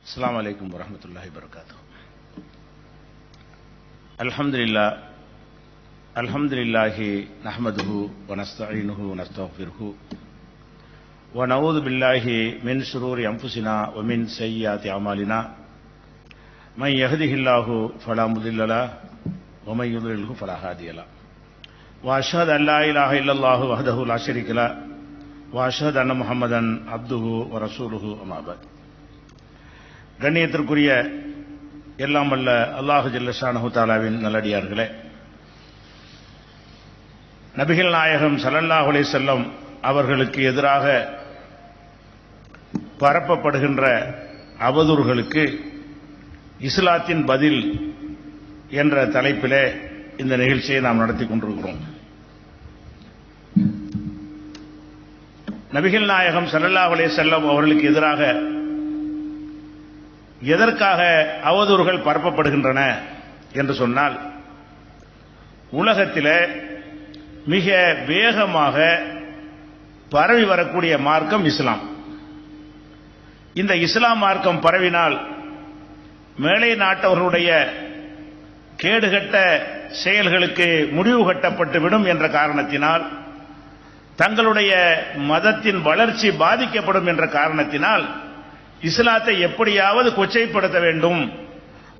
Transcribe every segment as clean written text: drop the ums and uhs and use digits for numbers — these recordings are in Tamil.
அஸ்ஸலாமு அலைக்கும் வரஹ்மத்துல்லாஹி வபரகாத்துஹு. அல்ஹம்துலில்லாஹி நஹ்மதுஹு வ நஸ்தஈனுஹு வ நஸ்தக்ஃபிருஹு வ நஊது பில்லாஹி மின் ஷுரூரி அன்ஃபுஸினா வ மின் ஸய்யிஆத்தி அமாலினா மன் யஹ்திஹில்லாஹு ஃபலா முதில்ல லஹு வ மன் யுضللஹு ஃபலா ஹாதிய லஹு வ அஷ்ஹது அன் லா இலாஹா இல்லல்லாஹு வஹ்தஹு லா ஷரீக லஹு வ அஷ்ஹது அன்ன முஹம்மதன் அப்துஹு வ ரசூலுஹு அம்மா பஅத். கண்ணியத்திற்குரிய எல்லாம் வல்ல அல்லாஹு ஜல்ல ஷானஹு தஆலாவின் நல்லடியார்களே, நபிகள் நாயகம் ஸல்லல்லாஹு அலைஹி வஸல்லம் அவர்களுக்கு எதிராக பரப்பப்படுகின்ற அவதூறுகளுக்கு இஸ்லாத்தின் பதில் என்ற தலைப்பிலே இந்த நிகழ்ச்சியை நாம் நடத்தி கொண்டிருக்கிறோம். நபிகள் நாயகம் ஸல்லல்லாஹு அலைஹி வஸல்லம் அவர்களுக்கு எதிராக எதற்காக அவதூறுகள் பரப்பப்படுகின்றன என்று சொன்னால், உலகத்திலே மிக வேகமாக பரவி வரக்கூடிய மார்க்கம் இஸ்லாம். இந்த இஸ்லாம் மார்க்கம் பரவினால் மேலை நாட்டவர்களுடைய கேடுகட்ட செயல்களுக்கு முடிவு கட்டப்பட்டுவிடும் என்ற காரணத்தினால், தங்களுடைய மதத்தின் வளர்ச்சி பாதிக்கப்படும் என்ற காரணத்தினால் இஸ்லாத்தை எப்படியாவது கொச்சைப்படுத்த வேண்டும்,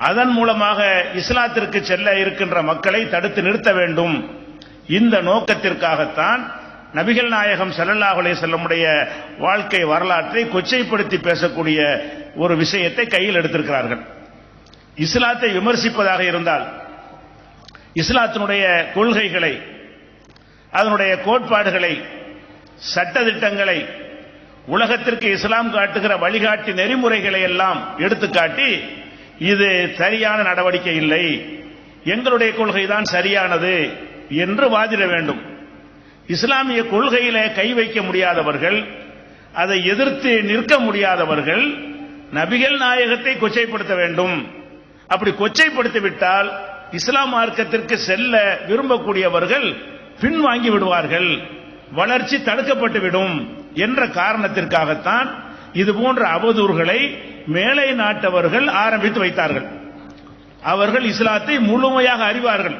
அதன் மூலமாக இஸ்லாத்திற்கு செல்ல இருக்கின்ற மக்களை தடுத்து நிறுத்த வேண்டும். இந்த நோக்கத்திற்காகத்தான் நபிகள் நாயகம் ஸல்லல்லாஹு அலைஹி வஸல்லமுடைய வாழ்க்கை வரலாற்றை கொச்சைப்படுத்தி பேசக்கூடிய ஒரு விஷயத்தை கையில் எடுத்திருக்கிறார்கள். இஸ்லாத்தை விமர்சிப்பதாக இருந்தால் இஸ்லாத்தினுடைய கொள்கைகளை, அதனுடைய கோட்பாடுகளை, சட்டதிட்டங்களை, உலகத்திற்கு இஸ்லாம் காட்டுகிற வழிகாட்டி நெறிமுறைகளை எல்லாம் எடுத்துக்காட்டி, இது சரியான நடவடிக்கை இல்லை, எங்களுடைய கொள்கைதான் சரியானது என்று வாதிட வேண்டும். இஸ்லாமிய கொள்கையிலே கை வைக்க முடியாதவர்கள், அதை எதிர்த்து நிற்க முடியாதவர்கள் நபிகள் நாயகத்தை கொச்சைப்படுத்த வேண்டும். அப்படி கொச்சைப்படுத்திவிட்டால் இஸ்லாம் மார்க்கத்திற்கு செல்ல விரும்பக்கூடியவர்கள் பின்வாங்கி விடுவார்கள், வளர்ச்சி தடுக்கப்பட்டுவிடும் என்ற காரணத்திற்காகத்தான் இது போன்ற அவதூறுகளை மேலை நாட்டவர்கள் ஆரம்பித்து வைத்தார்கள். அவர்கள் இஸ்லாத்தை முழுமையாக அறிவார்கள்,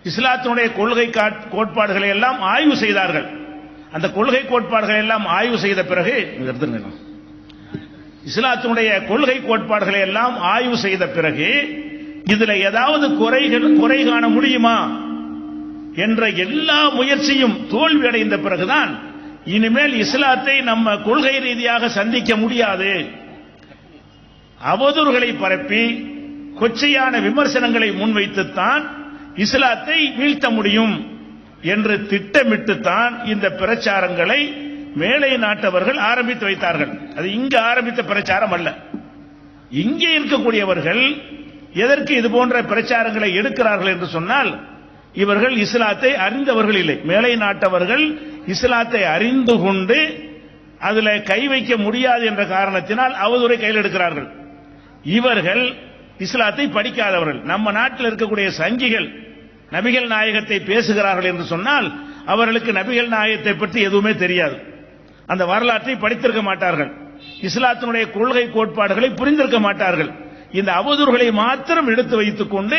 இஸ்லாத்தினுடைய கொள்கை கோட்பாடுகளை எல்லாம் ஆய்வு செய்தார்கள். அந்த கொள்கை கோட்பாடுகளை எல்லாம் ஆய்வு செய்த பிறகு, இஸ்லாத்தினுடைய கொள்கை கோட்பாடுகளை எல்லாம் ஆய்வு செய்த பிறகு இதுல ஏதாவது குறை காண முடியுமா என்ற எல்லா முயற்சியும் தோல்வி அடைந்த பிறகுதான் இனிமேல் இஸ்லாத்தை நம்ம கொள்கை ரீதியாக சந்திக்க முடியாது, அவதூறுகளை பரப்பி கொச்சையான விமர்சனங்களை முன்வைத்துத்தான் இஸ்லாத்தை வீழ்த்த முடியும் என்று திட்டமிட்டுத்தான் இந்த பிரச்சாரங்களை மேலை நாட்டவர்கள் ஆரம்பித்து வைத்தார்கள். அது இங்க ஆரம்பித்த பிரச்சாரம் அல்ல. இங்கே இருக்கக்கூடியவர்கள் எதற்கு இது போன்ற பிரச்சாரங்களை எடுக்கிறார்கள் என்று சொன்னால், இவர்கள் இஸ்லாத்தை அறிந்தவர்கள் இல்லை. மேலை நாட்டவர்கள் இஸ்லாத்தை அறிந்து கொண்டு அதில் கை வைக்க முடியாது என்ற காரணத்தினால் அவதூறை கையில் எடுக்கிறார்கள். இவர்கள் இஸ்லாத்தை படிக்காதவர்கள். நம்ம நாட்டில் இருக்கக்கூடிய சங்கிகள் நபிகள் நாயகத்தை பேசுகிறார்கள் என்று சொன்னால் அவர்களுக்கு நபிகள் நாயகத்தை பற்றி எதுவுமே தெரியாது, அந்த வரலாற்றை படித்திருக்க மாட்டார்கள், இஸ்லாத்தினுடைய கொள்கை கோட்பாடுகளை புரிந்திருக்க மாட்டார்கள். இந்த அவதூறுகளை மாத்திரம் எடுத்து வைத்துக் கொண்டு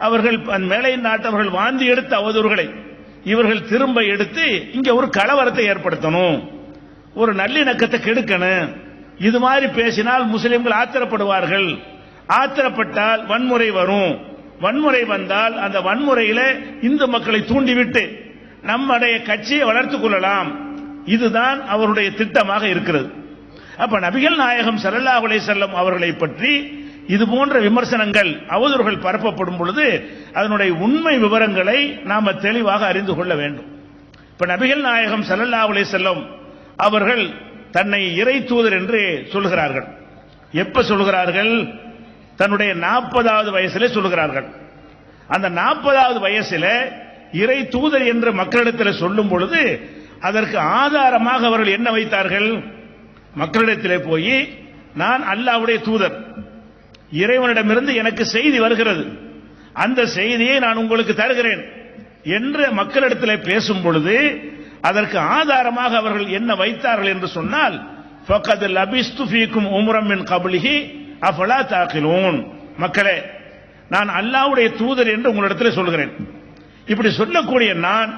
அவர்கள் மேலை நாட்டவர்கள் வாந்தி எடுத்த அவதூறுகளை இவர்கள் திரும்ப எடுத்து இங்க ஒரு கலவரத்தை ஏற்படுத்தணும், ஒரு நல்லிணக்கத்தை கெடுக்கணும். இது மாதிரி பேசினால் முஸ்லிம்கள் ஆத்திரப்படுவார்கள், ஆத்திரப்பட்டால் வன்முறை வரும், வன்முறை வந்தால் அந்த வன்முறையில இந்து மக்களை தூண்டிவிட்டு நம்முடைய கட்சியை வளர்த்துக் கொள்ளலாம். இதுதான் அவருடைய திட்டமாக இருக்கிறது. அப்ப நபிகள் நாயகம் ஸல்லல்லாஹு அலைஹி வஸல்லம் அவர்களை பற்றி இது போன்ற விமர்சனங்கள், அவதூறுகள் பரப்பப்படும் பொழுது அதனுடைய உண்மை விவரங்களை நாம தெளிவாக அறிந்து கொள்ள வேண்டும். இப்ப நபிகள் நாயகம் ஸல்லல்லாஹு அலைஹி வஸல்லம் அவர்கள் தன்னை இறை தூதர் என்று சொல்கிறார்கள். எப்ப சொல்கிறார்கள்? தன்னுடைய 40வது வயசிலே சொல்கிறார்கள். அந்த 40வது வயசிலே இறை தூதர் என்று மக்களிடத்தில் சொல்லும் பொழுது அதற்கு ஆதாரமாக அவர்கள் என்ன வைத்தார்கள்? மக்களிடத்திலே போய், நான் அல்லாஹ்வுடைய தூதர், இறைவனிடமிருந்து எனக்கு செய்தி வருகிறது, அந்த செய்தியை நான் உங்களுக்கு தருகிறேன் என்று மக்களிடத்தில் பேசும் பொழுது அதற்கு ஆதாரமாக அவர்கள் என்ன வைத்தார்கள் என்று சொன்னால், ஃபக்கத் லபிஸ்து ஃபீக்கும் உம்ரம் மின் கப்லிஹி அஃபலா தாகிலூன். மக்களே, நான் அல்லாஹ்வுடைய தூதர் என்று உங்களிடத்தில் சொல்கிறேன். இப்படி சொல்லக்கூடிய நான்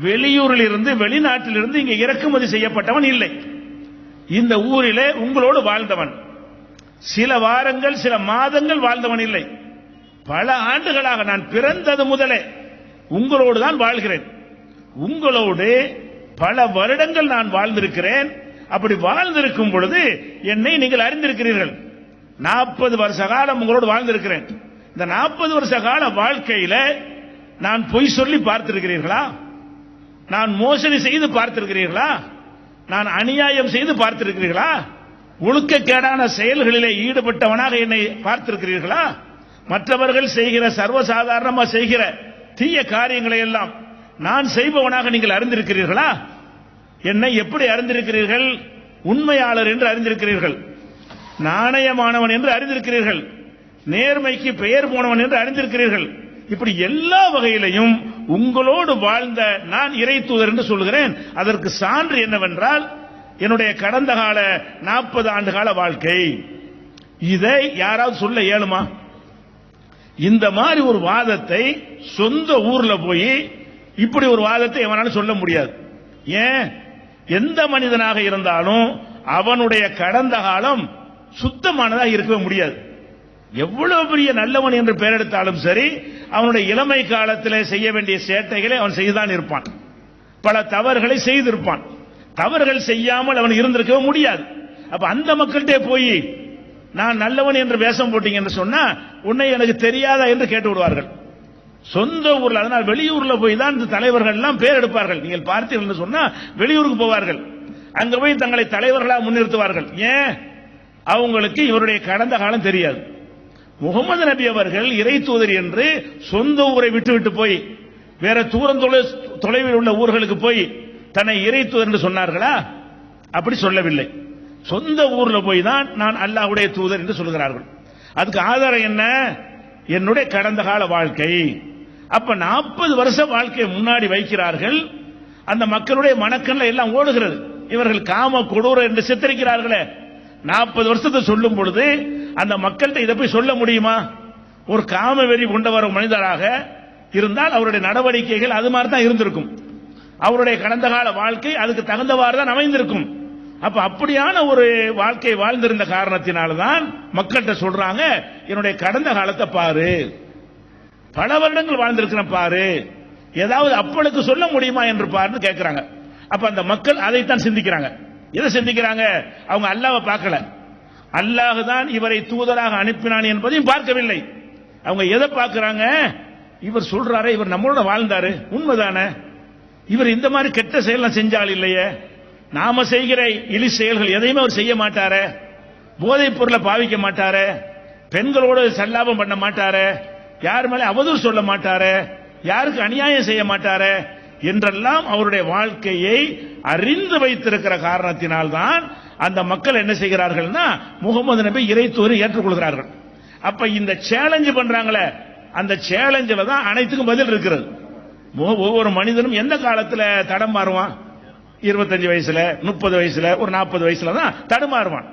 வெளியூரில் இருந்து வெளிநாட்டில் இருந்து இங்கே இறக்குமதி செய்யப்பட்டவன் இல்லை. இந்த ஊரிலே உங்களோடு வாழ்ந்தவன், சில வாரங்கள் சில மாதங்கள் வாழ்ந்தவன் இல்லை. பல ஆண்டுகளாக நான் பிறந்தது முதலே உங்களோடு தான் வாழ்கிறேன். உங்களோடு பல வருடங்கள் நான் வாழ்ந்திருக்கிறேன். அப்படி வாழ்ந்திருக்கும் பொழுது என்னை நீங்கள் அறிந்திருக்கிறீர்கள். 40 வருஷ காலம் உங்களோடு வாழ்ந்திருக்கிறேன். இந்த 40 வருஷ கால வாழ்க்கையில நான் பொய் சொல்லி பார்த்திருக்கிறீர்களா? நான் மோசடி செய்து பார்த்திருக்கிறீர்களா? நான் அநியாயம் செய்து பார்த்திருக்கிறீர்களா? ஒழுக்கக்கேடான செயல்களிலே ஈடுபட்டவனாக என்னை பார்த்திருக்கிறீர்களா? மற்றவர்கள் செய்கிற சர்வசாதாரணமாக செய்கிற தீய காரியங்களை எல்லாம் நான் செய்பவனாக நீங்கள் அறிந்திருக்கிறீர்களா? என்னை எப்படி அறிந்திருக்கிறீர்கள்? உண்மையாளர் என்று அறிந்திருக்கிறீர்கள், நாணயமானவன் என்று அறிந்திருக்கிறீர்கள், நேர்மைக்கு பெயர் போனவன் என்று அறிந்திருக்கிறீர்கள். இப்படி எல்லா வகையிலையும் உங்களோடு வாழ்ந்த நான் இறை தூதர் என்று சொல்கிறேன். அதற்கு சான்று என்னவென்றால் என்னுடைய கடந்த கால 40 ஆண்டு கால வாழ்க்கை. இதை யாராவது சொல்ல இயலுமா? இந்த மாதிரி ஒரு வாதத்தை சொந்த ஊர்ல போய் இப்படி ஒரு வாதத்தை எவனாலும் சொல்ல முடியாது. ஏன்? எந்த மனிதனாக இருந்தாலும் அவனுடைய கடந்த காலம் சுத்தமானதாக இருக்கவே முடியாது. எவ்வளவு பெரிய நல்லவன் என்று பெயரெடுத்தாலும் சரி, அவனுடைய இளமை காலத்தில் செய்ய வேண்டிய சேட்டைகளை அவன் செய்துதான் இருப்பான். பல தவறுகளை செய்திருப்பான். தவறுகள் செய்யாமல் அவன் இருந்திருக்கவே முடியாது. அப்ப அந்த மக்கள்கிட்ட போய் நான் நல்லவன் என்று வேஷம் போட்டீங்க என்று சொன்னா உன்னை எனக்கு தெரியாதா என்று கேட்டு விடுவார்கள். சொந்த ஊர்ல, அதனால் வெளியூர்ல போய் தான் இந்த தலைவர்கள் எல்லாம் பேர் எடுப்பார்கள். நீங்கள் பார்த்தீர்கள் என்று சொன்னா வெளியூருக்கு போவார்கள். அங்க போய் தங்களை தலைவர்களாக முன்னிறுத்துவார்கள். ஏன்? அவங்களுக்கு இவருடைய கடந்த காலம் தெரியாது. முகமது நபி அவர்கள் இறை தூதர் என்று சொந்த ஊரை விட்டுவிட்டு போய் வேற தொலைவில் உள்ள ஊர்களுக்கு போய் தன்னை இறை தூதர் என்று சொன்னார்களா? அப்படி சொல்லவில்லை. சொந்த ஊர்ல போய் தான் நான் அல்லாஹ்வுடைய தூதர் என்று சொல்கிறார்கள். அதுக்கு ஆதாரம் என்ன? என்னுடைய கடந்த கால வாழ்க்கை. அப்ப 40 வருஷ வாழ்க்கையை முன்னாடி வைக்கிறார்கள். அந்த மக்களுடைய மனக்கண்ணில் எல்லாம் ஓடுகிறது. இவர்கள் காம கொடூர என்று சித்தரிக்கிறார்களே, 40 வருஷத்தை சொல்லும் பொழுது அந்த மக்கள்கிட்ட இதை போய் சொல்ல முடியுமா? ஒரு காம வெறி கொண்டவர் மனிதராக இருந்தால் அவருடைய நடவடிக்கைகள் அது மாதிரி தான் இருந்திருக்கும். அவருடைய கடந்த கால வாழ்க்கை அதுக்கு தகுந்தவாறு தான் அமைந்திருக்கும். அப்ப அப்படியான ஒரு வாழ்க்கை வாழ்ந்திருந்த காரணத்தினால்தான் மக்கள்கிட்ட சொல்றாங்க, என்னுடைய கடந்த காலத்தை பாரு, பல வருடங்கள் வாழ்ந்திருக்கிறேன் பாரு, ஏதாவது அப்பளுக்கு சொல்ல முடியுமா என்று பாருன்னு கேட்கிறாங்க. அப்ப அந்த மக்கள் அதைத்தான் சிந்திக்கிறாங்க. எதை சிந்திக்கிறாங்க? அவங்க அல்லாஹ்வை பார்க்கல. அல்லாஹ் தான் இவரை தூதராக அனுப்பினான் என்பதையும் பார்க்கவில்லை. அவங்க எதை பார்க்கிறாங்க? இவர் சொல்றாரு, இவர் நம்மளோட வாழ்ந்தாரு, உண்மைதானே? இவர் இந்த மாதிரி கெட்ட செயல் செஞ்சால் இல்லையே, நாம செய்கிற இழி செயல்கள் எதையுமே அவர் செய்ய மாட்டாரு, போதைப் பொருளை பாவிக்க மாட்டாரு, பெண்களோடு சல்லாபம் பண்ண மாட்டாரு, யார் மேலே அவதூறு சொல்ல மாட்டாரு, யாருக்கு அநியாயம் செய்ய மாட்டாரு என்றெல்லாம் அவருடைய வாழ்க்கையை அறிந்து வைத்திருக்கிற காரணத்தினால்தான் அந்த மக்கள் என்ன செய்கிறார்கள்னா முகமது நபி இறை தூதரை ஏற்றுக்கொள்கிறார்கள். அப்ப இந்த சேலஞ்ச் பண்றாங்களே, அந்த சேலஞ்சில் தான் அனைத்துக்கும் பதில் இருக்கிறது. ஒவ்வொரு மனிதனும் எந்த காலத்தில் தடமாறுவான்? 25 வயசுல, 30 வயசுல, ஒரு 40 வயசுல தான் தடுமாறுவான்.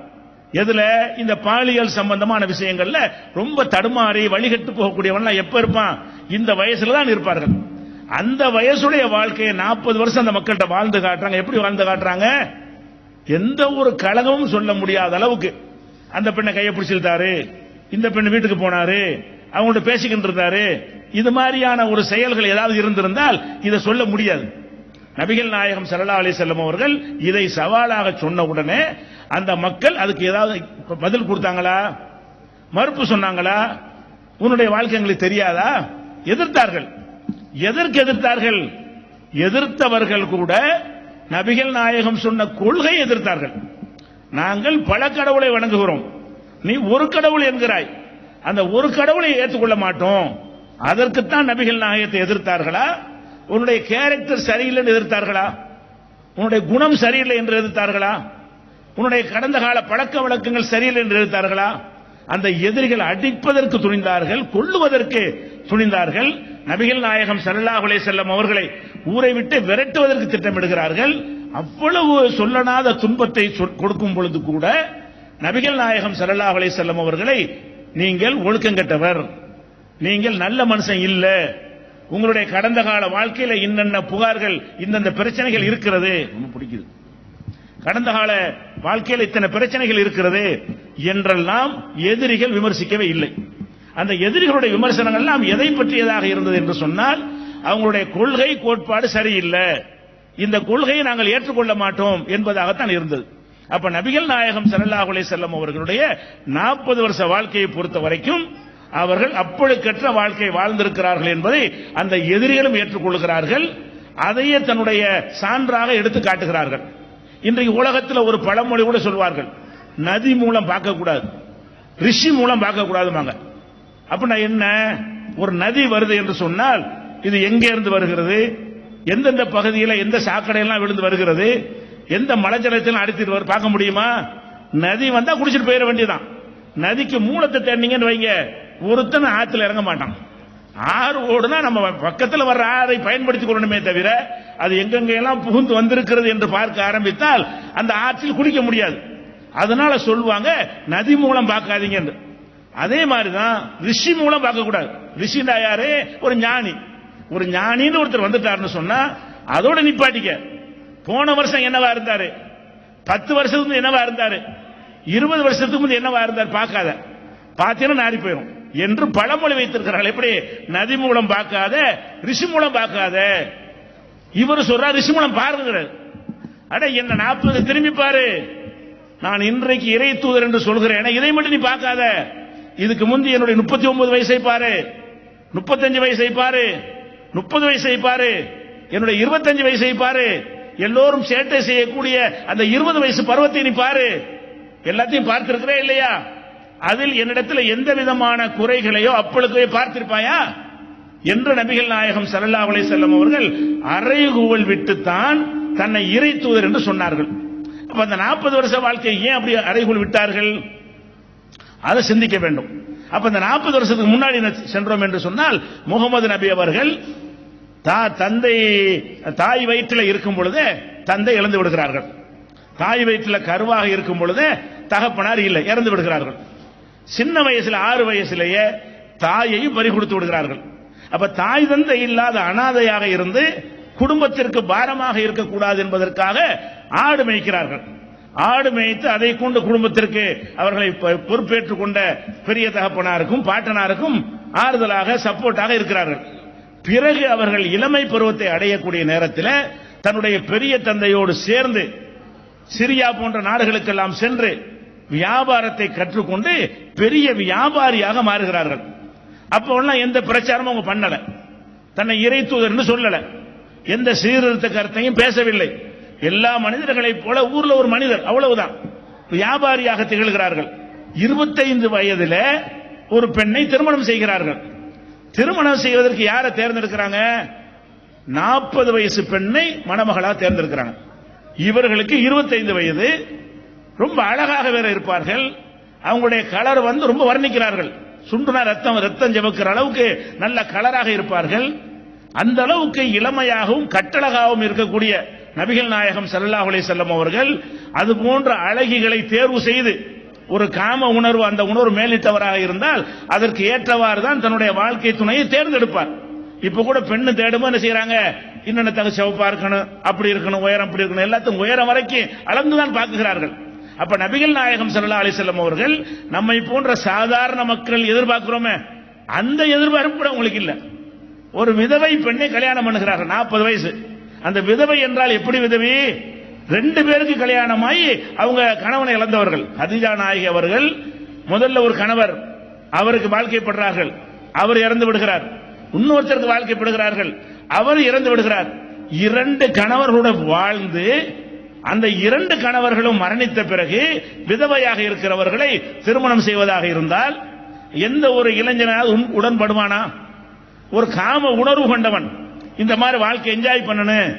எதுல? இந்த பாலியல் சம்பந்தமான விஷயங்கள்ல ரொம்ப தடுமாறி வழிகட்டு போகக்கூடியவன் எப்ப இருப்பான்? இந்த வயசுல தான் இருப்பார்கள். அந்த வயசுடைய வாழ்க்கையை 40 வருஷம் அந்த மக்கள்கிட்ட வாழ்ந்து காட்டுறாங்க. எப்படி வாழ்ந்து காட்டுறாங்க? எந்த ஒரு கலகமும் சொல்ல முடியாத அளவுக்கு அந்த பெண்ணை கையை பிடிச்சிருந்தாரு, இந்த பெண் வீட்டுக்கு போனாரு, அவங்கள்ட்ட பேசிக்கிட்டு இருந்தாரு, இது மாதிரியான ஒரு செயல்கள் ஏதாவது இருந்திருந்தால் இதை சொல்ல முடியாது. நபிகள் நாயகம் ஸல்லல்லாஹு அலைஹி வஸல்லம் அவர்கள் இதை சவாலாக சொன்ன உடனே அந்த மக்கள் அதுக்கு ஏதாவது பதில் கொடுத்தாங்களா? மறுப்பு சொன்னாங்களா? உன்னுடைய வாழ்க்கை எங்களுக்கு தெரியாதா? எதிர்த்தார்கள். எதற்கு எதிர்த்தார்கள்? எதிர்த்தவர்கள் கூட நபிகள் நாயகம் சொன்ன கொள்கை எதிர்த்தார்கள். நாங்கள் பல கடவுளை வணங்குகிறோம், நீ ஒரு கடவுள் என்கிறாய், அந்த ஒரு கடவுளை ஏற்றுக்கொள்ள மாட்டோம். அதற்குத்தான் நபிகள் நாயகத்தை எதிர்த்தார்களா? உன்னுடைய கேரக்டர் சரியில்லை என்று எதிர்த்தார்களா? உன்னுடைய குணம் சரியில்லை என்று எதிர்த்தார்களா? உன்னுடைய கடந்த கால பழக்க வழக்கங்கள் சரியில்லை என்று எதிர்த்தார்களா? அந்த எதிரிகள் அடிப்பதற்கு துணிந்தார்கள், கொல்லுவதற்கு துணிந்தார்கள். நபிகள் நாயகம் ஸல்லல்லாஹு அலைஹி வஸல்லம் அவர்களை ஊரை விட்டு விரட்டுவதற்கு திட்டமிடுகிறார்கள். அவ்வளவு சொல்லனாத துன்பத்தை கொடுக்கும் பொழுது கூட நபிகள் நாயகம் ஸல்லல்லாஹு அலைஹி வஸல்லம் அவர்களை நீங்கள் ஒழுக்கங்கெட்டவர், நீங்கள் நல்ல மனுஷன் இல்ல, உங்களுடைய கடந்த கால வாழ்க்கையில இன்னென்ன புகார்கள் இந்தந்த பிரச்சனைகள் இருக்கிறது, ரொம்ப பிடிக்குது, கடந்த கால வாழ்க்கையில் இத்தனை பிரச்சனைகள் இருக்கிறது என்றெல்லாம் எதிரிகள் விமர்சிக்கவே இல்லை. அந்த எதிரிகளுடைய விமர்சனங்கள் எல்லாம் எதை பற்றியதாக இருந்தது என்று சொன்னால், அவங்களுடைய கொள்கை கோட்பாடு சரியில்லை, இந்த கொள்கையை நாங்கள் ஏற்றுக்கொள்ள மாட்டோம் என்பதாகத்தான் இருந்தது. அப்ப நபிகள் நாயகம் ஸல்லல்லாஹு அலைஹி வஸல்லம் அவர்களுடைய 40 வருஷ வாழ்க்கையை பொறுத்த வரைக்கும் அவர்கள் அப்பழுக்கற்ற வாழ்க்கை வாழ்ந்திருக்கிறார்கள் என்பதை அந்த எதிரிகளும் ஏற்றுக்கொள்கிறார்கள். அதையே தன்னுடைய சான்றாக எடுத்து காட்டுகிறார்கள். இன்றைக்கு உலகத்தில் ஒரு பழமொழி கூட சொல்வார்கள், நதி மூலம் பார்க்க கூடாது, ரிஷி மூலம் பார்க்க கூடாதுமாங்க. அப்படின்னா என்ன? ஒரு நதி வருது என்று சொன்னால் இது எங்கே இருந்து வருகிறது, எந்தெந்த பகுதியில் எந்த சாக்கடையெல்லாம் விழுந்து வருகிறது, எந்த மலைஜலத்தில் அடித்துட்டு பார்க்க முடியுமா? நதி வந்தா குடிச்சிட்டு போயிட வேண்டியதான். நதிக்கு மூலத்தை தேடினீங்கன்னு வைங்க, ஒருத்தன் ஆத்துல இறங்க மாட்டான். ஆறு ஓடுனா நம்ம பக்கத்தில் வர்ற ஆறை பயன்படுத்திக் கொள்ளணுமே தவிர அது எங்கெங்கெல்லாம் புகுந்து வந்திருக்கிறது என்று பார்க்க ஆரம்பித்தால் அந்த ஆற்றில் குளிக்க முடியாது. அதனால சொல்லுவாங்க நதி மூலம் பார்க்காதீங்க என்று. அதே மாதிரிதான் ரிஷி மூலம் பார்க்க கூடாது. ரிஷிண்டா யாரு? ஒரு ஞானி. ஒரு ஞானின்னு ஒருத்தர் வந்துட்டாருன்னு சொன்னா அதோட நிப்பாட்டிக்க. போன வருஷம் என்னவா இருந்தாரு, 10 வருஷத்துக்கு என்னவா இருந்தாரு, 20 வருஷத்துக்கு முந்தைய என்னவா இருந்தார் பார்க்காத, பார்த்தீங்கன்னா நாரி போயிடும் என்று பழமொழி வைத்திருக்கிறார்கள். எப்படி? நதி மூலம் பார்க்காத, ரிஷி மூலம் பார்க்காத. இவர் சொல்றார் ரிஷி மூலம் பாருங்க. அட என்ன 40 திரும்பி பாரு, நான் இன்றைக்கு இறை தூதர் என்று சொல்கிறேன், இதை மட்டும் நீ பார்க்காத. இதுக்கு முந்தைய என்னுடைய 39 வயசை பாரு, 35 வயசை பாரு, 30 வயசை பாரு, என்னுடைய 25 வயசை பாரு, எல்லோரும் சேட்டை செய்யக்கூடிய அந்த 20 வயசு பருவத்தை நீ பாரு. எல்லாத்தையும் பார்த்திருக்கிறே இல்லையா? அதில் என்னிடத்தில் எந்த விதமான குறைகளையோ அப்பளுக்கோ பார்த்திருப்பாயா என்று நபிகள் நாயகம் ஸல்லல்லாஹு அலைஹி வஸல்லம் அவர்கள் அறைகூவல் விட்டுத்தான் தன்னை இறை தூதர் என்று சொன்னார்கள். அப்ப அந்த 40 வருஷ வாழ்க்கையை ஏன் அப்படி அறைகூவல் விட்டார்கள்? அதை சிந்திக்க வேண்டும். அப்ப இந்த 40 வருஷத்துக்கு முன்னாடி சென்றோம் என்று சொன்னால், முகமது நபி அவர்கள் தாய் வயிற்றில் இருக்கும் பொழுது தந்தை இழந்து விடுகிறார்கள். தாய் வயிற்றில் கருவாக இருக்கும் பொழுது தகப்பனார் இல்லை, இறந்து விடுகிறார்கள். சின்ன வயசுல 6 வயசுலேயே தாயையும் பறி கொடுத்து விடுகிறார்கள். அப்ப தாய் தந்தை இல்லாத அனாதையாக இருந்து குடும்பத்திற்கு பாரமாக இருக்கக்கூடாது என்பதற்காக ஆடு மேய்க்கிறார்கள். ஆடு மேய்த்து அதை கொண்டு குடும்பத்திற்கு அவர்களை பொறுப்பேற்றுக் கொண்ட பெரிய தகப்பனாருக்கும் பாட்டனாருக்கும் ஆறுதலாக சப்போர்ட்டாக இருக்கிறார்கள். பிறகு அவர்கள் இளமை பருவத்தை அடையக்கூடிய நேரத்தில் தன்னுடைய பெரிய தந்தையோடு சேர்ந்து சிரியா போன்ற நாடுகளுக்கெல்லாம் சென்று வியாபாரத்தை கற்றுக்கொண்டு பெரிய வியாபாரியாக மாறுகிறார்கள். அப்போல்லாம் எந்த பிரச்சாரமும் அவங்க பண்ணல, தன்னை இறை தூதர்னு சொல்லல, எந்த சீர்திருத்த கருத்தையும் பேசவில்லை. எல்லா மனிதர்களைப் போல ஊர்ல ஒரு மனிதர், அவ்வளவுதான். வியாபாரியாக திகழ்கிறார்கள். 25 வயதில் ஒரு பெண்ணை திருமணம் செய்கிறார்கள். திருமணம் செய்வதற்கு யாரை தேர்ந்தெடுக்கிறாங்க? 40 வயசு பெண்ணை மணமகளா தேர்ந்தெடுக்கிறாங்க. இவர்களுக்கு 25 வயது, ரொம்ப அழகாக வேற இருப்பார்கள். அவங்களுடைய கலர் ரொம்ப வர்ணிக்கிறார்கள். சுண்டுனா ரத்தம் ஜெபக்கிற அளவுக்கு நல்ல கலராக இருப்பார்கள். அந்த அளவுக்கு இளமையாகவும் கட்டழகாகவும் இருக்கக்கூடிய நபிகள் நாயகம் ஸல்லல்லாஹு அலைஹி வஸல்லம் அவர்கள் அது போன்ற அழகிகளை தேர்வு செய்து, ஒரு காம உணர்வு அந்த உணர்வு மேலிட்டவராக இருந்தால் அதற்கு ஏற்றவாறு தான் தன்னுடைய வாழ்க்கை துணையை தேர்ந்தெடுப்பார். இப்ப கூட பெண்ணு தேடுமோ என்ன செய்யறாங்க, இன்னொன்னு தக சிவப்பா இருக்கணும், அப்படி இருக்கணும், உயரம் அப்படி இருக்கணும், எல்லாத்தையும் உயரம் வரைக்கும் அளந்துதான் பார்க்கிறார்கள். அப்ப நபிகள் நாயகம் ஸல்லல்லாஹு அலைஹி வஸல்லம் அவர்கள் நம்மை போன்ற சாதாரண மக்கள் எதிர்பார்க்கிறோமே அந்த எதிர்பார்ப்பு கூட உங்களுக்கு இல்ல. ஒரு விதவை பெண்ணை கல்யாணம் பண்ணுகிறார்கள், 40 வயசு. அந்த விதவை என்றால் எப்படி விதவி? 2 பேருக்கு கல்யாணமாகி அவங்க கணவனை இழந்தவர்கள். ஹதீஜா நாயகி அவர்கள் முதல்ல ஒரு கணவர் அவருக்கு வாழ்க்கைப்படுறார்கள், அவர் இறந்து விடுகிறார். இன்னொருத்தருக்கு வாழ்க்கைப்படுகிறார்கள், அவர் இறந்து விடுகிறார். 2 கணவர்களுடன் வாழ்ந்து அந்த 2 கணவர்களும் மரணித்த பிறகு விதவையாக இருக்கிறவர்களை திருமணம் செய்வதாக இருந்தால் எந்த ஒரு இளைஞனாவது உடன்படுவானா? ஒரு காம உணர்வு கொண்டவன் இந்த மாதிரி வாழ்க்கை என்ஜாய் பண்ணணும்,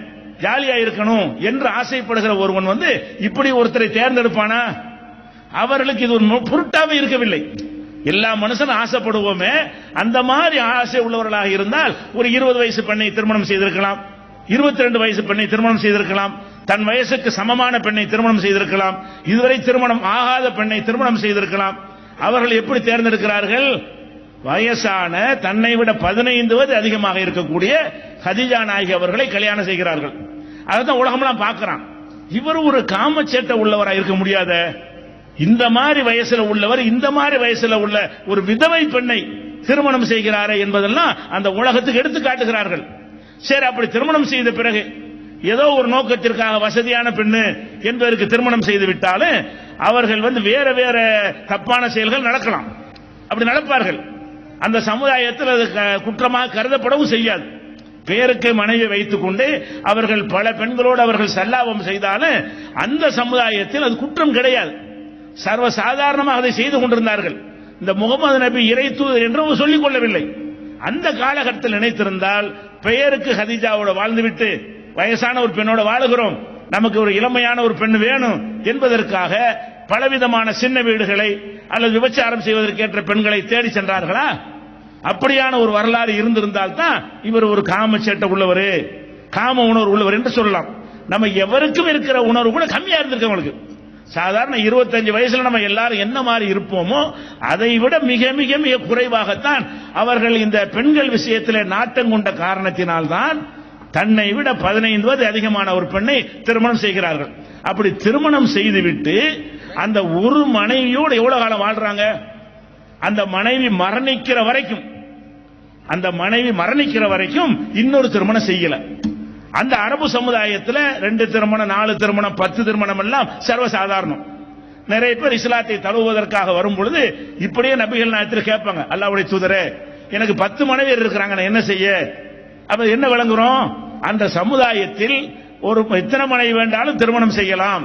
ஜாலியா இருக்கணும் என்று ஆசைப்படுகிற ஒருவன் இப்படி ஒருத்தரை தேர்ந்தெடுப்பானா? அவர்களுக்கு இது ஒரு பொருட்டாவே இருக்கவில்லை. எல்லா மனுஷனும் ஆசைப்படுவோமே, அந்த மாதிரி ஆசை உள்ளவர்களாக இருந்தால் ஒரு 20 வயசு பெண்ணை திருமணம் செய்திருக்கலாம், 22 வயசு பெண்ணை திருமணம் செய்திருக்கலாம், தன் வயசுக்கு சமமான பெண்ணை திருமணம் செய்திருக்கலாம், இதுவரை திருமணம் ஆகாத பெண்ணை திருமணம் செய்திருக்கலாம். அவர்கள் எப்படி தேர்ந்தெடுக்கிறார்கள்? வயசான தன்னை விட 15 வயது அதிகமாக இருக்கக்கூடிய கதீஜா நாயகி அவர்களை கல்யாணம் செய்கிறார்கள். அதான் உலகம்லாம் பார்க்கிறான். இவர் ஒரு காமச்சேட்டை உள்ளவராக இருக்க முடியாத, இந்த மாதிரி வயசுல உள்ளவர் இந்த மாதிரி வயசுல உள்ள ஒரு விதவை பெண்ணை திருமணம் செய்கிறாரே என்பதெல்லாம் அந்த உலகத்துக்கு எடுத்து காட்டுகிறார்கள். சரி, அப்படி திருமணம் செய்த பிறகு ஏதோ ஒரு நோக்கத்திற்காக வசதியான பெண்ணு என்பதற்கு திருமணம் செய்து விட்டாலும் அவர்கள் வேற வேற தப்பான செயல்கள் நடக்கலாம். அப்படி நடப்பார்கள். அந்த சமுதாயத்தில் அது குற்றமாக கருதப்படவும் செய்யாது. பேருக்கு மனைவி வைத்துக் கொண்டு அவர்கள் பல பெண்களோடு அவர்கள் சல்லாபம் செய்தாலும் அந்த சமுதாயத்தில் அது குற்றம் கிடையாது. சர்வ சாதாரணமாக அதை செய்து கொண்டிருந்தார்கள். இந்த முகமது நபி இறை தூதர் என்றும் சொல்லிக் கொள்ளவில்லை. அந்த காலகட்டத்தில் நினைத்திருந்தால் பெயருக்கு ஹதீஜாவோட வாழ்ந்துவிட்டு வயசான ஒரு பெண்ணோட வாழுகிறோம், நமக்கு ஒரு இளமையான ஒரு பெண் வேணும் என்பதற்காக பலவிதமான சின்ன வீடுகளை அல்லது விபச்சாரம் செய்வதற்கேற்ற பெண்களை தேடி சென்றார்களா? அப்படியான ஒரு வரலாறு இருந்திருந்தால் தான் இவர் ஒரு காமச்சேட்டை உள்ளவர், காம உணர்வு உள்ளவர் என்று சொல்லலாம். நம்ம எவருக்கும் இருக்கிற உணர்வு கூட கம்மியா இருந்திருக்கு அவங்களுக்கு. சாதாரண 25 வயசுல நம்ம எல்லாரும் என்ன மாதிரி இருப்போமோ அதை விட மிக மிக மிக குறைவாகத்தான் அவர்கள் இந்த பெண்கள் விஷயத்தில் நாட்டம் கொண்ட காரணத்தினால்தான் தன்னை விட 15 வயது அதிகமான ஒரு பெண்ணை திருமணம் செய்கிறார்கள். அப்படி திருமணம் செய்துவிட்டு அந்த ஒரு மனைவியோடு எவ்வளவு காலம் வாழ்றாங்க? அந்த மனைவி மரணிக்கிற வரைக்கும் இன்னொரு திருமணம் செய்யல. அந்த அரபு சமுதாயத்தில் 2 திருமணம் 4 திருமணம் 10 திருமணம் எல்லாம் சர்வசாதாரணம். நிறைய பேர் இஸ்லாத்தை தழுவுவதற்காக வரும் பொழுது இப்படியே நபிகள் நாயகத்தில் கேட்பாங்க, அல்லாஹ்வுடைய தூதரே எனக்கு 10 மனைவியர் இருக்கிறாங்க, நான் என்ன செய்ய? அப்ப என்ன விளங்குறோம்? அந்த சமுதாயத்தில் ஒரு எத்தனை மனைவி வேண்டாலும் திருமணம் செய்யலாம்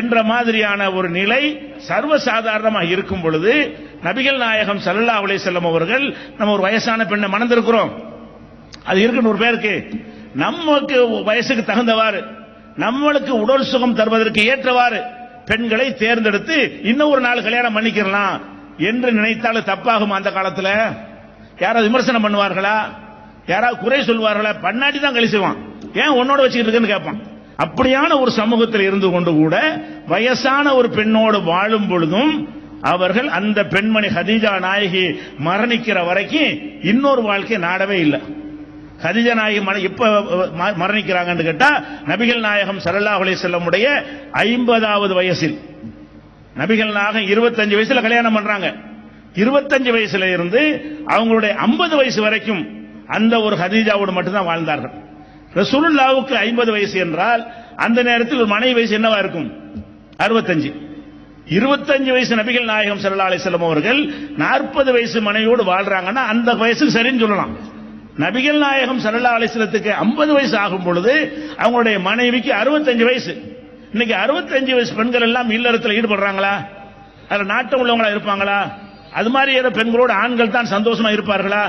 என்ற மாதிரியான ஒரு நிலை சர்வசாதாரணமாக இருக்கும் பொழுது நபிகள் நாயகம் ஸல்லல்லாஹு அலைஹி வஸல்லம் அவர்கள் நம்ம ஒரு வயசான பெண்ணை மணந்திருக்கிறோம், அது இருக்குன்னு ஒரு பேருக்கு நமக்கு வயசுக்கு தகுந்தவாறு நம்மளுக்கு உடல் சுகம் தருவதற்கு ஏற்றவாறு பெண்களை தேர்ந்தெடுத்து இன்னும் ஒரு நாள் கல்யாணம் பண்ணிக்கலாம் என்று நினைத்தாலும் தப்பாகும். அந்த காலத்தில் யாராவது விமர்சனம் பண்ணுவார்களா? யாராவது குறை சொல்வார்களா? பண்ணாட்டி தான் கழிச்சுவான், ஏன் உன்னோட வச்சுக்கிட்டு இருக்குன்னு கேட்பான். அப்படியான ஒரு சமூகத்தில் இருந்து கொண்டு கூட வயசான ஒரு பெண்ணோடு வாழும் பொழுதும் அவர்கள் அந்த பெண்மணி ஹதீஜா நாயகி மரணிக்கிற வரைக்கும் இன்னொரு வாழ்க்கை நாடவே இல்லை. ஹதீஜா நாயகி இப்ப மரணிக்கிறாங்கன்னு கேட்டா நபிகள் நாயகம் ஸல்லல்லாஹு அலைஹி வஸல்லம் உடைய 50வது வயசில், நபிகள் நாயகம் 25 வயசுல கல்யாணம் பண்றாங்க. 25 வயசுல இருந்து அவங்களுடைய 50 வயசு வரைக்கும் அந்த ஒரு ஹதீஜாவோடு மட்டும்தான் வாழ்ந்தார்கள். ரசூலுல்லாஹ்வுக்கு 50 வயசு என்றால் அந்த நேரத்தில் ஒரு மனைவி வயசு என்னவா இருக்கும்? 65. 25 வயசு நபிகள் நாயகம் ஸல்லல்லாஹு அலைஹி வஸல்லம் அவர்கள் 40 வயசு மனைவியோடு வாழ்றாங்கன்னா அந்த வயசுக்கு சரின்னு சொல்லலாம். நபிகள் நாயகம் ஸல்லல்லாஹு அலைஹி வஸல்லத்துக்கு 50 வயசு ஆகும் பொழுது அவங்களுடைய மனைவிக்கு 65 வயசு. இன்னைக்கு 65 வயசு பெண்கள் எல்லாம் இல்லறத்தில் ஈடுபடுறாங்களா? அதுல நாட்டம் உள்ளவங்களா இருப்பாங்களா? அது மாதிரி ஏதோ பெண்களோடு ஆண்கள் தான் சந்தோஷமா இருப்பார்களா?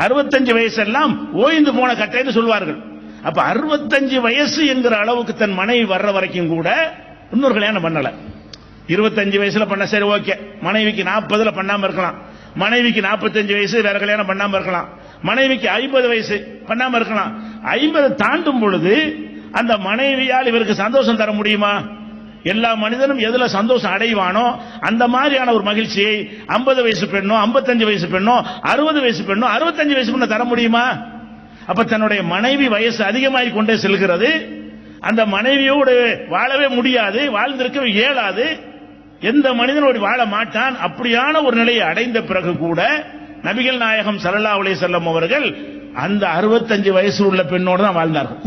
65 வயசு எல்லாம் ஓய்ந்து போன கட்டைன்னு சொல்வார்கள். அப்ப 65 வயசு என்கிற அளவுக்கு தன் மனைவி வர்ற வரைக்கும் கூட இன்னொரு கல்யாணம் பண்ணல. 25 வயசுல பண்ண சரி ஓகே, மனைவிக்கு 40ல பண்ணாம இருக்கலாம், மனைவிக்கு 45 வயசு வேற கல்யாணம் பண்ணாம இருக்கலாம், மனைவிக்கு 50 வயசு பண்ணாம இருக்கலாம். 50 தாண்டும் பொழுது அந்த மனைவியால் இவருக்கு சந்தோஷம் தர முடியுமா? எல்லா மனிதனும் எதுல சந்தோஷம் அடைவானோ அந்த மாதிரியான ஒரு மகிழ்ச்சியை 50 வயசு பெண்ணோ 55 வயசு பெண்ணோ 60 வயசு பெண்ணோ 65 வயசு பெண்ணோ தர முடியுமா? அப்ப தன்னுடைய மனைவி வயசு அதிகமாகிக் கொண்டே செல்கிறது. அந்த மனைவியோடு வாழவே முடியாது, வாழ்ந்திருக்க இயலாது, எந்த மனிதனோடு வாழ மாட்டான். அப்படியான ஒரு நிலையை அடைந்த பிறகு கூட நபிகள் நாயகம் ஸல்லல்லாஹு அலைஹி வஸல்லம் அவர்கள் அந்த 65 வயசு உள்ள பெண்ணோடு தான் வாழ்ந்தார்கள்.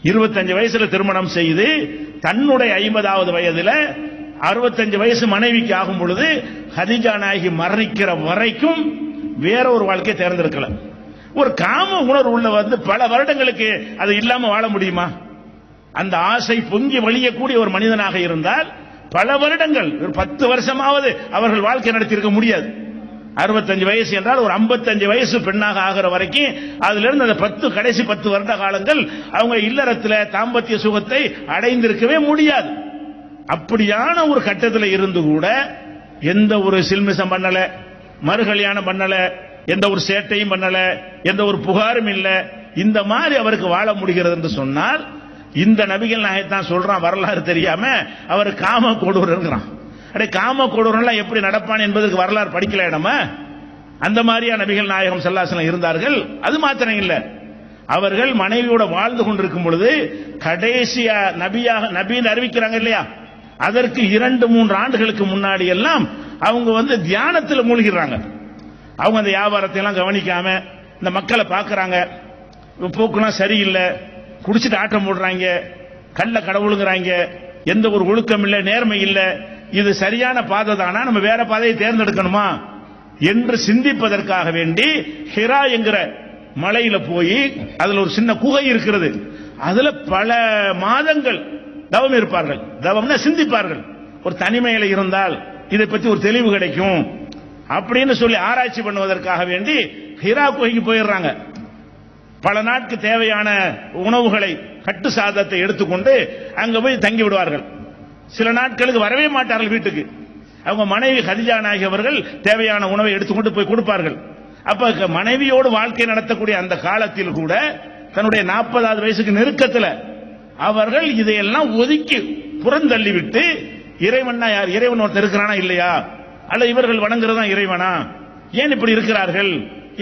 25 வயசுல திருமணம் செய்து தன்னுடைய 50வது வயதுல 65 வயசு மனைவிக்கு ஆகும் பொழுது ஹதீஜா நாயகி மரணிக்கிற வரைக்கும் வேற ஒரு வாழ்க்கையை தேர்ந்தெடுக்கல. ஒரு காம உணர்வு உள்ள பல வருடங்களுக்கு அது இல்லாம வாழ முடியுமா? அந்த ஆசை பொங்கி வழியக்கூடிய ஒரு மனிதனாக இருந்தால் பல வருடங்கள் 10 வருஷமாவது அவர்கள் வாழ்க்கை நடத்தியிருக்க முடியாது. 65 வயசு என்றால் ஒரு 55 வயசு பெண்ணாக ஆகிற வரைக்கும் அதுல இருந்து அந்த கடைசி 10 வருட காலங்கள் அவங்க இல்லறத்தில் தாம்பத்திய சுகத்தை அடைந்திருக்கவே முடியாது. அப்படியான ஒரு கட்டத்தில் இருந்து கூட எந்த ஒரு சில்மிசம் பண்ணல, மறு கல்யாணம் பண்ணல, எந்த ஒரு சேட்டையும் பண்ணல, எந்த ஒரு புகாரும் இல்ல, இந்த மாதிரி அவருக்கு வாழ முடிகிறது என்று சொன்னால் இந்த நபிகள் நாயகத்தான் சொல்றான் வரலாறு தெரியாம அவர் காம கொடூரங்கிறான். அடே காம கொடூரன்லாம் எப்படி நடப்பான் என்பதற்கு வரலாறு படிக்கல நம்ம. அந்த மாதிரியா நபிகள் நாயகம் ஸல்லல்லாஹு அலைஹி வஸல்லம் இருந்தார்கள். அது மாத்திரம் இல்ல, அவர்கள் மனைவியோட வாழ்ந்து கொண்டிருக்கும் பொழுது கடைசியா நபின்னு அறிவிக்கிறாங்க இல்லையா, அதற்கு 2-3 ஆண்டுகளுக்கு முன்னாடி எல்லாம் அவங்க தியானத்தில் மூழ்கிறாங்க. அவங்க அந்த வியாபாரத்தை எல்லாம் கவனிக்காம இந்த மக்களை பார்க்கறாங்க, போக்குலாம் சரியில்லை, குடிச்சிட்டு ஆட்டம் போடுறாங்க, கள்ள கடவுளுங்கிறாங்க, எந்த ஒரு ஒழுக்கம் இல்லை, நேர்மை இல்லை, இது சரியான பாதை தானா, நம்ம வேற பாதையை தேர்ந்தெடுக்கணுமா என்று சிந்திப்பதற்காக வேண்டி ஹிரா என்கிற மலையில போய் அதுல ஒரு சின்ன குகை இருக்கிறது, அதுல பல மாதங்கள் தவம் இருப்பார்கள். தவம்னா சிந்திப்பார்கள். ஒரு தனிமையில இருந்தால் இதை பற்றி ஒரு தெளிவு கிடைக்கும் அப்படின்னு சொல்லி ஆராய்ச்சி பண்ணுவதற்காக வேண்டி ஹிரா குகைக்கு போயிடுறாங்க. பல நாட்கு தேவையான உணவுகளை கட்டு சாதத்தை எடுத்துக்கொண்டு அங்க போய் தங்கி விடுவார்கள். சில நாட்களுக்கு வரவே மாட்டார்கள் வீட்டுக்கு. அவங்க மனைவி கதீஜா நாயகி அவர்கள் தேவையான உணவை எடுத்துக்கொண்டு போய் கொடுப்பார்கள். அப்ப மனைவியோடு வாழ்க்கை நடத்தக்கூடிய அந்த காலத்தில் கூட தன்னுடைய 40வது வயசுக்கு நெருக்கத்தில் அவர்கள் இதையெல்லாம் ஒதுக்கி புறந்தள்ளிவிட்டு இறைவனா யார், இறைவன் ஒருத்தர் இருக்கிறானா இல்லையா, அல்ல இவர்கள் வணங்குறதா இறைவனா, ஏன் இப்படி இருக்கிறார்கள்,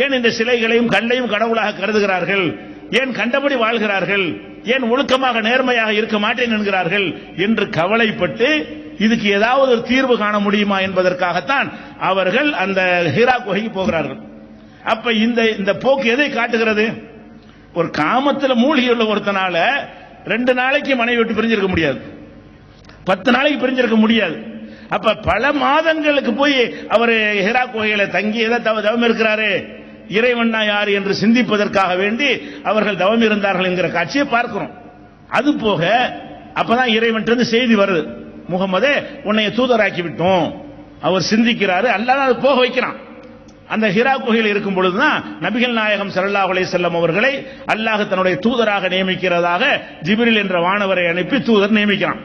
ஏன் இந்த சிலைகளையும் கல்லையும் கடவுளாக கருதுகிறார்கள், ஏன் கண்டபடி வாழ்கிறார்கள், ஏன் ஒழுக்கமாக நேர்மையாக இருக்க மாட்டேன் என்கிறார்கள் என்று கவலைப்பட்டு இதுக்கு ஏதாவது ஒரு தீர்வு காண முடியுமா என்பதற்காகத்தான் அவர்கள் அந்த ஹிரா குகைக்கு போகிறார்கள். அப்ப இந்த போக்கு எதை காட்டுகிறது? ஒரு காமத்தில் மூழ்கியுள்ள ஒருத்தனால 2 நாளைக்கு மனைவி விட்டு பிரிஞ்சிருக்க முடியாது, 10 நாளைக்கு பிரிஞ்சிருக்க முடியாது. அப்ப பல மாதங்களுக்கு போய் அவர் ஹிரா குகையில தங்கி எதை தவம் இருக்கிறாரு, இறைவனா யார் என்று சிந்திப்பதற்காக வேண்டி அவர்கள் தவம் இருந்தார்கள் என்கிற காட்சியை பார்க்கிறோம். அது போக அப்பதான் இறைவன் செய்தி வருது, முகமதே உன்னை தூதராக்கி விட்டோம். அவர் சிந்திக்கிறாரு, அல்லாஹ் அது போக வைக்கிறான். அந்த ஹிரா குகையில் இருக்கும் பொழுதுதான் நபிகள் நாயகம் ஸல்லல்லாஹு அலைஹி வஸல்லம் அவர்களை அல்லாஹ் தன்னுடைய தூதராக நியமிக்கிறதாக ஜிப்ரீல் என்ற வானவரை அனுப்பி தூதர் நியமிக்கிறான்.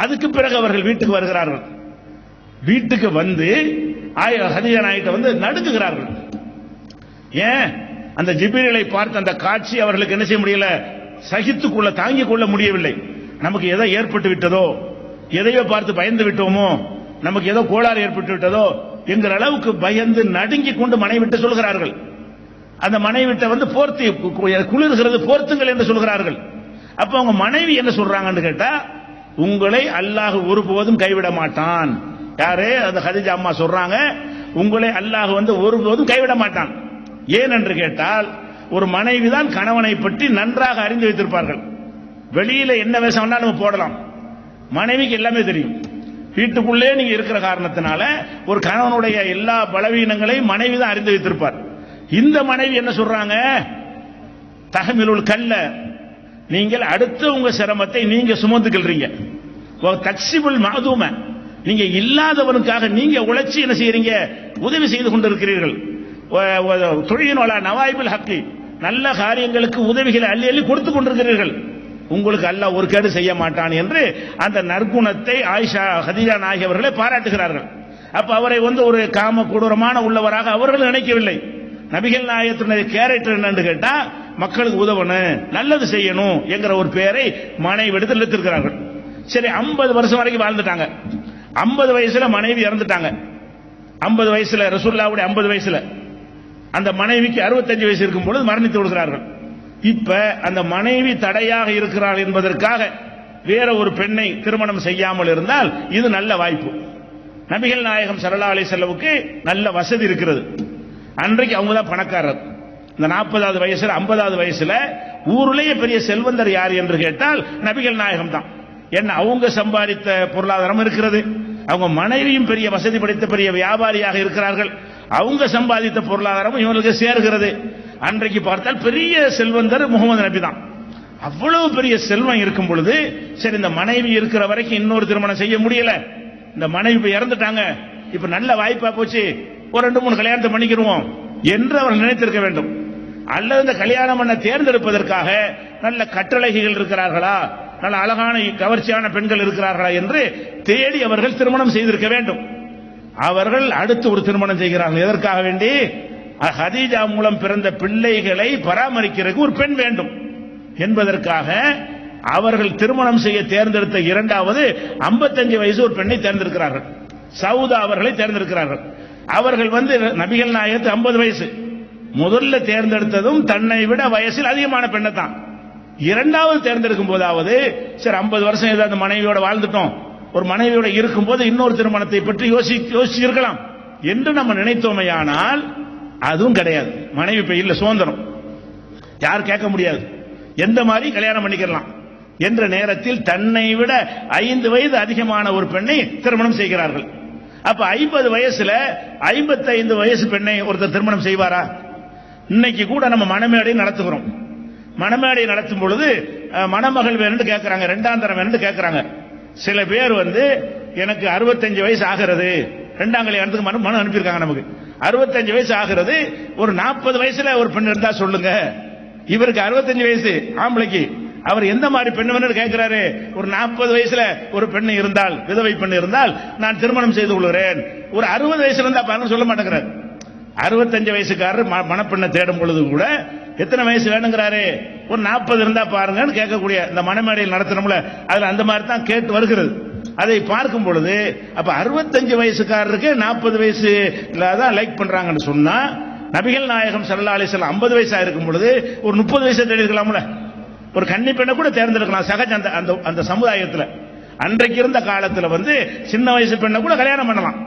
அதுக்கு பிறகு அவர்கள் வீட்டுக்கு வருகிறார்கள். வீட்டுக்கு வந்து கதீஜா நாயகிட்ட நடுங்குகிறார்கள். ஏன்? அந்த ஜிப்ரீலை பார்த்த அந்த காட்சி அவர்களுக்கு என்ன செய்ய முடியல, சகித்துக்கொள்ள தாங்கிக் கொள்ள முடியவில்லை. நமக்கு ஏதோ ஏற்பட்டு விட்டதோ, எதையோ பார்த்து பயந்து விட்டோமோ, நமக்கு ஏதோ கோளாறு ஏற்பட்டு விட்டதோ என்கிற அளவுக்கு பயந்து நடுங்கி கொண்டு மனைவிட்டு சொல்கிறார்கள். அந்த மனைவிட்ட போர்த்தி குளிர்கிறது போர்த்துங்கள் என்று சொல்கிறார்கள். அப்ப அவங்க மனைவி என்ன சொல்றாங்கன்னு கேட்டா, உங்களை அல்லாஹ் ஒருபோதும் கைவிட மாட்டான். யாரே? அந்த கதீஜா அம்மா சொல்றாங்க, உங்களை அல்லாஹ் ஒருபோதும் கைவிட மாட்டான். ஏன் என்று கேட்டால், ஒரு மனைவி தான் கணவனை பற்றி நன்றாக அறிந்து வைத்திருப்பார்கள். வெளியில என்ன வேஷம் வேணா நம்ம போடலாம், மனைவிக்கு எல்லாமே தெரியும். வீட்டுக்குள்ளே நீங்க இருக்கிற காரணத்தினால ஒரு கணவனுடைய எல்லா பலவீனங்களையும் மனைவி தான் அறிந்து வைத்திருப்பார். இந்த மனைவி என்ன சொல்றாங்க, தஹமிலுல் கல்ல, நீங்கள் அடுத்து உங்க சிரமத்தை நீங்க சுமந்துக்கிறீங்க. தக்ஸிபுல் மஅதூம, நீங்க இல்லாதவனுக்காக நீங்க உழைச்சி என்ன செய்யறீங்க, உதவி செய்து கொண்டிருக்கிறீர்கள். தொழிலின் நவாயிபுல் ஹக்கி, நல்ல காரியங்களுக்கு உதவிகளை அள்ளி அள்ளி கொடுத்து கொண்டிருக்கிறீர்கள். உங்களுக்கு அல்லாஹ் ஒரு கேடு செய்ய மாட்டான் என்று அந்த நற்குணத்தை ஆயிஷா கதீஜா நாயகி அவர்களை பாராட்டுகிறார்கள். அப்ப அவரை ஒரு காம கொடூரமான உள்ளவராக அவர்கள் நினைக்கவில்லை. நபிகள் நாயகத்தினுடைய கேரக்டர் என்னன்னு கேட்டா, மக்களுக்கு உதவணும், நல்லது செய்யணும் என்கிற ஒரு பெயரை மனைவி எடுத்து இழுத்திருக்கிறார்கள். சரி, 50 வருஷம் வரைக்கும் வாழ்ந்துட்டாங்க. 50 வயசுல மனைவி இறந்துட்டாங்க. 50 வயசுல ரசூலுல்லாஹ்வுடைய 50 வயசுல அந்த மனைவிக்கு 65 வயசு இருக்கும் பொழுது மரணித்து விடுகிறார்கள். இப்ப அந்த மனைவி தடையாக இருக்கிறாள் என்பதற்காக வேற ஒரு பெண்ணை திருமணம் செய்யாமல் இருந்தால் இது நல்ல வாய்ப்பு. நபிகள் நாயகம் ஸல்லல்லாஹு அலைஹி வஸல்லமுக்கு நல்ல வசதி இருக்கிறது. அன்றைக்கு அவங்க தான் பணக்காரர். இந்த 40வது வயசுல 50வது வயசுல ஊருலேயே பெரிய செல்வந்தர் யார் என்று கேட்டால் நபிகள் நாயகம் தான். என்ன, அவங்க சம்பாதித்த பொருளாதாரம் இருக்கிறது, அவங்க மனைவியும் பெரிய வசதி படைத்த பெரிய வியாபாரியாக இருக்கிறார்கள், அவங்க சம்பாதித்த பொருளாதாரம் இவங்களுக்கு சேர்கிறது. அன்றைக்கு பார்த்தால் பெரிய செல்வந்தர் முகமது நபி தான். அவ்வளவு பெரிய செல்வம் இருக்கும் பொழுது சரி, இந்த மனைவி இருக்கிற வரைக்கும் இன்னொரு திருமணம் செய்ய முடியல, இந்த மனைவி இறந்துட்டாங்க, இப்ப நல்ல வாய்ப்பா போச்சு, ஒரு 2-3 கல்யாணத்தை பண்ணிக்கிறோம் என்று அவர் நினைத்திருக்க வேண்டும். அல்லது இந்த கல்யாணம் பண்ண தேர்ந்தெடுப்பதற்காக நல்ல கட்டழகிகள் இருக்கிறார்களா, நல்ல அழகான கவர்ச்சியான பெண்கள் இருக்கிறார்களா என்று தேடி அவர்கள் திருமணம் செய்திருக்க வேண்டும். அவர்கள் அடுத்து ஒரு திருமணம் செய்கிறார்கள். எதற்காக வேண்டி? கதீஜா மூலம் பிறந்த பிள்ளைகளை பராமரிக்கிறதுக்கு ஒரு பெண் வேண்டும் என்பதற்காக அவர்கள் திருமணம் செய்ய தேர்ந்தெடுத்த இரண்டாவது 55 வயசு ஒரு பெண்ணை தேர்ந்தெடுக்கிறார்கள். சவுதா அவர்களை தேர்ந்தெடுக்கிறார்கள். அவர்கள் நபிகள் நாயகத்து 50 வயசு. முதல்ல தேர்ந்தெடுத்ததும் தன்னை விட வயசில் அதிகமான பெண்ணை தான். இரண்டாவது தேர்ந்தெடுக்கும் போதாவது சரி 50 வருஷம் ஏதாவது மனைவியோட வாழ்ந்துட்டோம், ஒரு மனைவியோட இருக்கும் போது இன்னொரு திருமணத்தை பற்றி யோசிச்சிருக்கலாம் என்று நம்ம நினைத்தோமையானால் அதுவும் கிடையாது. மனைவி இப்ப இல்ல, சுதந்திரம், யார் கேட்க முடியாது, எந்த மாதிரி கல்யாணம் பண்ணிக்கலாம் என்ற நேரத்தில் தன்னை விட 5 வயது அதிகமான ஒரு பெண்ணை திருமணம் செய்கிறார்கள். அப்ப 50 வயசுல 55 வயசு பெண்ணை ஒருத்தர் திருமணம் செய்வாரா? இன்னைக்கு கூட நம்ம மணமேடை நடத்துகிறோம். மணமேடை நடத்தும் பொழுது மணமகள் வேணும்னு கேட்கிறாங்க, இரண்டாம் தரம் வேணும்னு கேட்கிறாங்க. சில பேர் எனக்கு 65 வயசு ஆகிறது, இரண்டாம் கல்யாணத்துக்கு மனம் அனுப்பியிருக்காங்க. நமக்கு 65 வயசு ஆகிறது, ஒரு 40 வயசுல ஒரு பெண் இருந்தா சொல்லுங்க. இவருக்கு 65 வயசு ஆம்பளைக்கு, அவர் எந்த மாதிரி பெண் வேணும்னு கேட்கிறாரு. ஒரு 40 வயசுல ஒரு பெண் இருந்தால், விதவை பெண் இருந்தால் நான் திருமணம் செய்து கொள்கிறேன். ஒரு 60 வயசுல இருந்தா பாருங்க சொல்ல மாட்டேங்கிறார். 65 வயசுக்காரர் மணப்பெண்ணை தேடும் பொழுது கூட எத்தனை வயசு வேணுங்கிறாரு, ஒரு 40 இருந்தா பாருங்கன்னு கேட்கக்கூடிய இந்த மணமேடையில் நடத்தணும்ல, அதுல அந்த மாதிரி தான் கேட்டு வருகிறது. அதை பார்க்கும் பொழுது அப்ப 65 வயசுக்காரருக்கு 40 வயசு தான் லைக் பண்றாங்கன்னு சொன்னா, நபிகள் நாயகம் ஸல்லல்லாஹு அலைஹி வஸல்லம் 50 வயசா இருக்கும் பொழுது ஒரு 30 வயசை தேடி இருக்கலாம்ல, ஒரு கன்னி பெண்ணை கூட தேர்ந்தெடுக்கலாம் சகஜ அந்த சமுதாயத்தில். அன்றைக்கு இருந்த காலத்தில் சின்ன வயசு பெண்ணை கூட கல்யாணம் பண்ணலாம்.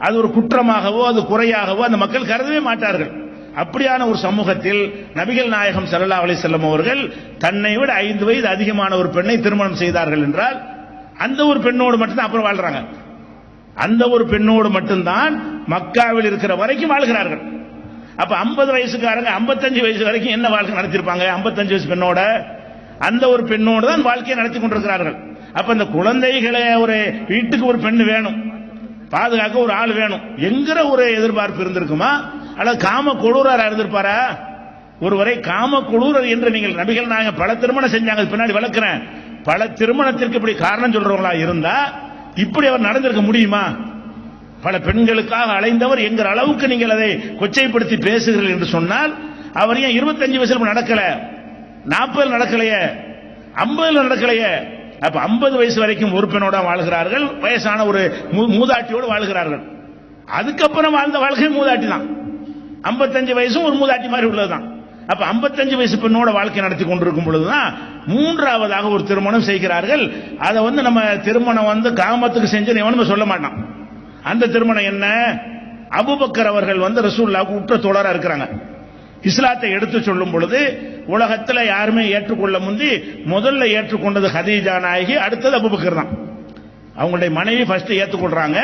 அது ஒரு குற்றமாகவோ அது குறையாகவோ அந்த மக்கள் கருதவே மாட்டார்கள். அப்படியான ஒரு சமூகத்தில் நபிகள் நாயகம் ஸல்லல்லாஹு அலைஹி வஸல்லம் அவர்கள் தன்னை விட 5 வயது அதிகமான ஒரு பெண்ணை திருமணம் செய்தார்கள் என்றால் அந்த ஒரு பெண்ணோடு மட்டும்தான் அப்புறம் வாழ்றாங்க. அந்த ஒரு பெண்ணோடு மட்டும்தான் மக்காவில் இருக்கிற வரைக்கும் வாழ்கிறார்கள். அப்ப 50 வயசுக்காரங்க 55 வயசு வரைக்கும் என்ன வாழ்க்கை நடத்திருப்பாங்க? 55 வயசு பெண்ணோட அந்த ஒரு பெண்ணோடு தான் வாழ்க்கையை நடத்தி கொண்டிருக்கிறார்கள். அப்ப இந்த குழந்தைகளை ஒரு வீட்டுக்கு ஒரு பெண் வேணும், பாதுகாக்க ஒரு ஆள் வேணும் என்கிற ஒரு எதிர்பார்ப்பு இருந்திருக்குமா? அல்லது காம கொடூரர் இருந்திருப்பாரா? ஒருவரை காம கொடூரர் என்று நீங்கள் நபிகள் நாயகம் பல திருமணம் செஞ்சாங்க, பின்னாடி விளக்குறேன். பல திருமணத்திற்கு இப்படி காரணம் சொல்றவங்களா இருந்தா இப்படி அவர் நடந்திருக்க முடியுமா? பல பெண்களுக்காக அலைந்தவர் என்கிற அளவுக்கு நீங்கள் அதை கொச்சைப்படுத்தி பேசுகிறீர்கள் என்று சொன்னால் அவர் ஏன் 25 வயசுல நடக்கல, 40 நடக்கலையே, 50 நடக்கலையே? அப்ப 50 வயசு வரைக்கும் ஒரு பெண்ணோட வாழ்கிறார்கள், வயசான ஒரு மூதாட்டியோடு வாழ்கிறார்கள். அதுக்கப்புறம் வாழ்ந்த வாழ்க்கை மூதாட்டி தான். 55 வயசும் ஒரு மூதாட்டி மாதிரி உள்ளதுதான். அப்ப 55 வயசு பெண்ணோட வாழ்க்கை நடத்தி கொண்டிருக்கும் பொழுதுதான் மூன்றாவதாக ஒரு திருமணம் செய்கிறார்கள். அதை நம்ம திருமணம் காமத்துக்கு செஞ்சு எவனுமே சொல்ல மாட்டான். அந்த திருமணம் என்ன? அபூபக்கர் அவர்கள் ரசூலுல்லாஹ்வுக்கு உற்ற தோழரா இருக்கிறாங்க. இஸ்லாத்தை எடுத்து சொல்லும் பொழுது உலகத்தில் யாருமே ஏற்றுக்கொள்ள முந்தி முதல்ல ஏற்றுக்கொண்டது ஹதீஜா நாயகி, அடுத்தது அபூபக்கர் தான். அவங்களுடைய மனைவி ஃபர்ஸ்ட் ஏற்றுக்கொள்றாங்க.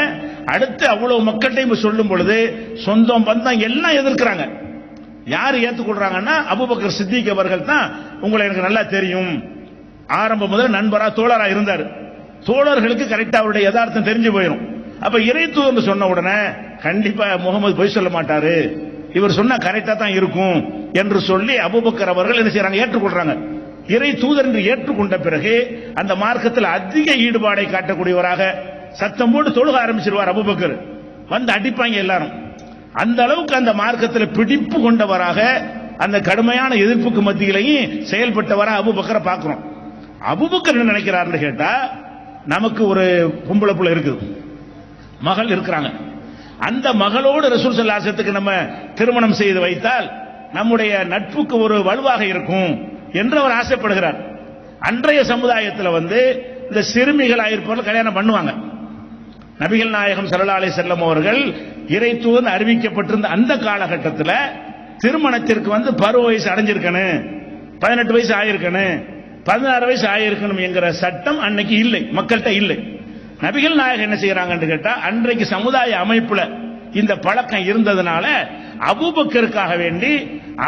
அடுத்து அவ்வளவு மக்கள்கிட்ட சொல்லும் பொழுது சொந்தம் பந்தம் எல்லாம் எதிர்க்கிறாங்க. யார் ஏற்றுக்கொள்றாங்கன்னா அபூபக்கர் சித்திக் அவர்கள் தான். உங்களை எனக்கு நல்லா தெரியும், ஆரம்பம் முதல் நண்பரா தோழரா இருந்தார். தோழர்களுக்கு கரெக்டா அவருடைய யதார்த்தம் தெரிஞ்சு போயிடும். அப்ப இறைத்தூதர் சொன்ன உடனே கண்டிப்பா முகமது பொய் சொல்ல மாட்டாரு, இவர் சொன்னா கரெக்டா தான் இருக்கும் என்று சொல்லி அபூபக்கர் அவர்கள் என்ன செய்யறாங்க? ஏற்றுக்கொள்றாங்க. இறை தூதர் என்று ஏற்றுக்கொண்ட பிறகு அந்த மார்க்கத்தில் அதிக ஈடுபாடை காட்டக்கூடியவராக சத்தம் போட்டு தொழுக ஆரம்பிச்சிருவார் அபூபக்கர். அடிப்பாங்க எல்லாரும். அந்த அளவுக்கு அந்த மார்க்கத்தில் பிடிப்பு கொண்டவராக, அந்த கடுமையான எதிர்ப்புக்கு மத்தியிலையும் செயல்பட்டவராக அபூபக்கரை பார்க்கிறோம். அபூபக்கர் என்ன நினைக்கிறார்னு கேட்டா, நமக்கு ஒரு பொம்பளை புள்ள இருக்குது, மகள் இருக்கிறாங்க, அந்த மகளோடு ரசூல் ஸல்லல்லாஹு அலைஹி வஸல்லம் நம்ம திருமணம் செய்து வைத்தால் நம்முடைய நட்புக்கு ஒரு வலுவாக இருக்கும் என்று அவர் ஆசைப்படுகிறார். அன்றைய சமுதாயத்தில் இந்த சிறுமிகள் இருப்பவர்கள் கல்யாணம் பண்ணுவாங்க. நபிகள் நாயகம் ஸல்லல்லாஹு அலைஹி வஸல்லம் அவர்கள் இறை தூதர் அறிவிக்கப்பட்டிருந்த அந்த காலகட்டத்தில் திருமணத்திற்கு பருவ வயசு அடைஞ்சிருக்கணும், 18 வயசு ஆயிருக்கணும், 16 வயசு ஆயிருக்கணும் என்கிற சட்டம் அன்னைக்கு இல்லை, மக்கள்கிட்ட இல்லை. நபிகள் நாயகம் என்ன செய்யறாங்கன்னு கேட்டா, அன்றைக்கு சமுதாய அமைப்புல இந்த பழக்கம் இருந்ததுனால அபூபக்கருக்காக வேண்டி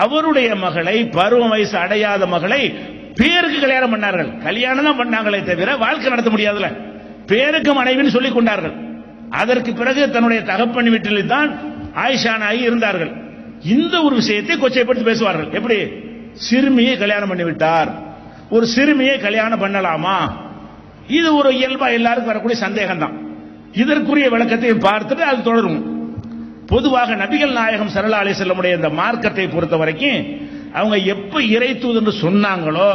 அவருடைய மகளை, பருவ வயசு அடையாத மகளை பேருக்கு கல்யாணம் பண்ணார்கள். கல்யாணம் தான் பண்ணாங்களே தவிர வாழ்க்கை நடத்த முடியாதுல, பேருக்கு மனைவின்னு சொல்லிக் கொண்டார்கள். அதற்கு பிறகு தன்னுடைய தகப்பன் வீட்டில் தான் ஆயிஷா நாயகி இருந்தார்கள். இந்த ஒரு விஷயத்தை கொச்சைப்படுத்தி பேசுவார்கள். எப்படி? சிறுமியை கல்யாணம் பண்ணிவிட்டார், ஒரு சிறுமியை கல்யாணம் பண்ணலாமா? இது ஒரு இயல்பா எல்லாருக்கும் வரக்கூடிய சந்தேகம் தான். இதற்குரிய விளக்கத்தை பார்த்துட்டு அது தொடரும். பொதுவாக நபிகள் நாயகம் ஸல்லல்லாஹு அலைஹி வஸல்லம் இந்த மார்க்கத்தை பொறுத்த வரைக்கும் அவங்க எப்ப இறை தூதர் சொன்னாங்களோ